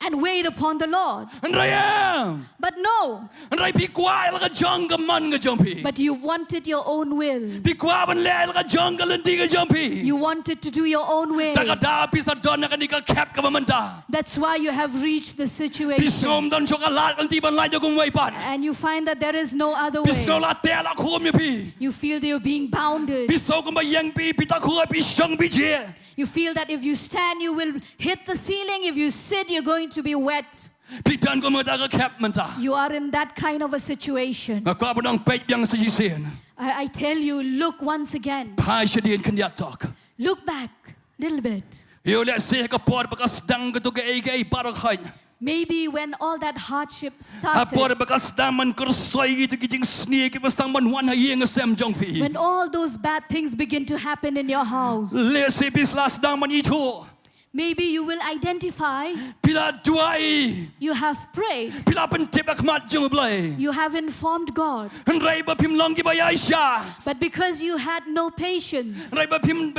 and wait upon the Lord. Rayang. But no, Ray pi kwa la ka jong ka man ka jong pi. but you wanted your own will. Pi kwa ban le la ka jong ka lendi ka jong pi. You wanted to do your own way. Ta ka da pi sa don na ka ni ka cap ka mamanta. That's why you have reached the Pi situation. som don choka lat kan ti ban lai jong wei pan. And you find that there is no other Pi way. sko la te la khom ye pi. You feel that you're being bounded. Pi so ko ba yang pi ta khu pi song pi je. You feel that if you stand, you will hit the ceiling. If you sit, you're going to be wet. Pi dan ko mo ta ka cap manta. You are in that kind of a situation. Nga kwa ban pait yang sa jisen. I tell you, look once again. Pai shadien kan ya tok. Look back a little bit. Yo le se ka por ba ka sedang ka tu ka ai parok khain. Maybe when all that hardship Apor started, bakas daman kursoy gitu kijing sneak bastang man wan hayeng sem jong pi. when all those bad things begin to happen in your house, Le se bis las daman itu. maybe you will identify Pila duai. you have prayed, Pila pentip akmat jong Blei. you have informed God, Rai ba pim long ki ba Aisha. but because you had no patience, Rai ba pim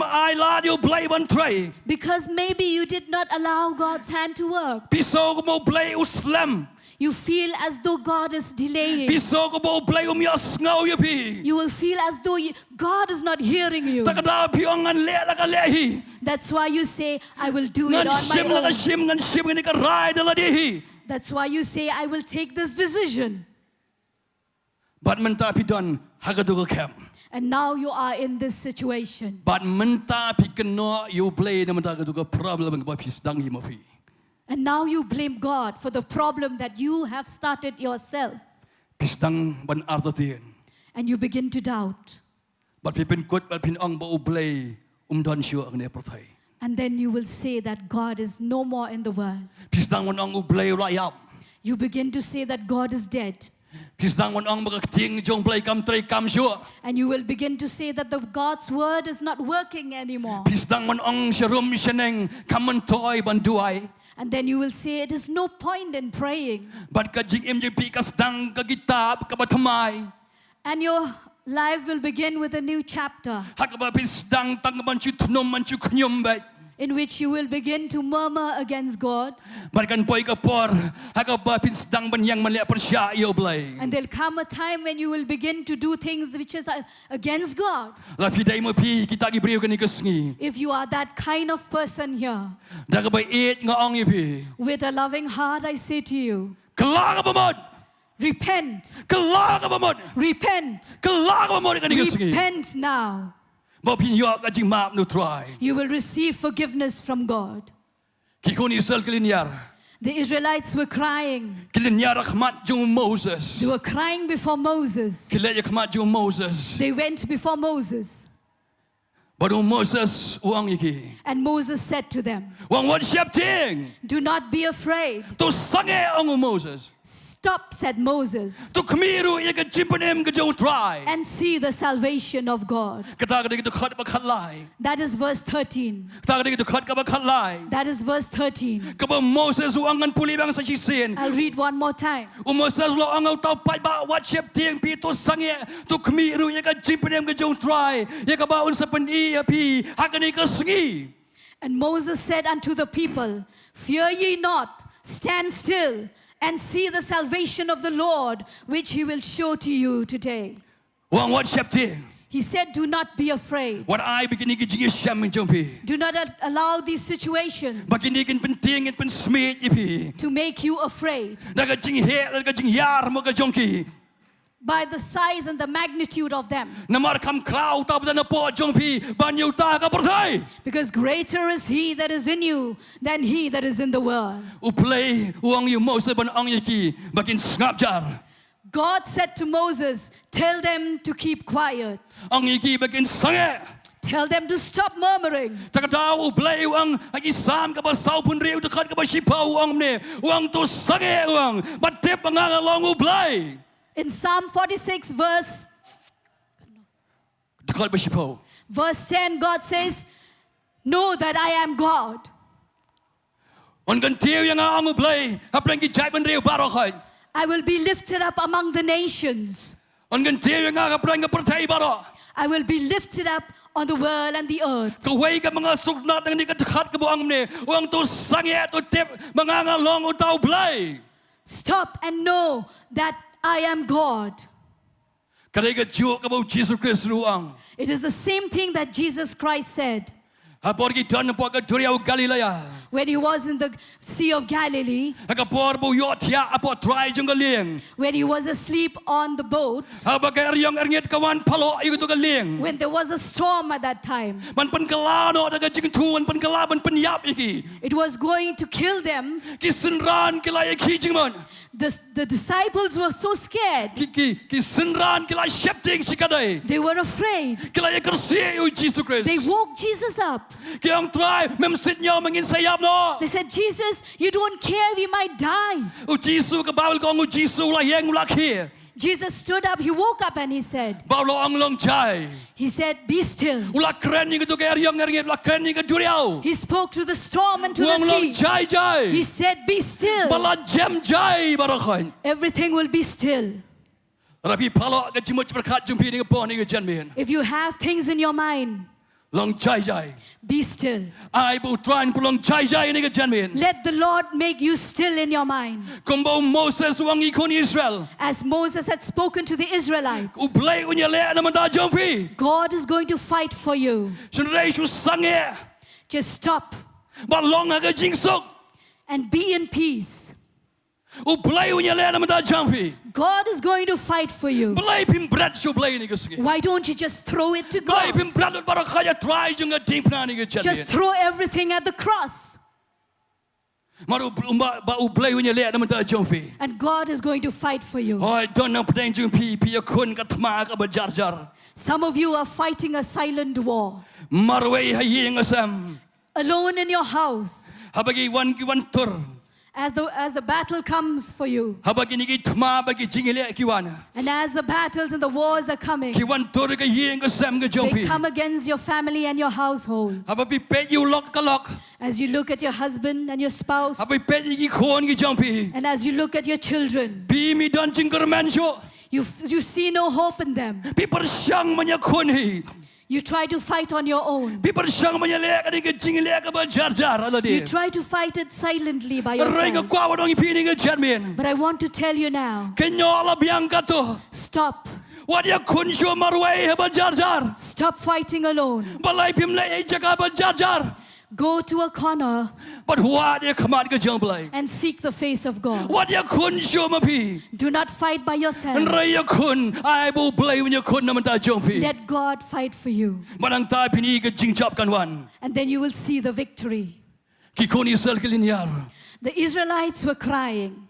ai la yo Blei ban Trai. because maybe you did not allow God's hand to work, Piso ko mo Blei uslam. you feel as though God is delaying. Piso ko mo Blei mias ngau ya pi. You will feel as though God is not hearing you. Takada pi ngan le la ka lehi. That's why you say, I will do it Ngan on sim la my ka own. sim ngan sim ni ka rai dala dihi. That's why you say, I will take this decision. But menta pi don hagadu ka kem. And now you are in this situation. But menta pi keno you Blei na menta ka problem ka pi sedang hi mo pi. And now you blame God for the problem that you have started yourself. Pi sedang ban artotin. And you begin to doubt. But pi pen kut but pin ong ba Blei don sio ang ne prothai. And then you will say that God is no more in the world. Pi sedang wan ong Blei rayap. You begin to say that God is dead. Pisdang mon ong magkating jong Blei kam Trai kam syo. And you will begin to say that the God's word is not working anymore. Pisdang mon ong sharum sheneng kam toy banduai. And then you will say it is no point in praying. But kajing MJP kasdang kagitab kabatamai. And your life will begin with a new chapter Hakaba pisdang tanggaban chutnom manchu knyum bai. in which you will begin to murmur against God. Barkan poi kapor hakaba pisdang banyang malia persya yo Blei. And there'll come a time when you will begin to do things which is against God. La fidai mo pi kita gibriu kan Sngi. If you are that kind of person here, Dagabay it nga ong ipi. with a loving heart, I say to you, Kalaga bamod. repent, Kalaga bamod. repent, Kalaga bamod kan Sngi. repent now. Bo pin yo kajing map no Trai. You will receive forgiveness from God. Kikun Israel kilinyar. The Israelites were crying. Kilinyar khmat jung Moses. They were crying before Moses. Kilaya khmat jung Moses. They went before Moses. Baru Moses uang iki. And Moses said to them, Wang wan siap ting. do not be afraid. Tu sange ong Moses. Stop, said Moses, Tu kemiru ia ke jimpanem ke jauh Trai. and see the salvation of God. Kata kata kita khat bakhat lai. That is verse 13. Kata kata kita khat bakhat lai. That is verse 13. Kaba Moses uang kan puli bang sa sisen. I'll read one more time. Moses lo ang tau pai ba wat siap ting pi tu sange tu kemiru ia ke jimpanem ke jauh Trai. Ia ke baun sapen ia pi hakani ke Sngi. And Moses said unto the people, fear ye not, stand still, and see the salvation of the Lord, which he will show to you today. Wang wat siap ting. He said, do not be afraid. What I begini ke jing siam menjumpi. Do not allow these situations Begini kan penting kan smith ipi. to make you afraid Daga jing he daga jing yar mo ke jongki. by the size and the magnitude of them. Namar kam krau ta bdan po jongpi banyu ta ka persai. Because greater is he that is in you than he that is in the world. Uplay uang yu Moses ban ong yaki bakin ngap jar. God said to Moses, tell them to keep quiet. Ong yaki bakin sange. Tell them to stop murmuring. Takadaw uplay uang isam ka ba sau pun riu dekat ka ba sipau uang ne. Uang tu sange uang. Batep pangangalong uplay. In Psalm 46 verse Dekat ba sipau. 10, God says, know that I am God. On kan tiu yang ang uplay. Haplang ki jai ban riu barokai. I will be lifted up among the nations. On kan tiu yang haplang ka pertai baro. I will be lifted up on the world and the earth. Kaway ka mga suknat ng ni ka dekat ka buang ne. Uang tu sange tu tip mangangalong utaw uplay. Stop and know that I am God. Kadai ka jiwa ka ba Jesus Christ ruang. It is the same thing that Jesus Christ said Hapor ki dan po ka duriau Galilea. when he was in the Sea of Galilee, Hapor bo yotia apo Trai jung galing. when he was asleep on the boat, Habagar yang erngit kawan palo iku tu galing. when there was a storm at that time. Man penkelano daga jing tuan penkelaban penyap iki. It was going to kill them. Kisenran kilai iki jing man. The disciples were so scared. Kisenran kilai shepting sikadai. They were afraid. Kilai kersi u Jesus Christ. They woke Jesus up. Kiang Trai memsit nyaw mangin sayap no. They said, Jesus, you don't care, we might die. U Jesus ka bawal kong u Jesus la yang ulak here. Jesus stood up, he woke up and he said, Bawlo ang long chai. he said, be still. Ulak keren ni tu kaya yang erngit ulak keren ni ka duriau. He spoke to the storm and to Uang long the sea. chai chai. He said, be still. Bala jam jai barakhan. Everything will be still. Rapi palo ka jimut berkat jumpi ni ka pon ni ka Janmiet. If you have things in your mind, Long chai chai. be still. Ai bu tran pulong chai chai ni ka Janmiet. Let the Lord make you still in your mind. Kumbo Moses uang ikon Israel. As Moses had spoken to the Israelites, Ublay unya le na manda jumpi. God is going to fight for you. Sunray su sange. Just stop Balong aga jingsok. and be in peace. Ublay unya le na manda jumpi. God is going to fight for you. Blei pim brat su blei ni ka sige. Why don't you just throw it to Blei God? pim brat lut barakaya Trai jung ka dingpna ni ka Just Janmiet. throw everything at the cross. Maru ba ublay unya le na manda jumpi. And God is going to fight for you. Oi don na pedang jumpi pi akun ka tma ka bajar jar. Some of you are fighting a silent war. Marway haying asam. Alone in your house. Habagi wan ki wan tur. As the battle comes for you, Habagi ni gitma bagi jingile kiwana. and as the battles and the wars are coming, Kiwan tor ka yeng ka sam ka they jompi. come against your family and your household. Habapi pet you lock ka lock. As you look at your husband and your spouse, Habapi pet you khon ki jompi. and as you look at your children, Bi mi don jingker man sho. you see no hope in them. Bi persyang manya khon hi. You try to fight on your own. Bi persyang manya le ka ni ka jingile ka ba jar jar ala You di. try to fight it silently by Rai ka yourself. kwa wa dong ipi ni ka Janmiet. But I want to tell you now, Kenyola biang ka to. stop. What ya khun sho marwai ba jar jar. Stop fighting alone. Balai pim le jaka ba jar jar. Go to a corner But what ya khamat ka jong blai. and seek the face of God. What ya khun sho ma pi. Do not fight by yourself. Rai ya khun ai bu blai when ya khun na man ta jong pi. Let God fight for you. Manang ta pini ka jing chap kan wan. And then you will see the victory. Ki khun Israel kilinyar. The Israelites were crying.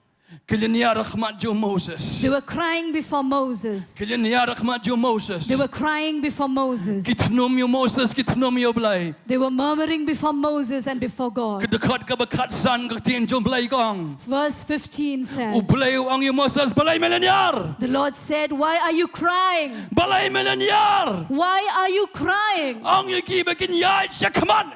Kilinyar khmat jo Moses. They were crying before Moses. Kilinyar khmat jo Moses. They were crying before Moses. Kitnum yo Moses kitnum yo blai. They were murmuring before Moses and before God. Kedekat ka ba khat san ka tin jom blai kong. Verse 15 U says, blai ang yo Moses blai melenyar. the Lord said, why are you crying? Blai melenyar. Why are you crying? Ang yo ki ba kin yai shakman.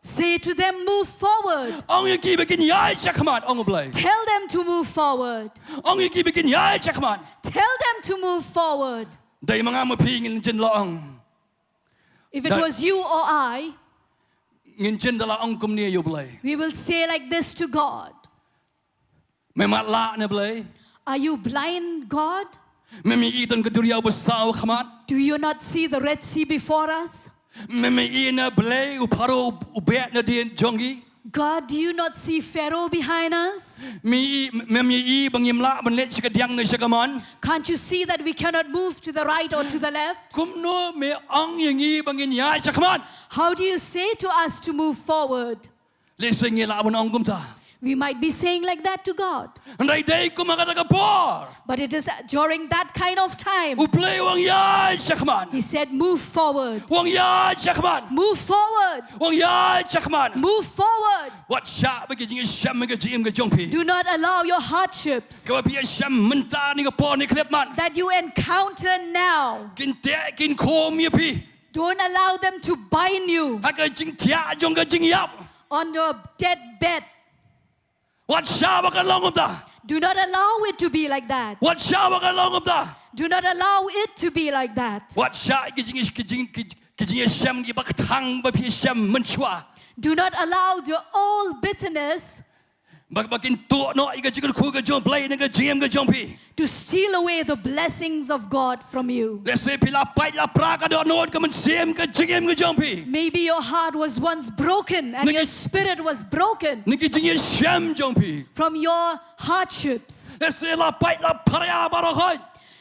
Say to them, move forward. Ang yo ki ba kin yai shakman ang blai. Tell them to move forward. Ang yo ki ba kin yai shakman. Tell them to move forward. Dai mga mapingin jin laong. If it That- was you or I, Ngin jin dala ang kum ni yo blai. we will say like this to God. Memat la na blai. Are you blind, God? Memi iton ka duriyaw basaw khmat. Do you not see the Red Sea before us? Memi ina blai u paro u bet na din jongi. God, do you not see Pharaoh behind us? Memi bang yimla ban let Pdiang na shakaman. Can't you see that we cannot move to the right or to the left? Kum no me ang yangi bang yin yai shakaman. How do you say to us to move forward? Le sengi la ban ang kum ta. We might be saying like that to God. Andai dai kum agad ka por. But it is during that kind of time, U play wang yai shakaman. He said, move forward. Wang yai shakaman. Move forward. Wang yai shakaman. Move forward. What sha ba jing sham ga jim ga jongpi. Do not allow your hardships Ka pi sham menta ni ka por ni klep man. that you encounter now. Kin te kin khom ye pi. Don't allow them to bind you Ha ka jing tia jong ga jing yap. on your dead bed. What sha ba ka long ta. Do not allow it to be like that. What sha ba ka long ta. Do not allow it to be like that. What sha ki jing sham ki ba thang ba pi sham man chua. Do not allow your old bitterness Bakin to no i ka jing khu ga jong play ni ka jim ga jongpi. to steal away the blessings of God from you. Le se pila pai la pra ka do no ka man sem ka jim ga jongpi. Maybe your heart was once broken and your spirit was broken Ni ki jing sham jongpi. from your hardships. Le se la pai la parya ba ro khoi.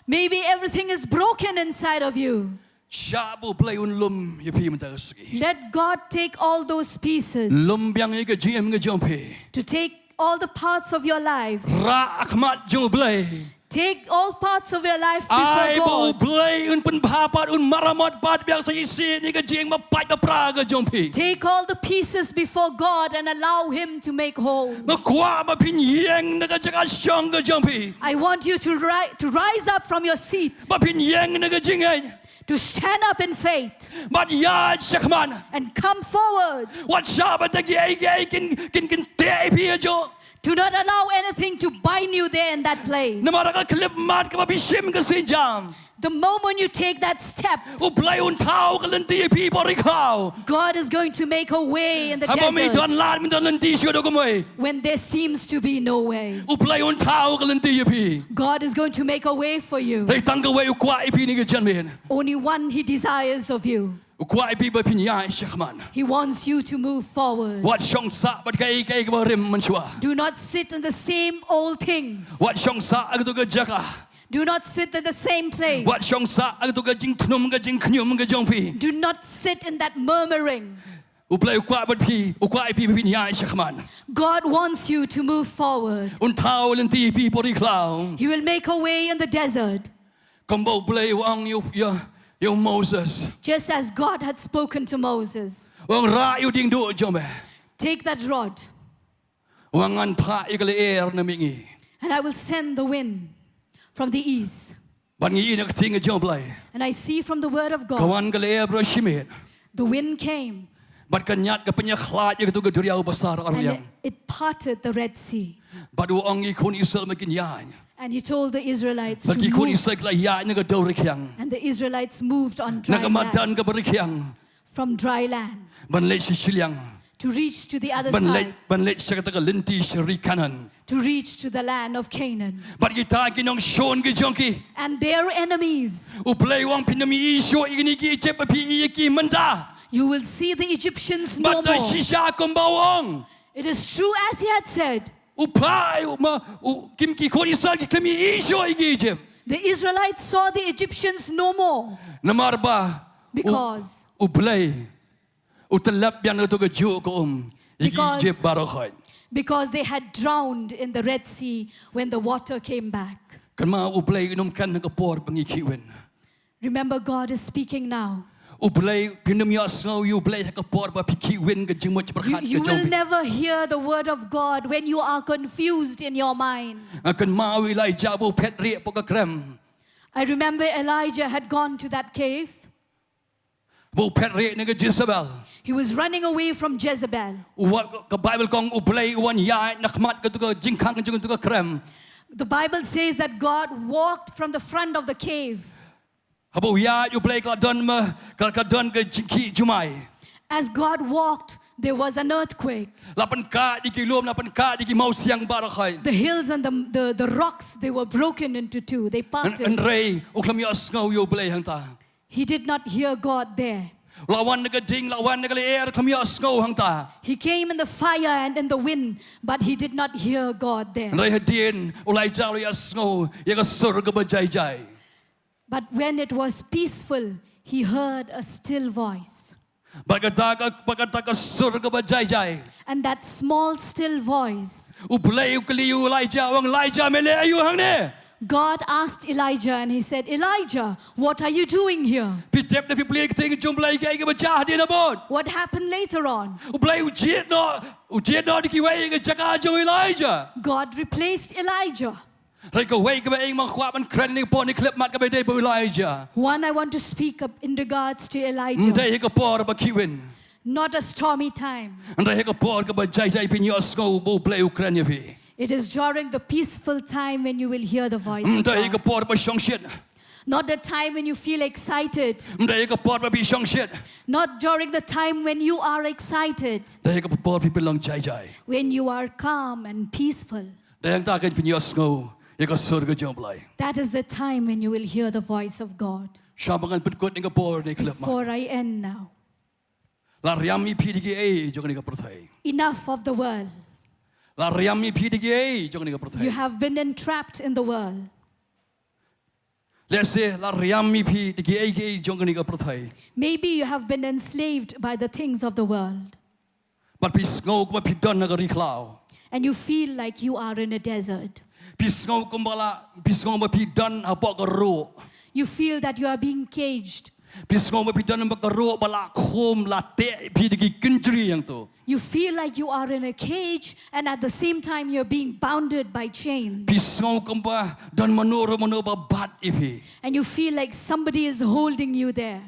Maybe everything is broken inside of you. Sha bu play un lum ye pi man ta ski. Let God take all those pieces, Lum biang i ka jim ga jongpi. to take all the parts of your life. Ra akhmat jong blay. Take all parts of your life Ai before bu God. blay un pen bhapat un maramot pat biang sa isi ni ka jing ma pai ba pra ga jongpi. Take all the pieces before God and allow Him to make whole. Na kwa ma pin yeng na ka jaga shong ga jongpi. I want you to rise up from your seat, Ma pin yeng na ka jing ai. to stand up in faith But ya shakman. and come forward. What shabat ta ki kin te pi jo. Do not allow anything to bind you there in that place. Na mara ka klip mat ka ba bishim ka sin jam. The moment you take that step, U play un tau ka lenti pi por ikau. God is going to make a way in the Haba mi desert don lat mi don lenti sio do ko moi. when there seems to be no way. U play un tau ka lenti pi. God is going to make a way for you. Dei tang ka we u kwa pi ni ka Janmiet. Only one He desires of you. U kwa pi ba pin ya shakman. He wants you to move forward. What shong sa bat kai ka ba rim man chua. Do not sit in the same old things. What shong sa ag to ka jaka. Do not sit in the same place. What shong sa ag to ka jing thnum ka jing khnyum ka jong pi. Do not sit in that murmuring. U play u kwa bat pi u kwa pi pin ya shakman. God wants you to move forward. Un tau lenti pi por ikau. He will make a way in the desert, Combo play wang you Moses. just as God had spoken to Moses. Wang ra you ding do jome. Take that rod. Wangan pa ikale air na mingi. And I will send the wind from the east. Ban ngi ina katinga jong Blei. And I see from the word of God, Kawan kale air bro shimet. the wind came Bat kanyat ka penyaklat ya tu geduriau besar and arliang. it parted the Red Sea. Bat uang ikun Israel makin yain. And he told the Israelites to Bagi kun move. Israel kala yain nga dorikyang. And the Israelites moved on dry land, Nagamadan ka berikyang. from dry land Ban leit si Shillong. to reach to the other Ban side, leit sa kata ka linti seri kanan. to reach to the land of Canaan. Bat kita kinong shon ki jongki. And their enemies, Uplay wang pinami isyo igini ki ijep api iki menta. you will see the Egyptians no Bat da more. shisha kumbawang. It is true as he had said. Uplay kim ki kun Israel ki kami isyo igi ijep. The Israelites saw the Egyptians no more Namarba. because Uplay. Utelap yang tu ke jo ko Igi Because- ijep barakhat. they had drowned in the Red Sea when the water came back. Kan ma uplay inom kan nakapor pangikiwen. Remember, God is speaking now. Uplay pinam ya snow you play nakapor pa pikiwen ke jingmo berkhat You ke will jombi. never hear the word of God when you are confused in your mind. Akan ma wilai jabo petri po ka krem. I remember Elijah had gone to that cave. Bo petri ne ke Jezebel. He was running away from Jezebel. Wat ke Bible kong uplay wan ya nakmat ke tu ke jingkang ke tu ke krem. The Bible says that God walked from the front of the cave. Habo ya you play ka don ma ka don ke jingki jumai. As God walked, there was an earthquake. Lapan ka di kilom lapan ka di mau siang barakhat. The hills and the rocks, they were broken into two. They En parted. rei uklam ya snow you play hang ta. He did not hear God there. Lawan ne ke ding lawan ne ke air klam ya snow hang ta. He came in the fire and in the wind, but he did not hear God there. Rai hadin ulai jalo ya snow ya ka surga bajai. But when it was peaceful, he heard a still voice. Pagkataka surga bajai. And that small still voice, Uplay ukliu Elijah wang Elijah mele ayu hang ne. God asked Elijah and he said, Elijah, what are you doing here? Pitep na piplay ting jumblay kay ka bajah di na bod. What happened later on? Uplay ujiet no di kiway ka jaka jo Elijah. God replaced Elijah. Rai ka way ka ba ing mga kwap an kren ni po ni clip mat ka ba day bo Elijah. One, I want to speak up in regards to Elijah. Day ka por ba kiwin. Not a stormy time. Day ka por ka bajai pinyo sko bo play Ukraine vi. It is during the peaceful time when you will hear the voice of Day ka God. por ba shong shit. Not the time when you feel excited. Day ka por ba bi shong shit. Not during the time when you are excited. Day ka por people long jai. When you are calm and peaceful. Day ang takin pinyo sko. Ika surga jomblay. That is the time when you will hear the voice of God. Shabangan penkot ni kapor ni klip Before man. I end now. La riami PDGA jong ni kaperthai. Enough of the world. La riami PDGA jong ni You kaperthai. have been entrapped in the world. Let's say la riami PDGA jong ni kaperthai. Maybe you have been enslaved by the things of the world. But pisngau kuma pidon na kariklau. And you feel like you are in a desert. Pisngau kumbala pisngau ma pidon apok karo. You feel that you are being caged. Pisngau ma pidon ma karo bala khom la te PDG kinjri yang tu. You feel like you are in a cage and at the same time you're being bounded by chains. Pisngau kumbah dan manoro bat ipi. And you feel like somebody is holding you there.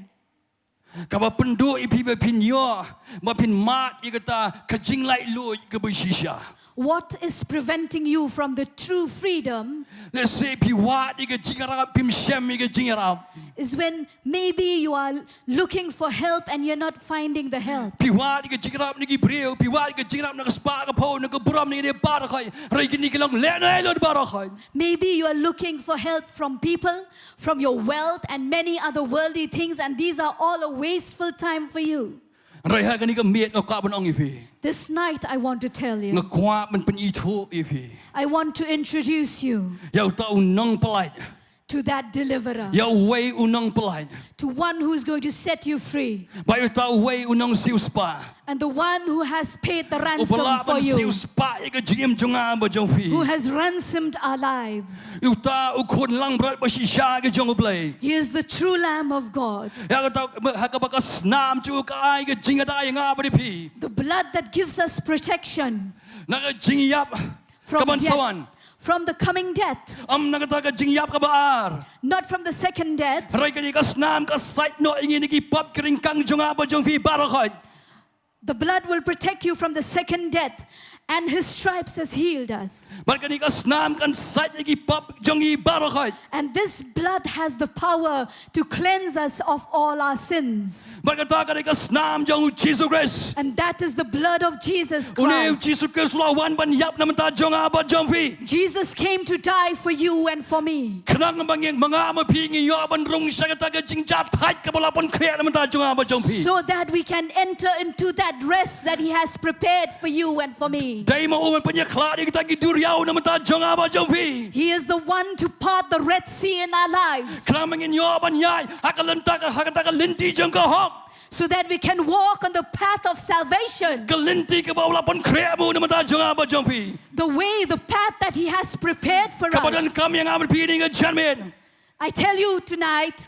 Kaba pendu ipi ba pinyo ma pin mat ikata kajing lai lu ke bishisha. What is preventing you from the true freedom Let's say piwat ika jingarap pimshem ika jingarap. is when maybe you are looking for help and you're not finding the help. Piwat ika jingarap niki breu, piwat ika jingarap nakaspa ka po nakaburam niki barakai, rai kini kilang lena elod barakai. Maybe you are looking for help from people, from your wealth and many other worldly things, and these are all a wasteful time for you. Rai ha kani ka miet ngakwa ban ong ipi. This night I want to tell you, Ngakwa ban penito ipi. I want to introduce you Yau tau nong palai. to that deliverer, Ya way unang pelai. to one who is going to set you free, Bayu ta way unang siu spa. and the one who has paid the ransom Upala for ban you, siu spa ika jim jonga ba jong fi. who has ransomed our lives. Uta ukun lang berat bersisha ke jong Blei. He is the true Lamb of God, Ya kata hakabakas nam cu ka ai ke jing ada yang apa di pi. the blood that gives us protection Nak jing yap from kaban death, sawan. from the coming death, Nak kata ke jing yap ka baar. not from the second death. Rai ke kas nam ka sait no ingin ki pap kering kang jong apa jong fi barakhat. The blood will protect you from the second death, and His stripes has healed us. Barkani kas nam kan sait ki pap jong i barakhat. And this blood has the power to cleanse us of all our sins. Barkata ka kas nam jong Jesus Christ. And that is the blood of Jesus Uni Christ. Jesus Christ lawan ban yap na mata jong apa jong fi. Jesus came to die for you and for me. Kenang banging mga mapingi yo ban rong sa ka ka jing jap thait ka bala pon kre na mata jong apa jong fi. So that we can enter into that rest that He has prepared for you and for me. Dai mo uman panya klari kita ki duriau na mata jong apa jong fi. He is the one to part the Red Sea in our lives, Kenang banging yo ban yai hakalenta ka hakata ka linti jong ka hok. so that we can walk on the path of salvation. Kalinti ka bala pon kre mo na mata jong apa jong fi. The way, the path that He has prepared for Kabadan us. kami yang amal pini ke Janmiet. I tell you tonight,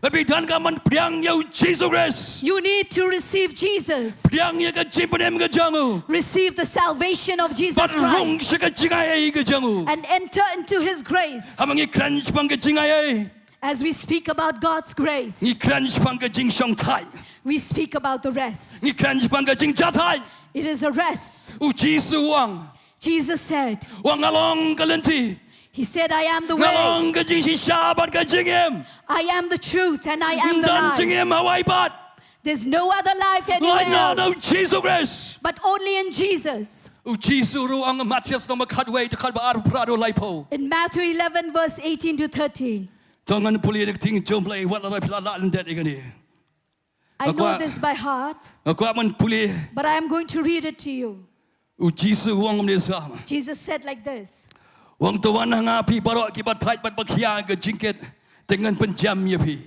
Tapi dan ka man Pdiang yo Jesus Christ. you need to receive Jesus. Pdiang ya ka jimpanem ke jangu. Receive the salvation of Jesus Ban rong Christ sa ka jingai ke jangu. and enter into His grace. Amang ikran pang ke jingai. As we speak about God's grace, Ikran pang ke jing song thai. we speak about the rest. Ikran pang ke jing jatai. It is a rest. Jesus wang. Jesus said, Wang along kalinti. He said, I am the way, Ngalong ke jing shisha ban ke jingem. I am the truth, and I am the Dan life. jingem hawai bat. There's no other life anywhere Like no else, Jesus Christ. but only in Jesus. Jesus ruang Matias no makadway to kadba ar prado laipo. In Matthew 11, verse 18 to 30. Jangan puli nek ting jom Blei wat la pila la lendet igani. I know Aqua- this by heart, Aku aman puli but I am going to read it to you. Jesus wang ni sama. Jesus said like this. Wang tuan hanga pi barok ki batai bat bakia ke jingket dengan penjam ya pi.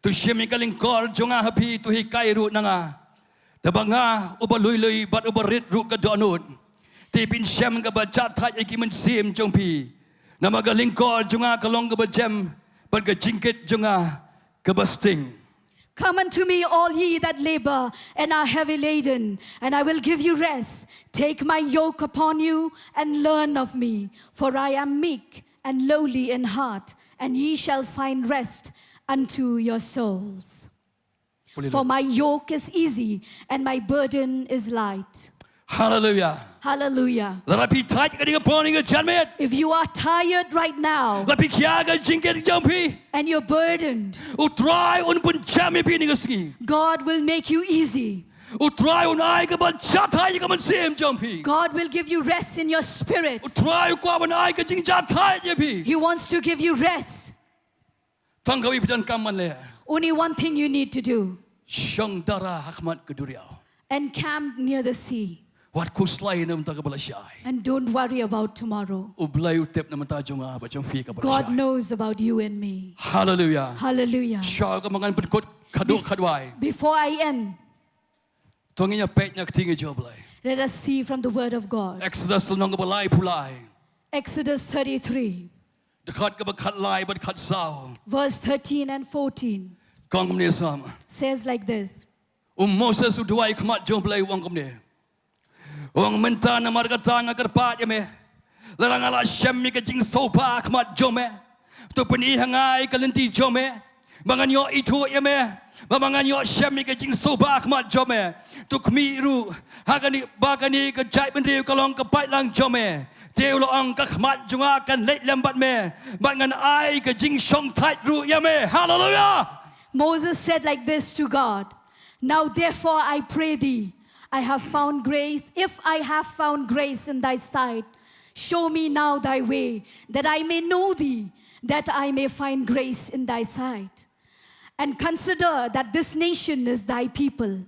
Tu syemi kaling kor jonga hapi tu hi kai ru nanga. Dabanga uba lui lui bat uba rit ru ke donut. Ti pin syam ke baca thai ki men sim jong pi. Nama kaling kor jonga kalong ke bajam bat ke jingket jonga ke basting. Come unto me, all ye that labor and are heavy laden, and I will give you rest. Take my yoke upon you and learn of me, for I am meek and lowly in heart, and ye shall find rest unto your souls. For my yoke is easy and my burden is light. Hallelujah. Hallelujah. Lapi thai ke dengan poni ke Janmiet. If you are tired right now Lapi kia ke jingket jong pi. and you're burdened, Utrai un penjam ya pi ni ke Sngi. God will make you easy. Utrai un ai ke baca thai ke men sim jong pi. God will give you rest in your spirit. Utrai ku aman ai ke jing jatai ya pi. He wants to give you rest. Tang kawi pidan kaman le. Only one thing you need to do. Syang dara hakmat ke duriau. Encamp near the sea. Wat ku slai na menta ke balasai. And don't worry about tomorrow. Ublai utep na menta jonga ba jong fi ke God balasai. knows about you and me. Hallelujah. Hallelujah. Syau ke mangan penkot kaduk kadwai. Before I end, Tonginya pet nyak tinggi joblai. let us see from the word of God. Exodus nong ke balai pulai. Exodus 33, Dekat ke bakat lai bakat sau. verse 13 and 14 Kong ni sama. says like this. Moses uduai kmat joblai wang kumne. Wang menta na margata nga karpat ya me. Larang ala syam ke jing sopa kmat jome. Tu peni hangai kalenti jome. Mangan yo itu ya me. Mangan yo syam ke jing sopa kmat jome. Tu kmiru bagani ke jai pendriu kalong ke pai lang jome. Teu lo ang ka kmat junga kan leit lambat me. Mangan ai ke jing song thai ru ya me. Hallelujah. Moses said like this to God. Now therefore I pray thee, I have found grace. If I have found grace in thy sight, show me now thy way, that I may know thee, that I may find grace in thy sight. And consider that this nation is thy people.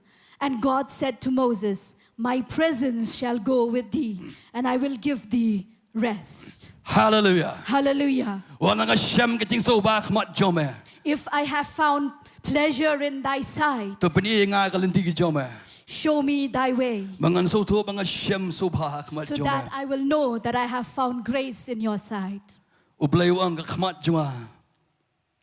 And God said to Moses, my presence shall go with thee, and I will give thee rest. Hallelujah. Hallelujah. Wanang Hashem keting so ba khmat jome. If I have found pleasure in thy sight, To peni nga kalinti ki jome. show me thy way, Mangan so to mga Hashem so ba khmat so jome. that I will know that I have found grace in your sight. Ublei ang khmat joma.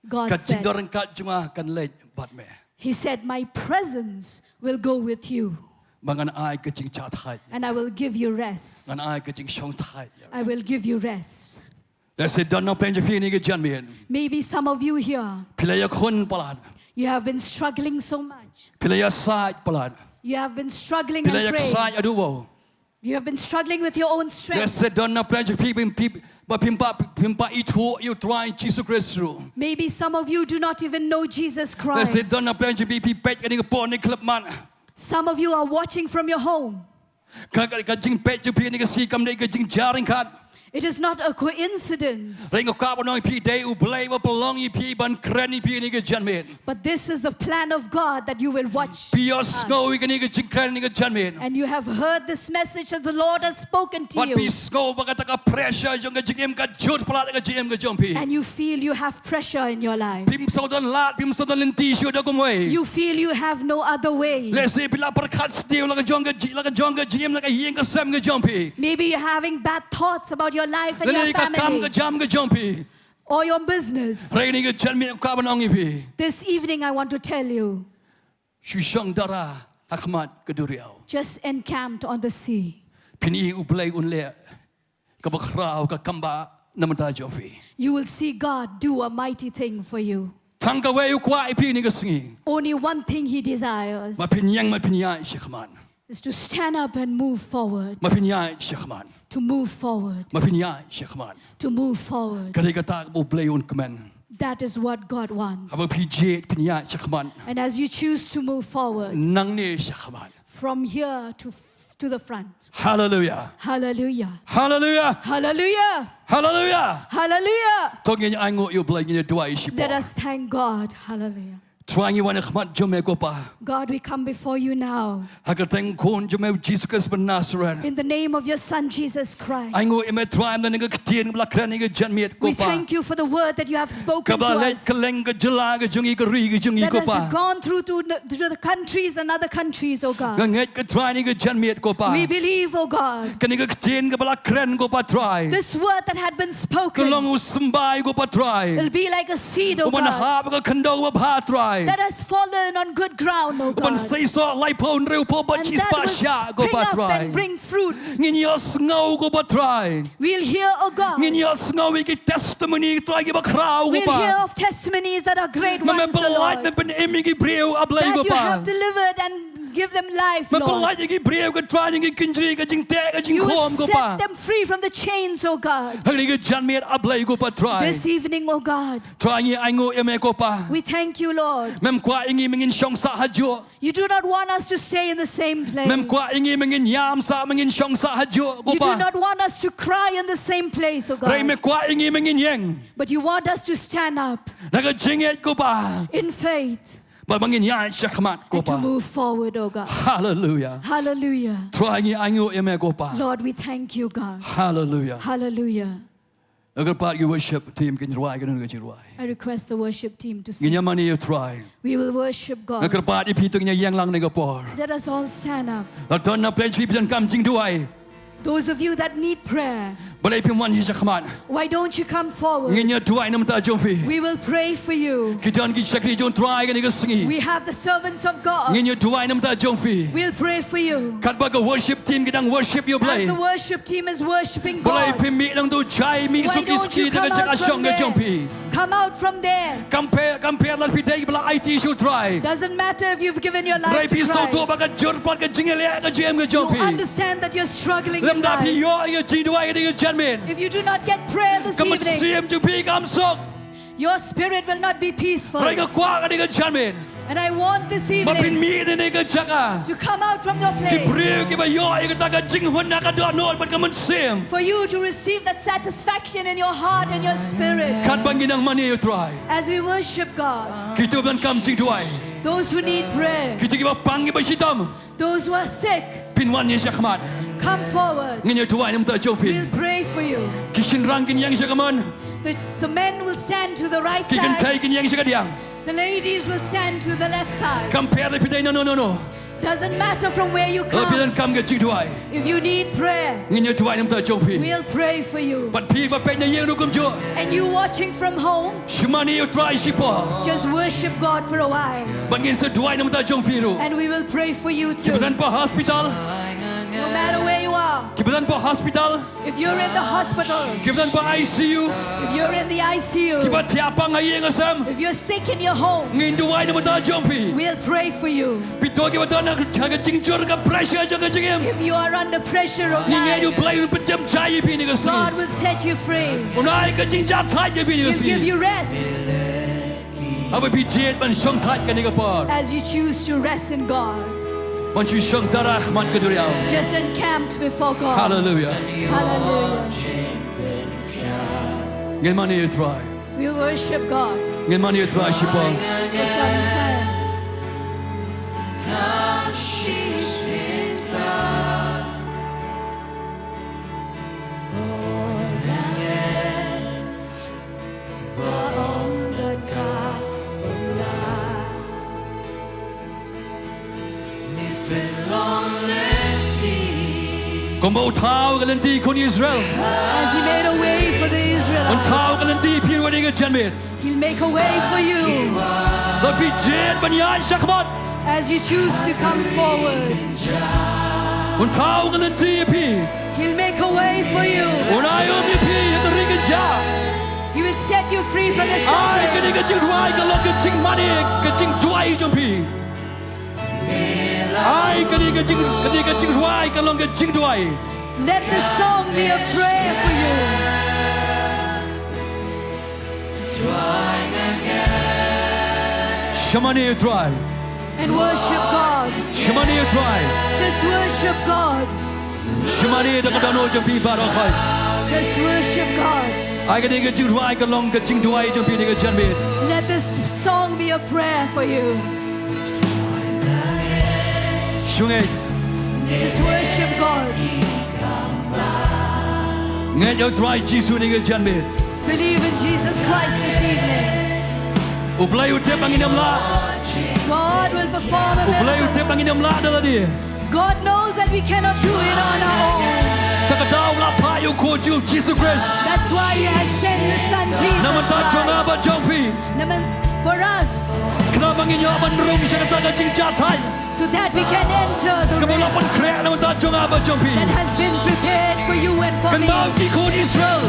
God Ka said, jingdoran ka joma kan lej bat me. He said, my presence will go with you, Mangan ai ka jing chat hai. and I will give you rest. Ngan ai ka jing shong thai. I will give you rest. Let's say don't know plan pi ni ka Janmiet. Maybe some of you here, Pilaya khun palan. you have been struggling so much. Pilaya sai palan. You have been struggling and Pilaya sai praying. aduwo. You have been struggling with your own Let's strength. say don't know plan pi but pimpa itu you try Jesus Christ through. Maybe some of you do not even know Jesus Let's say Christ. don't know plan pi pet ka ni ka pon ni club man. Some of you are watching from your home. Ka jing pet pi ni ka si kam ni ka jing jaring kan. It is not a coincidence, Ring of carbon on P day u Blei wa belong you P ban cranny P ni ka Janmiet. but this is the plan of God that you will watch. P your us. snow we can ni ka jing cranny ka Janmiet. And you have heard this message that the Lord has spoken to But you. P snow baka taka pressure yung ka jing ka jut pala ka jing ka jumpi. And you feel you have pressure in your life. Pim so don lat pim so don linti shu da kumwe. You feel you have no other way. Let's say pila perkat stiu la ka jong ka jing la ka yin ka sam ka jumpi. Maybe you're having bad thoughts about your life and Lele your ka kam ka family jam ka jumpi. or your business. Ray ni ka Janmiet ka ban ong pi. This evening I want to tell you, Shu shang dara akmat ka duriao. just encamped on the sea. Pini u Blei un le ka bakrao ka Kambah namata jofi. You will see God do a mighty thing for you. Tangka we u kwa ipi ni ka Sngi. Only one thing He desires Mapinyai shikman. is to stand up and move forward, Mapinyai shikman. to move forward, Mapinyai shikman. to move forward. Kari ka tak bu Blei un kemen. That is what God wants. Aba PJ pinyai shikman. And as you choose to move forward Nang ni shikman. from here to the front, Hallelujah. hallelujah, Hallelujah. hallelujah, Hallelujah. hallelujah. Tongin ay ngo yu Blei ni dua isipo. Let us thank God. Hallelujah. Trying you want khmat jome ko pa. God, we come before you now Haga teng kon jome Jesus Christ ben Nazareth. in the name of your Son, Jesus Christ. Ay ngo ime try na nga ktien bla kran nga Janmiet ko We pa. thank you for the word that you have spoken to Kabalet us, kaleng ka jela ka jungi ka ri ka jungi that ko has pa. gone through to the countries and other countries, oh God. Nganget ka try ni ka Janmiet ko pa. We believe, oh God, Kani ka ktien ka bala kran ko pa try. this word that had been spoken Kalong u sambay ko pa try. will be like a seed, oh Uman God, hab ka kando wa pa try. that has fallen on good ground, oh Uman God. say so like po nreu po ba And chis that pa will sya ko spring pa up try. and bring fruit. Nginyos ngaw ko pa try. We'll hear, oh God, Nginyos ngaw iki testimony try ki ba kraw ko we'll hear pa. of testimonies that are great Ma ones, oh belait Lord, me ben emigi breu ablay that ko you pa. have delivered and give them life, Ma Lord. belait iki breu ka try ni kinji ka jing te ka jing You will khom ko pa. set them free from the chains, oh God. Hang ni ka Janmiet ablay ko pa try. This evening, oh God, Try ni ay ngo eme ko pa. we thank you, Lord. Mem kwa ingi mingin shong sa hadjo. You do not want us to stay in the same place. Mem kwa ingi mingin yam sa mingin shong sa hadjo ko You do pa. not want us to cry in the same place, oh Ray me God. kwa ingi mingin yeng. But you want us to stand up Naga jinget ko pa. in faith Ba mangin yan shakmat ko and to pa. move forward, oh God. Hallelujah. Hallelujah. Try ni ay ngo eme ko pa. Lord, we thank you, God. Hallelujah. Hallelujah. Agar part you worship team kin ruai kan nga ruai. I request the worship team to sing. Ginya mani you try. We will worship God. Agar part ipito nya yang lang nega por. Let us all stand up. Aton na plan chip jan kam jing duai. Those of you that need prayer, Balay pimwan hi shakmat. why don't you come forward? Ginya duai nam ta jomfi. We will pray for you. Kidan ki shakri jon try kan nga singi. We have the servants of God. Ginya duai nam ta jomfi. We'll pray for you. Kat baga worship team kidang worship you As play. the worship team is worshiping Balay God, pimi lang do chai mi why suk don't iski you daga come jaka out shong from nga there? jompi. Come out from there. Compare lan pidai bala IT should try. Doesn't matter if you've given your Ray life to pi so to Christ. baga jor pat ka jingele ka jam nga You jompi. understand that you're struggling in Lam da pi life. yo nga ji duai nga janmin. If you do not get prayer this Kamat evening, siem ju pi kam sok. your spirit will not be peaceful. Ray ka kwa ka nga janmin. And I want this Mapin evening mi din nga jaka. to come out from your Ki place, priyo ki ba yo ka taga jing hun na ka do no pat kaman siem. for you to receive that satisfaction in your heart and your spirit. Kat bangin ang mani you try. As we worship God, Kito ban kam jing duai. those who need prayer, Kito ki ba pangi ba sitam. those who are sick, Pinwan ni shakmat. come forward. Nginyo duai nam ta We'll jofi. pray for for you. Kishin rang kin yang shakaman. The men will stand to the right Ki kan side. kai kin yang shakadiang. The ladies will stand to the left side. Compare the pidai no. Doesn't matter from where you come. Pidan kam ga jing tuai. If you need prayer, Ngin yo tuai nam ta jong phi. we'll pray for you. But pi va pe na yang ru kum jo. And you watching from home, Shmani yo try shipa. just worship God for a while. But ngin sa tuai nam ta jong phi ru. And we will pray for you too. Kibadan pa hospital. No matter where you are. Kibadan pa hospital. If you're in the hospital, Kibadan pa ICU. if you're in the ICU, Kibat tiapa ngayeng asam. if you're sick in your home, Ngin tuai nam ta jong phi. we'll pray for you. Pito kibadan na ga jing jor ka pressure jo ga jingem. If you are under pressure of Ngin yo life, play un pejam chai phi ni ga God sing. will set you free. Unai ka jing ja thai je phi ni ga He'll give sing. you rest Aba pi jet man song thai ka ni ga par. as you choose to rest in God. Man chu song darah man ka duriao. Just encamped before God. Hallelujah. Hallelujah. Ngin man yo try. We worship God. Ngin man yo try shipa. For some time. Kombo tau ka lenti kon Israel. As He made a way for the On Israelites, tau ka lenti pi wa ni ga Janmiet. He'll make a way for you Ba fi jet ban yan shakmat. as you choose to come forward. On tau ka lenti pi. He'll make a way for you. On ayom ni pi ka ring ga ja. He will set you free from the Ai ka ni suffering. ga jing tuai ka lo ka jing mani ka jing tuai jom pi. Ai ka ni ga jing tuai ka lo ka jing tuai. Let this song be a prayer for you. Shamani you try. And worship God. Shamani you try. Just worship God. Shamani da ka dano jom pi ba ra khai. Just worship God. Ai ka ni ga jing tuai ka lo ka jing tuai jom pi ni ga Janmiet. Let this song be a prayer for you. Shungai. Just worship God. Ngai yo try Jisu ni ga Janmiet. Believe in Jesus Christ this evening. Ublay u te banginam la. God will perform a Ublay u miracle. te banginam la dala dia. God knows that we cannot do it on our own. Takadaw la pa yu ko ju Jesus Christ. That's why He has sent His Son Jesus Namata chonga Christ. ba jongpi. For us, Kena banginyo man rong siya kataga jing jatai. so that we can enter the Kamula pan rest krea namata chonga ba jongpi. that has been prepared for you and for me. Kembang ki ko Israel.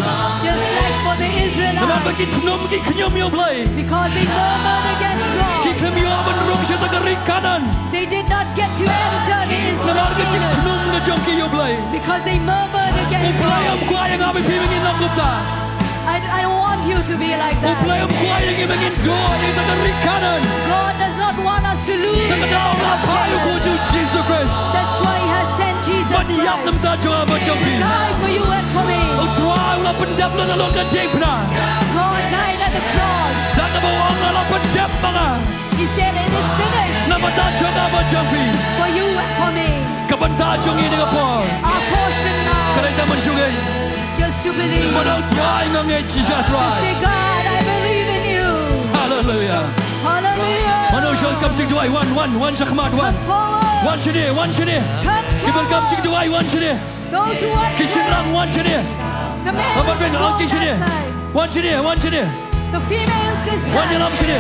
Just like for the Naman Israelites, bagi tunom ki kenyam yo blay. because they murmured against Ki God. kemyo man rong siya taga ring kanan. They did not get to enter the Naman ka jing Israelites tunom ga jongki yo blay. because they murmured against Ublay am God. kuaya nga pipimingin lang gupta. I don't want you to be like Ublay that. am kuaya nga imingin do yung taga ring kanan. God does not want us to lose. Takadaw la pa yu ko ju Jesus Christ. That's why He has sent Jesus Maniyap nam Christ ta chonga ba to jongpi. die for you and for me. O tuwa la pendap la nalong ka depna. God died at the cross. Daka ba wang la pendap mga. He said it is finished Namata chonga ba jongpi. for you and for me. Kabanta chong ini ka po. Our portion now, Kalay taman sugay. just to believe. Manaw tuwa nga ngay chisya To tuwa. say, God, I believe in you. Hallelujah. Hallelujah. Manaw siya kamching tuwa. One sa kamat. Come forward. One sini. Come Ibang kamching forward. tuwa. One sini. Those who want Kishin prayer, lang. One sini. the men Abat ben. will Ang go kishin that niya. side. One sini. The females this One side. yalam sini.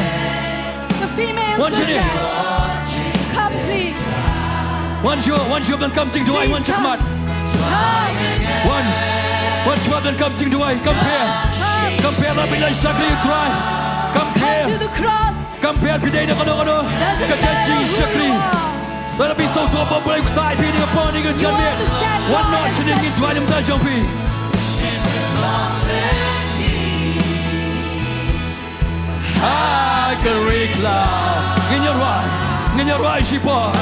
The females One this sini. side. Come, please. One siya kan kamching tuwa. One sa kamat. Come. One siya kan kamching tuwa. Compare. Compare la bilay sakli tuwa. Come to Compare. the cross. Compare piday na kano. Doesn't Katanjing matter who sakli. you are. Let it be so to a bubble like tie beating upon the Janmiet. understand One God night has sitting in done- Trai jumping. I can reclaim in your right, she bought.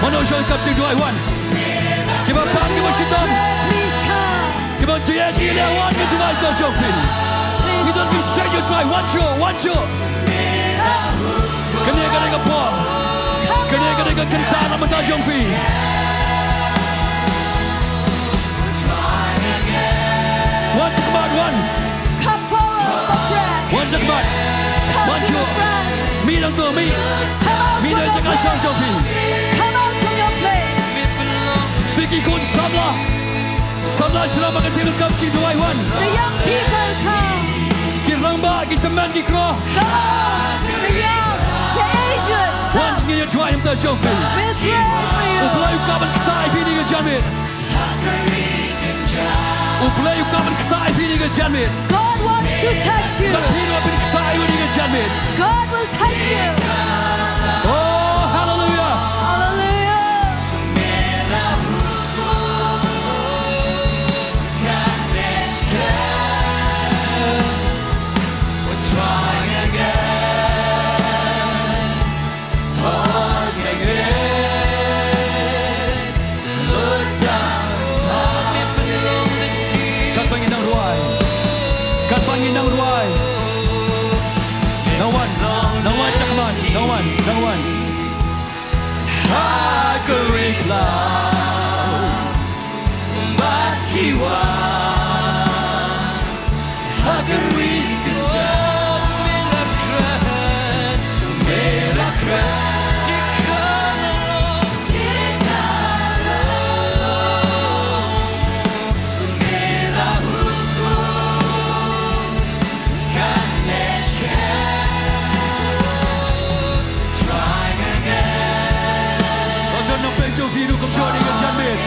Mano shall come to Trai one. Give up, give us shit done. Please come. Give on to the one, get to like the jumping. We don't be sure you try. One shot. Can you get a ball? Can you get a ka kanta na mata jong fi. One check about one. Come forward for prayer. One check about. Come One to check. the front. Mi lang tu mi. Come out Mi from dah your cakap syang place. jong fi. Come out from your place. Pergi kun sabla. Sabla sila makan tidur kamci dua wan. The young people come. Kirang ba kita man di kro. Come on. The young, the aged. Wan Come. tinggal dua yang tak jong fi. We'll pray for you. Ublay ukaban ketai fi ni ke Janmiet. Ublay ukaban ketai fi ni ke Janmiet. God wants to touch you. Dan hidup apin ketai ni ke Janmiet. God will touch you. Oh, hallelujah. Hallelujah. Inang ruai. No one, Chakman, no one. Hagari cloud, Bakiwa, Hagari kejam, Melakrat, Viru kum jodi ke Janmiet.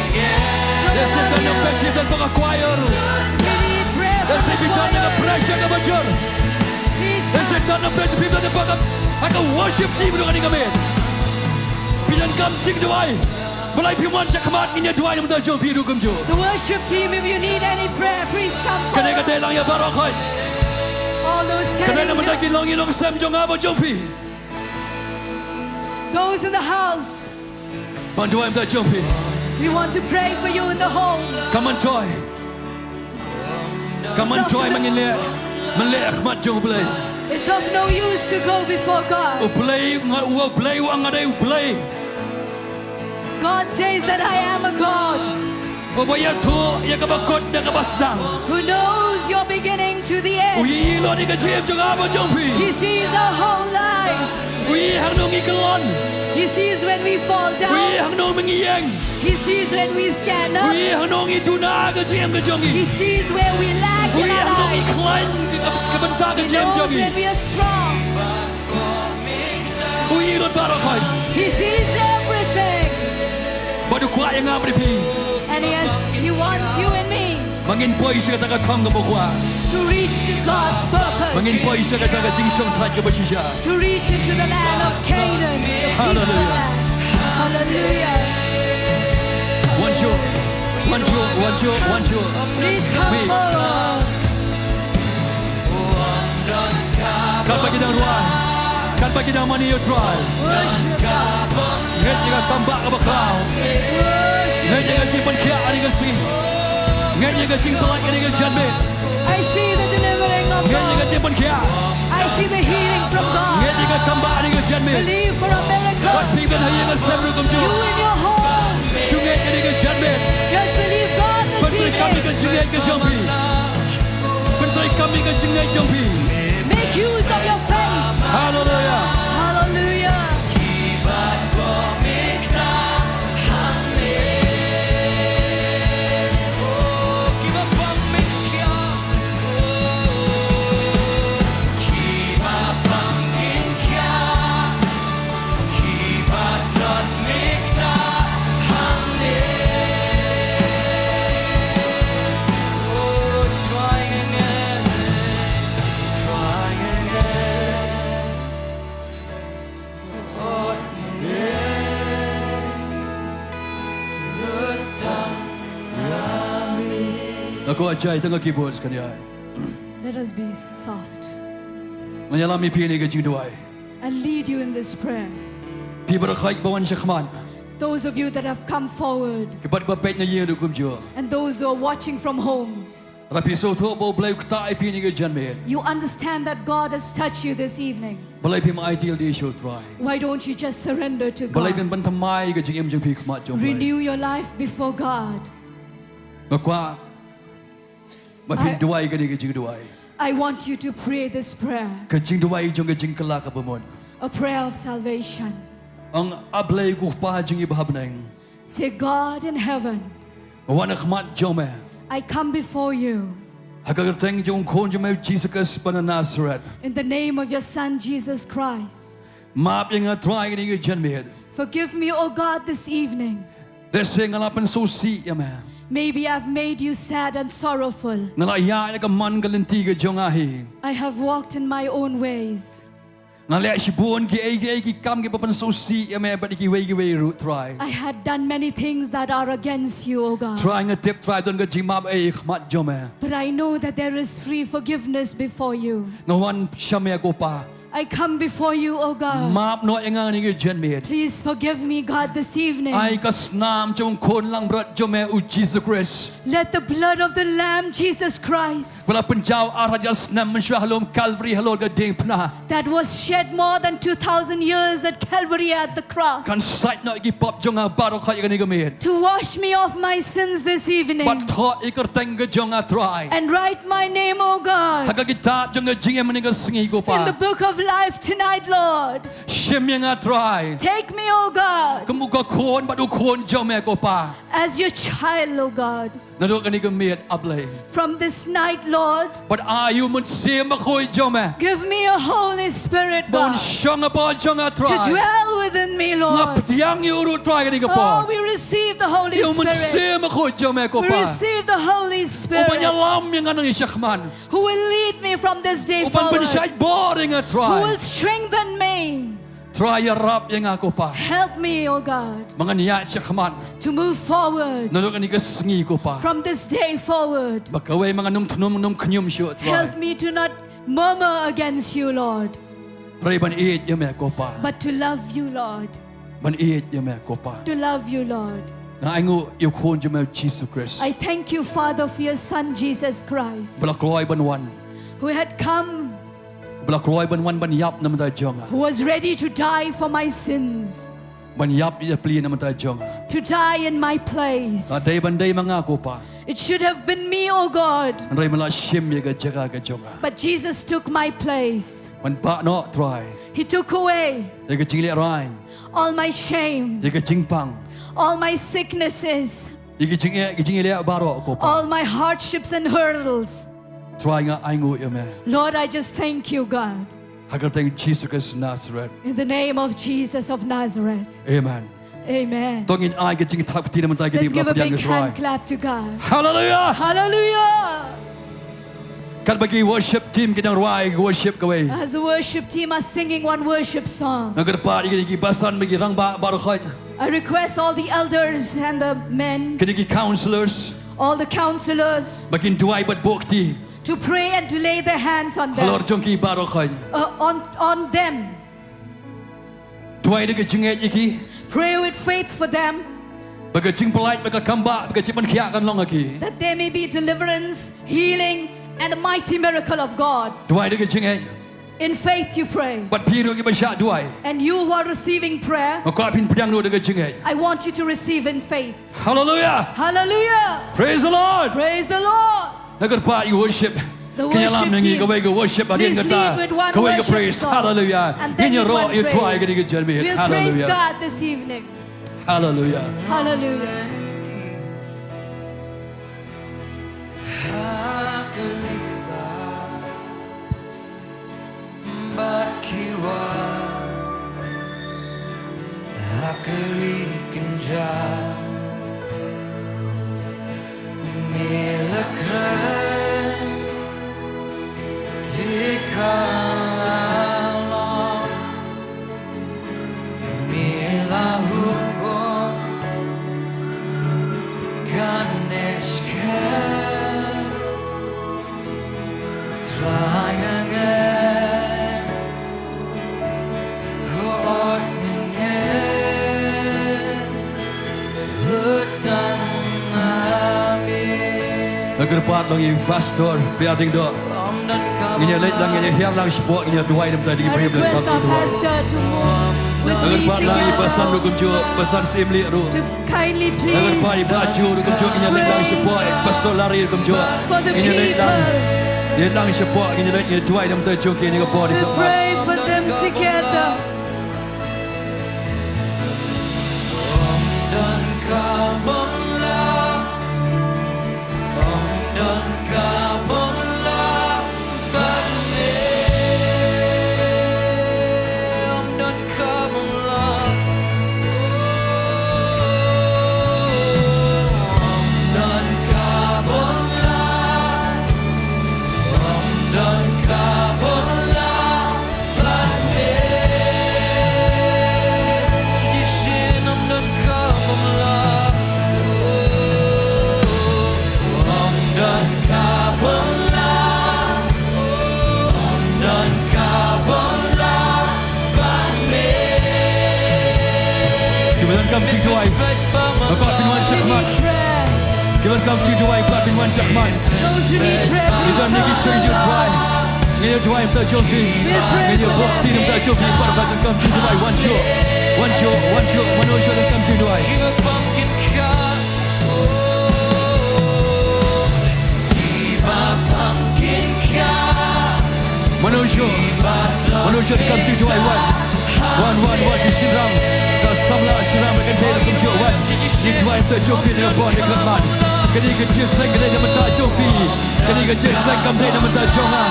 Ya setan yang pergi dan pakai choir. Ya setan yang pressure ke bajur. Ya setan yang pergi people dan pakai akan worship team dengan kami. Pilihan kamcing doai. Mulai piman cakmat ini doai yang mentajau viru kum jo. The worship team, if you need any prayer, please come Kena forward. kata lang ya barakai. All those Kena standing nak mentagi here, long ilong sem jong apa jong fi. those in the house, Man doai mentajau fi. we want to pray for you in the homes. Come on toy. Come on toy mengelak. Melek akhmat jong Blei. It's of no use to go before God. Blei wang ada Blei. God says that I am a God Obaya tu ya kabakot dan kabasdang. who knows your beginning to the end. Uyi lo ni kecil jong apa jong fi. He sees our whole life. Uyi hang nong ikelon. He sees when we fall Uyi down. hang nong mengiyeng. He sees when we stand up. Uyi hang nong iduna kecil He kejongi. sees where we lack in Uyi our hang nong lives. iklan kebentar He kecil knows jongi. when we are strong. Uyi lo barakai. He sees everything. Badu kuat yang apa di. And He wants you and me Mangin poi sia kata thong ke bokwa. to reach to God's purpose. Mangin poi sia kata jing song thai ke bachisha. To reach into the land of Canaan. the peace Hallelujah. land. Hallelujah. One show. Please come Me. forward. Kan bagi dah ruang. Kan bagi dah money you try. Worship God. Nget jika Kambah ke bakau. Worship. Nget jika jimpan kia ani ke Sngi. Nget jika jing pelat ani ke Janmiet. I see the delivering of Nget jika God. jimpan kia. I see the healing from Nget God. jika Kambah ani ke Janmiet. Believe for a Wat miracle. pimen hai ke sabru kum You jo. in your home. Sungai ani ke Janmiet. Just believe God this Penteri kami ke evening. jingai ke Jambi. Penteri kami ke jingai Jambi. Make use of your faith. Hallelujah. Hallelujah. Aku ajai tengah keyboard sekalian. Let us be soft Menyalami pini ke jing duai. and lead you in this prayer. Pi berakai bawan syakman. Those of you that have come forward Kebat bapet na ye kum jo. and those who are watching from homes, Rapi so tho bo Blei kta pi ni ke Janmiet. You understand that God has touched you this evening. Blei pi ma ideal di show Trai. Why don't you just surrender to Blei pin God? ban thamai ke jing em jing pi khmat jong Blei. Renew your life before God. Makwa ma pin I- duai ke ni ke jing duai. I want you to pray this prayer, Ke jing duai jong ke jing kala ka bamon. a prayer of salvation. Ang ablei ku pa jing i bahabneng. Say, God in heaven, Wana khmat jome. I come before you Hagar teng jong kon jome Jesus Christ ban Nazareth. in the name of your Son, Jesus Christ. Map yang Trai ke ni ke Janmiet. Forgive me, O God, this evening. Dese ngalapan so si ya man. Maybe I've made you sad and sorrowful. Ngalaya ka man galenti ke jong ahi. I have walked in my own ways. Ngalaya si buon ki kam ki papan so si ya me but ki wei root Trai. I had done many things that are against you, O God. Try ngetip try don ke jimap khmat jome. But I know that there is free forgiveness before you. Ngawan syame ko pa. I come before you, O God. Map no engang ni ke Janmiet. Please forgive me, God, this evening. Ai kasnam jong kon lang brat jome u Jesus Christ. Let the blood of the Lamb, Jesus Christ, Wala penjau arajas nam mensyah halom Calvary halom ke ding pna. that was shed more than 2,000 years at Calvary at the cross, Kan sait no ki pop jong barokah ke ni ke mit. to wash me of my sins this evening Bat tho iker teng ke jong Trai. and write my name, O God, Haga kitab jong ke jing em ni ke Sngi ko in the pa. book of life tonight, Lord. Syem yang Trai. Take me, O God, Kamu ka kon batu kon jome ko pa. as your child, O God. Nadok ni ke mit ablei. From this night, Lord, But ayu mun se ma khoi jome. give me a Holy Spirit, Bon God, syong apa jong to Trai. dwell within me, Ngap Lord. Pdiang yu ru Trai ke ni ke Oh, pa. we receive the Holy Yu mun Spirit. se ma khoi jome ko We pa. receive the Holy Spirit Uban lam yang anang isyakman. who will lead me from this day Uban forward, pensai boring who Trai. will strengthen me. Trai ya rap yang aku pa. Help me, O God, Mangan ya isyakman. to move forward Nadok ni ke Sngi ko pa. from this day forward. Bakawai mga num knyum syo Trai. Help me to not murmur against you, Lord, Ray ban iit ya me ko pa. but to love you, Lord, Ban iit ya me ko pa. to love you, Lord. Na aingu yu kon jome Jesus Christ. I thank you, Father, for your Son, Jesus Christ, Blak loy ban wan. who had come, Blak loy ban wan ban yap nam ta jonga. who was ready to die for my sins, Ban yap ya pli nam ta jonga. to die in my place. Ta day ban day mga ko pa. It should have been me, O God, Ray mala shim ya ga jaga ga jonga. but Jesus took my place. Ban pa no Trai. He took away Ya ga jingli rain. all my shame, Ya ga jingpang. all my sicknesses, Ya ga jingli baro ko pa. all my hardships and hurdles. Trai nga aingu ya me. Lord, I just thank you, God, Hagar teng Jesus Christ Nazareth. in the name of Jesus of Nazareth. Amen. Amen. Tongin ai ga jing tap ti nam ta ga di Let's give a Pdiang big Trai. hand clap to God. Hallelujah. Hallelujah. Kan bagi worship team kita ruai worship kawai. As the worship team are singing one worship song, Agar pa iki basan bagi rang ba barakhat. I request all the elders and the men, Kini ki counselors all the counselors, bakin duai bat bukti. to pray and to lay their hands on Halor them, jongki barakhat. on them. Duai de jinget iki. Pray with faith for them, Baga jing pelait baga kambah baga cipan kiak kan long aki. that there may be deliverance, healing, and a mighty miracle of God. Duai de jinget. In faith you pray. Bat piru ki basya duai. And you who are receiving prayer, Maka pin Pdiang nu de jinget. I want you to receive in faith. Hallelujah. Hallelujah. Praise the Lord. Praise the Lord. Agar pa you worship. The Kanya worship lam nengi team, kawai ke worship please adin lead kata. with one Kawai ke worship praise. song. Hallelujah. And then Kanya with ro one you try praise. ke ni Janmiet. We'll praise Hallelujah. God this evening. Hallelujah. Hallelujah. Agarpat langi pastor Pdiang do. Ini lek lang ini hiang lang sport ini dua ini tadi I beri request our pastor to move with me Agarpat langi pesan together. ru kumjo pesan simli ru. To kindly Agarpat please baju ru kumjo ini lek lang sport pastor lari kumjo. for the Ini lek lang people. ini lang sport ini lek ini dua ini tadi joki ini kapor We di. pray for them together. Dan kabonlah, dan kabonlah, Palei, dan kabonlah, dan kabonlah, dan kabonlah, Palei, sedisin dan kabonlah, dan kabonlah, dan kabonlah, Palei. Kemudian kam cik tuai. Bapak Firman Syahman. Prayer. Kemudian kam cik tuai Bapak Firman Syahman. Those who need prayer, Kita please ni come kisah up je now. tuai. Ini tuai tak joki. Ini bukti tak joki. Pada kam cik tuai one shot. Mana shot kam cik tuai. Give a pumpkin cut. Give a pumpkin cut. Mana shot kam cik tuai one di sirang. Dah samla sirang makan dia kam cik one. Ini tuai tak joki dengan bon dengan man. Kini kerja saya kena nama tak joki. Kini kerja saya kam dia nama tak jonga.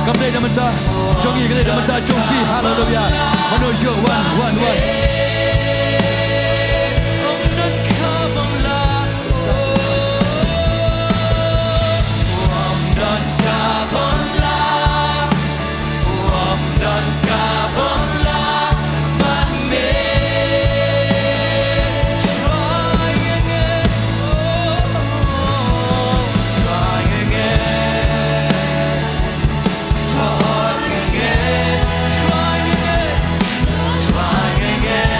Kam dia nama tak jongi kena nama tak joki. Hallelujah. Mana shot one. Dan kabonlah, dan kabonlah, dan kabonlah, Try again, try again, try again, try again.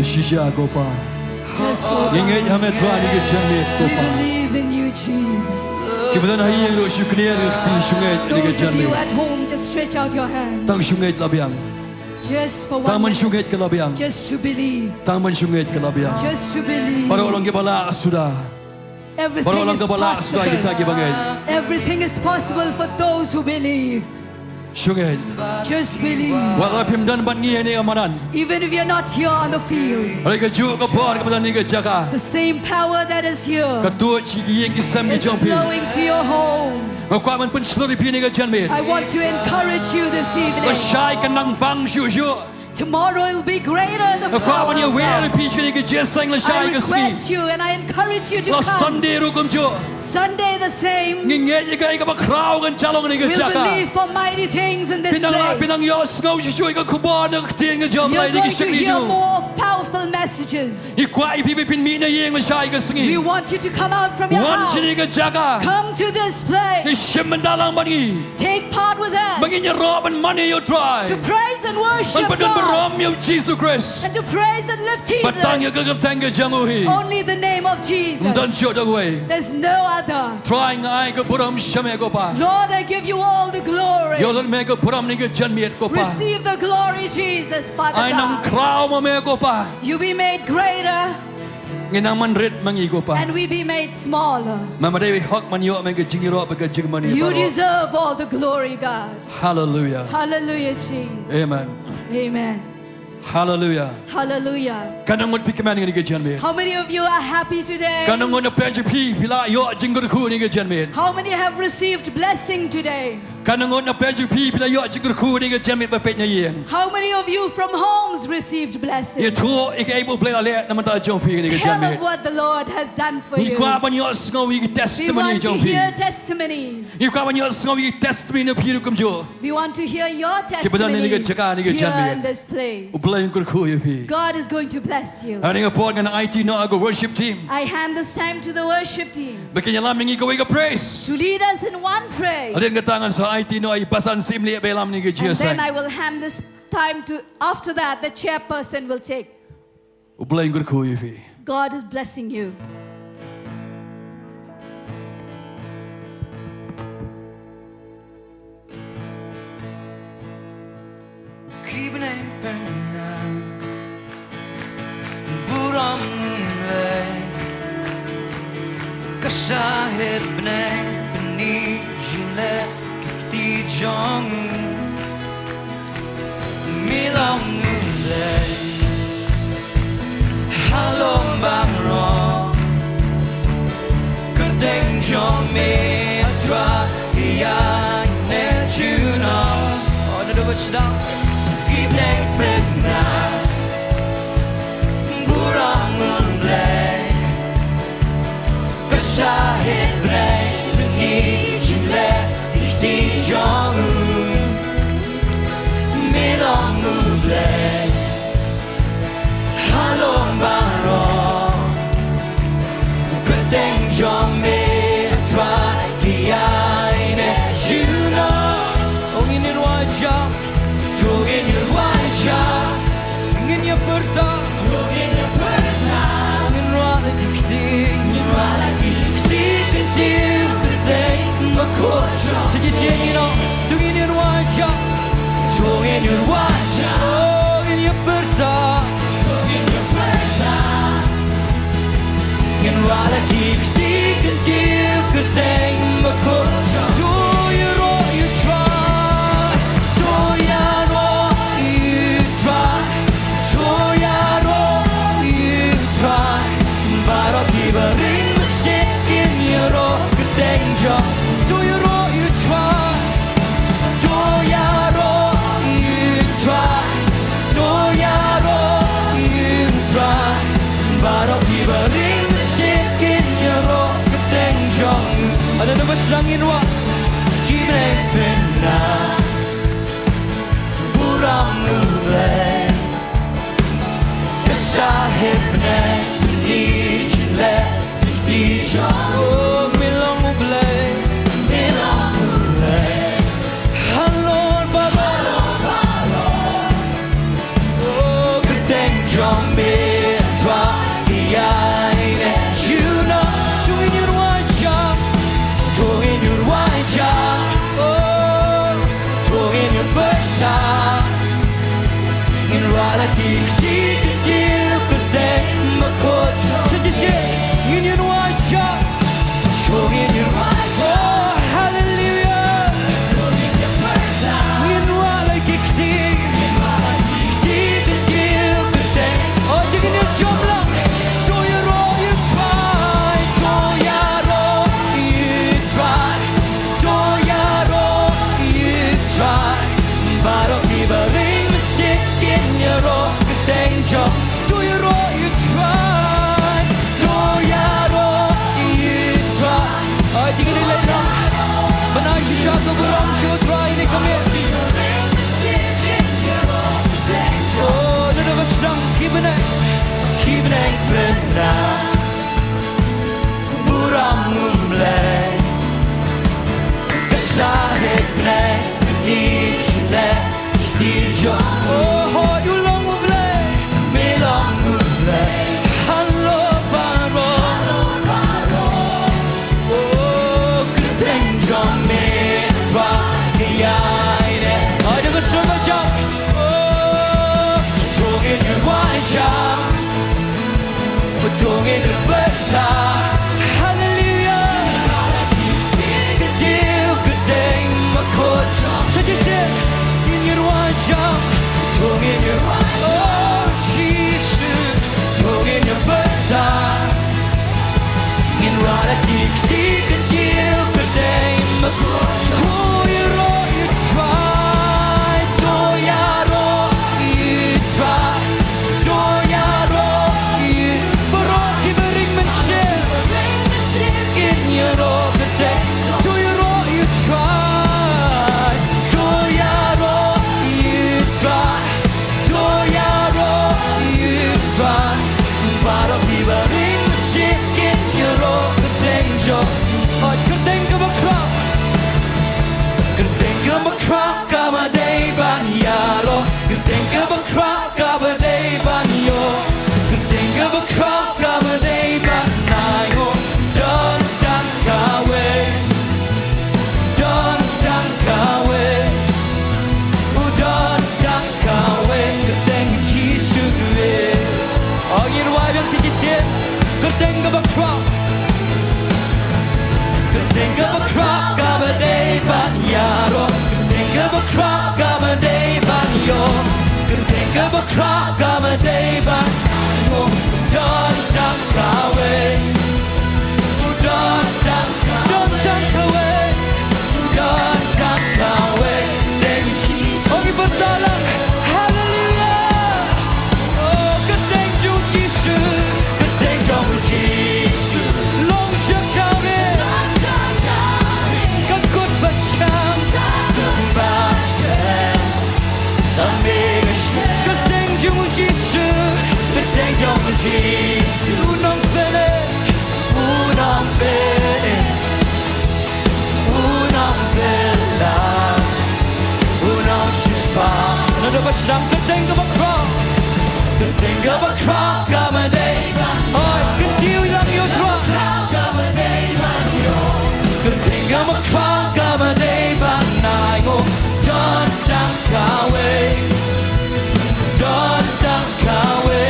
Shisha Gopa. Yes, Lord. Ingay hame Trai ni Janmiet We Gopa. believe in you, Jesus. Kibadan hayeng lo shukniya rikti shungay ni Those of you Janmiet. at home, just stretch out your hand. Tang shungay labiang. Just for one Taman minute. shungay kalabiang. Just to believe. Taman shungay kalabiang. Just to believe. Para walang kibala sudah. Para Everything walang is kibala sudah kita possible. gibangay. Everything is possible for those who believe. Shungay. Just believe. Wala pimdan ban ngiya ni amanan. Even if you're not here on the field, Ay ka ju ka por kibadan ni ka jaka. the same power that is here Katua chigi yang kisam ni is jompi. flowing to your homes. Ngakwa man pun slori pi ni ka Janmiet. I want to encourage you this evening. Ka shy ka nang bang shu shu. Tomorrow will be greater in the Ngakwa power man ya of wel God. pi ni ka jesang la I shy ka smi. request you and I encourage you to La come. Sunday ru kum ju. Sunday the same. Ngingay ka ka bakraw kan chalong ni ka We'll jaka. believe for mighty things in this Pinang place. yo sngau shu shu ka kubar na ktin ka jom You're lai ni going ki to shakli hear ju. more of powerful messages. Ikwa ipi pin mi na yeng la shy ka We sngi. want you to come out from your Wan house. chini ka jaka. Come to this Ni place. shim dalang bangi. Take part with us Bangin ya rob and money you try. to praise and Man worship padun God berom yo Jesus Christ. and to praise and lift Batang ya Jesus. ka tanga janguhi. Only the name of Jesus. Dan show the way. There's no other. Trying I ka buram shame ko pa. Lord, I give you all the glory. Yo me ka buram ni ka Janmiet ko pa. Receive the glory, Jesus, Father Ay nang God. kraw mo me ko pa. You be made greater Nginang man rit mangi ko pa. and we be made smaller. Mama Dewi hok man yo me ka jingiro ba ka jingmani. You deserve all the glory, God. Hallelujah. Hallelujah, Jesus. Amen. Amen. Hallelujah. Hallelujah. Kanangot pi kemani ni ka Janmiet. How many of you are happy today? Kanangot na penji pi pila yo jingur ku ni ka Janmiet. How many have received blessing today? Kanangot na penji pi pila yo jingur ku ni ka Janmiet ba pet nya yen. How many of you from homes received blessing? Ye tu ik able play ale na mata jom pi ni ka Tell of Janmiet. what the Lord has done for Ni you. kwa ban yo sngo wi We testimony want to jom pi. hear testimonies. Ni kwa ban yo sngo wi testimony na pi kum jo. We want to hear your Kibadan ni ka testimonies jaka ni ka here Janmiet. in this place. Ublay kur ku ye pi. God is going to bless you. Ani nga pod nga IT no aga worship team. I hand this time to the worship team Bakanya lam ni ka wi ka praise. to lead us in one praise. Adin ka tangan sa IT no ay pasan simli be lam ni ka And then Jesus. I will hand this time to, after that, the chairperson will take. Ublay kur ku ye pi. God is blessing you. Keeping it burning Buram Blei Kasahit Pdiang Beni Jile Pdiang Milam Blei Halom Bangro Kerdeng Janmiet Trai Nejuna Oh, ada dua sedang Pdiang Pdiang Buram Blei Kasahit Pdiang Beni Jile Pdiang Milam Blei Halom Bangro Kerdeng Janmiet Trai Nejuna Oh, ini wajah Thohdieng wajah ingin ya bertah Thohdieng ya bertah ingin rada dikting ingin rada dikting kentil berdeng berkoca sejak ini Thohdieng wajah Thohdieng wajah oh ingin ya bertah Thohdieng ya bertah ingin rada dikting kentil berdeng berkoca Do you know you try? wala kikti kidil kute makot Chajishe Ngin waja Chongin waja Oh hallelujah Ngin wala kikti Kikti kidil kute Oh digin yung jomla Do you roll you try Do ya roll you try Do ya roll you try Baro kibaling Sikin ya roll Danger, do you roll, you try? Do ya roll, you try? I think it is now. But I should shut the room, should try to come here. Oh, none of us don't keep it, but now. Buram Blei, Kasahek Blei, each day, each oh, you long Blei, me long Blei, hello Baro, oh, Kdiang Janmiet, Saitjain, I never saw my job, oh, Thohdieng you want job, but Thohdieng the better, hallelujah, Kdiang my coach, Saitjain, in your one job. Thohdieng your oh Jesus Thohdieng your birthday in rala kikti kidil Kdiang makot Do you roll you try Do ya roll you try Do ya roll you Baroki bering menshir in your roll Kdiang Do you roll you try Do ya roll you try Do ya roll you try Baro kibaring Sikin ya roll Kdiang jo Oh Kdiang ka makrap Kdiang ka makrap Kama day ban yaro Kdiang ka makrap Kama day ban yo Kdiang ka makrap Kama day ban nayo Don dan kawe Don dan kawe Udon dan kawe Kdiang Jesus Oh you know why don't you see Kdiang ka makrap Kdiang ka makrap Kama day ban yaro Kdiang ka makrap Kama day ban yo Kdiang ka makrap Kama day ban yo Don dan kawe Udon dan kawe Udon dan kawe Kdiang Jesus Oh bertalang hallelujah Oh Kdiang Jesus Kdiang Jesus Long jakawe Kakut baskan Baskan Amiga Kdiang Jesus Kdiang Jesus Unang pele Unang pele Unang pela Unang shispa Nada ba silang Kdiang ka makrap Kdiang ka makrap Kama day Ay kadiw lang yung drop Kdiang ka makrap Kama day Banay mo Don dan kawe Don dan kawe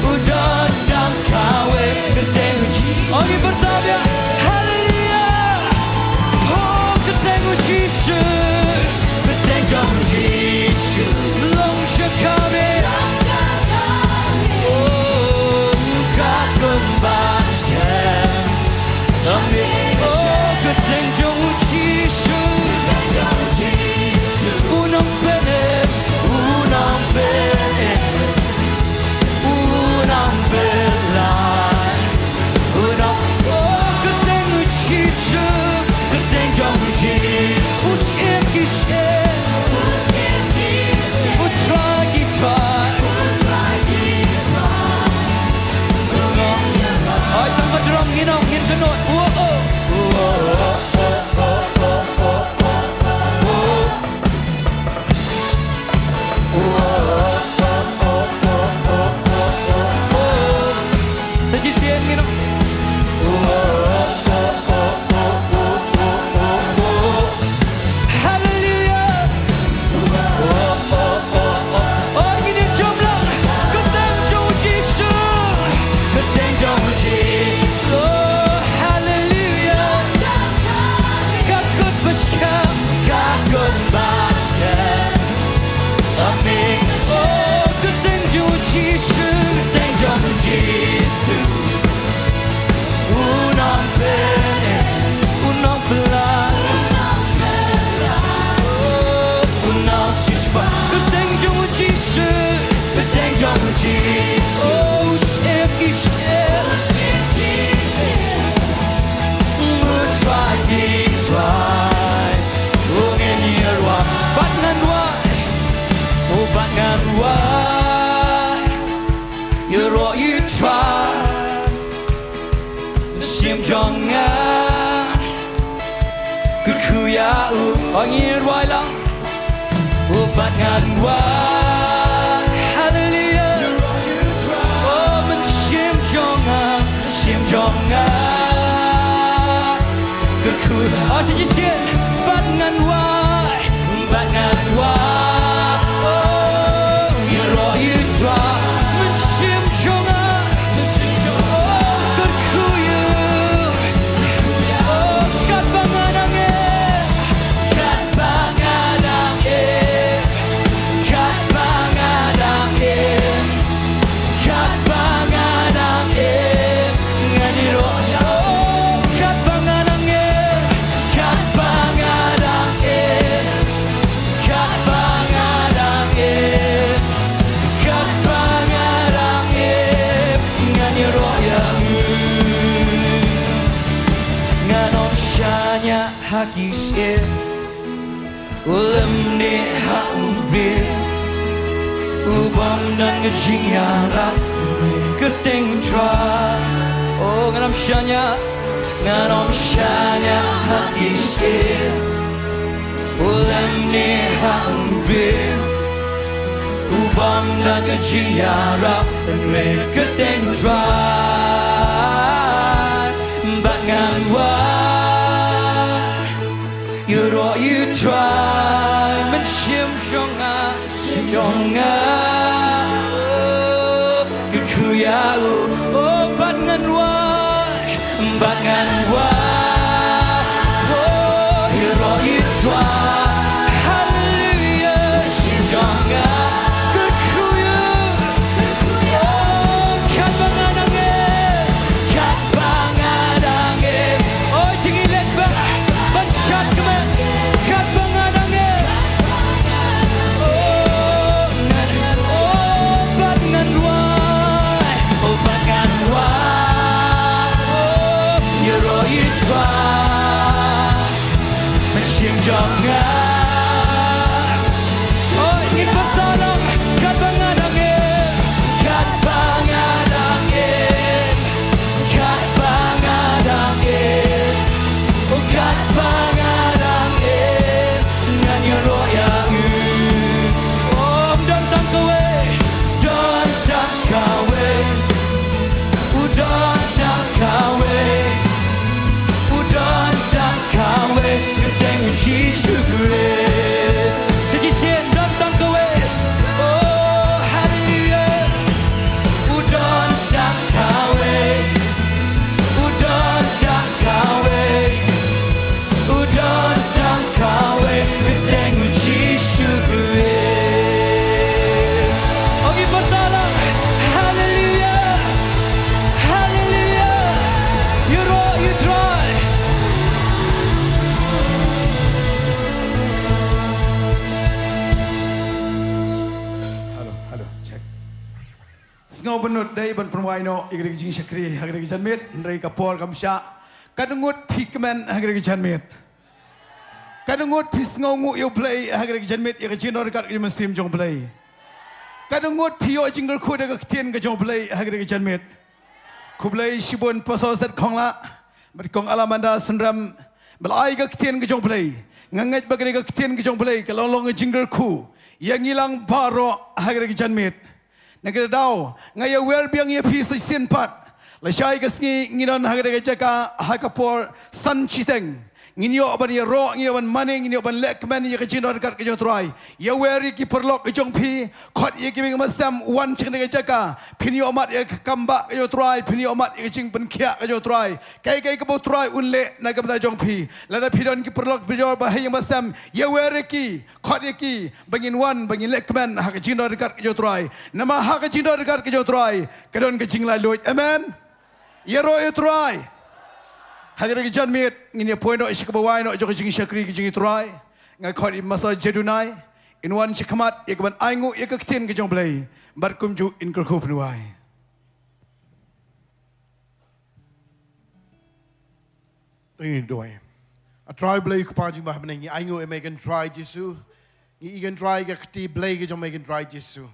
Udon dan kawe Kdiang Jesus Oh bertabya hallelujah Oh Kdiang Jesus Kdiang Jesus Long jakawe Oh God kembaskan Amin Oh Kdiang kuya angin wailang ubat nganwa hallelujah oh mensim jonga ke kuya asih bat nganwa oh you rock you try mensim jonga Hakisir ulam ni haumri ubam dan ngejiara keteng Trai oh nganom shanya hakisir ulam ni haumri ubam dan ngejiara keteng Trai bangan wa you rock you try mensim jonga ke kuya oh bangan wa oh you rock you try hallelujah jonga ke kuya oh kat banganange oh tinggi lebar banshat kemen kat banganange oh bangan wa oh you rock you try mensim jonga oh ingin bertolong kat banganange oh kat banganange ngan you rock yang oh datang kawe keteng Jesus Christ sejisen datang kawe oh hallelujah udan tak kawe keteng Jesus Christ oh bertolong hallelujah you rock you try Halo, check. Sngo benut day ban perwai no igri jing syakri hagri Janmiet ndai kapor kamsya kadungut pikmen hagri Janmiet kadungut pisngau ngu yo Blei hagri Janmiet igri jinor kat ke muslim jong Blei kadungut pio jingger khu de ktien ke jong Blei hagri Janmiet ku Blei shibun pososet khongla berkong alamanda sunram belai ke ktien ke jong Blei ngangat bagri ke ktien ke jong Blei ke lolong jingger khu yang hilang baro hagri Janmiet negara dau ngaya wer biang ye pi sesien pat la shai ke Sngi nginon hagri jaka hakapor san chiteng nginyo ban ye ro nginyo ban mane nginyo ban lek man ye kejinor kat ke Trai ye weri ki perlok ke jong pi khot ye ki masam wan ching de jaka pinyo mat ye Kambah ke Trai pinyo mat ye ching ban khia ke Trai kai ke bo Trai unle na ke jong pi la da pidon ki perlok bijor ba ye masam ye weri ki khot ye ki bangin wan bangin lek man ha kejinor kat ke Trai nama ha kejinor kat ke Trai kedon ke jing la loit amen ye ro ye Trai hagri Janmiet ngini poino isikabawai no jok jing syakri jing Trai ngai khot i masa jedunai inwan chikamat ikban aingu ikaktin ke jong Blei barkum ju in kerkhup nuai Ini doi. A Trai Blei kupajing bah menengi aingu e megan Trai Jesu. Ni igan Trai ke kti Blei ke jong megan Trai Jesu.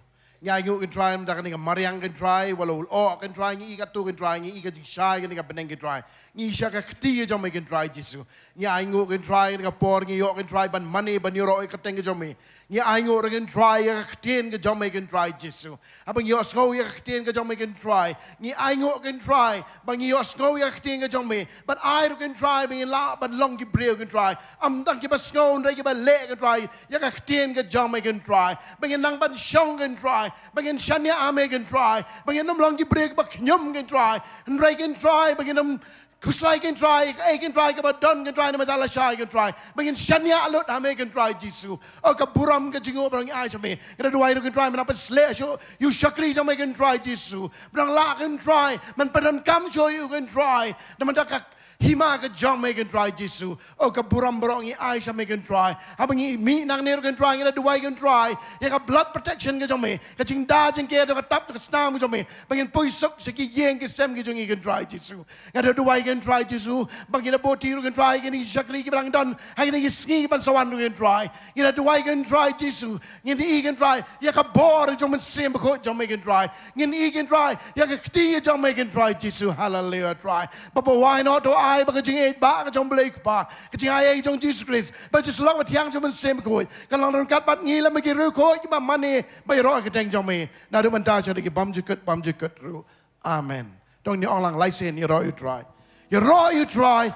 Nya ngu kan try mda kan ni mariang kan try walau o kan try ngi ka tu kan try ngi ka jishai kan ni ka beneng kan try ngi sha ka khti jom kan try jisu nya ngu kan try ni ka por ngi yo kan try ban money ban euro ka teng jom nya ngu kan try ka khtin ka jom kan try jisu abang yo sko ya khtin ka jom kan try ngi ngu kan try bang yo sko ya khtin ka jom but I can try bang la ban long ki breu kan try am dang ki ba sko ndai ki ba le kan try ya ka khtin ka jom kan try bang nang ban shong kan try bangin shania ame can try bangin nam long ki break bak nyum can try and ray can try bangin nam kusai can try I can try ka don can try na madala shai can try bangin shania alot ame can try jisu o ka buram ka jingo bang ai me ina duai can try man apa slash you shakri jam can try jisu bang la can try man padan kam show you can try na man ka hima ka jam can try jisu o ka buram borong ai sha can try abangi mi nang ne can try ina duai can try ya ka blood protection ka jam ka jing da jing ke ka tap ka snam jam bangin poi sok se ki yeng ki sem ki jing can try jisu ka duai can try jisu bangin boti can try ki ni shakli ki bang don hai ni sngi ban sawan can try ina duai can try jisu ni can try ya ka bor jam sem ko jam can try ni can try ya ka khti jam can try jisu hallelujah try but why not to I ba ka jing e ba ka jom Blei pa ka jing ai jong Jesus Christ ba just long thiang jom sem ko ka long ron kat bat ngi la ma ki ru ko ki ba mani ba ro ka teng jom me na du man ta cha ki bam ju kat ru amen dong ni ong lang lai sen you try you try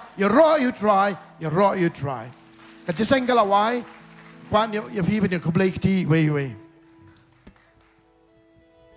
ka jiseng ka la wai kwan you phi ben ko Blei ti we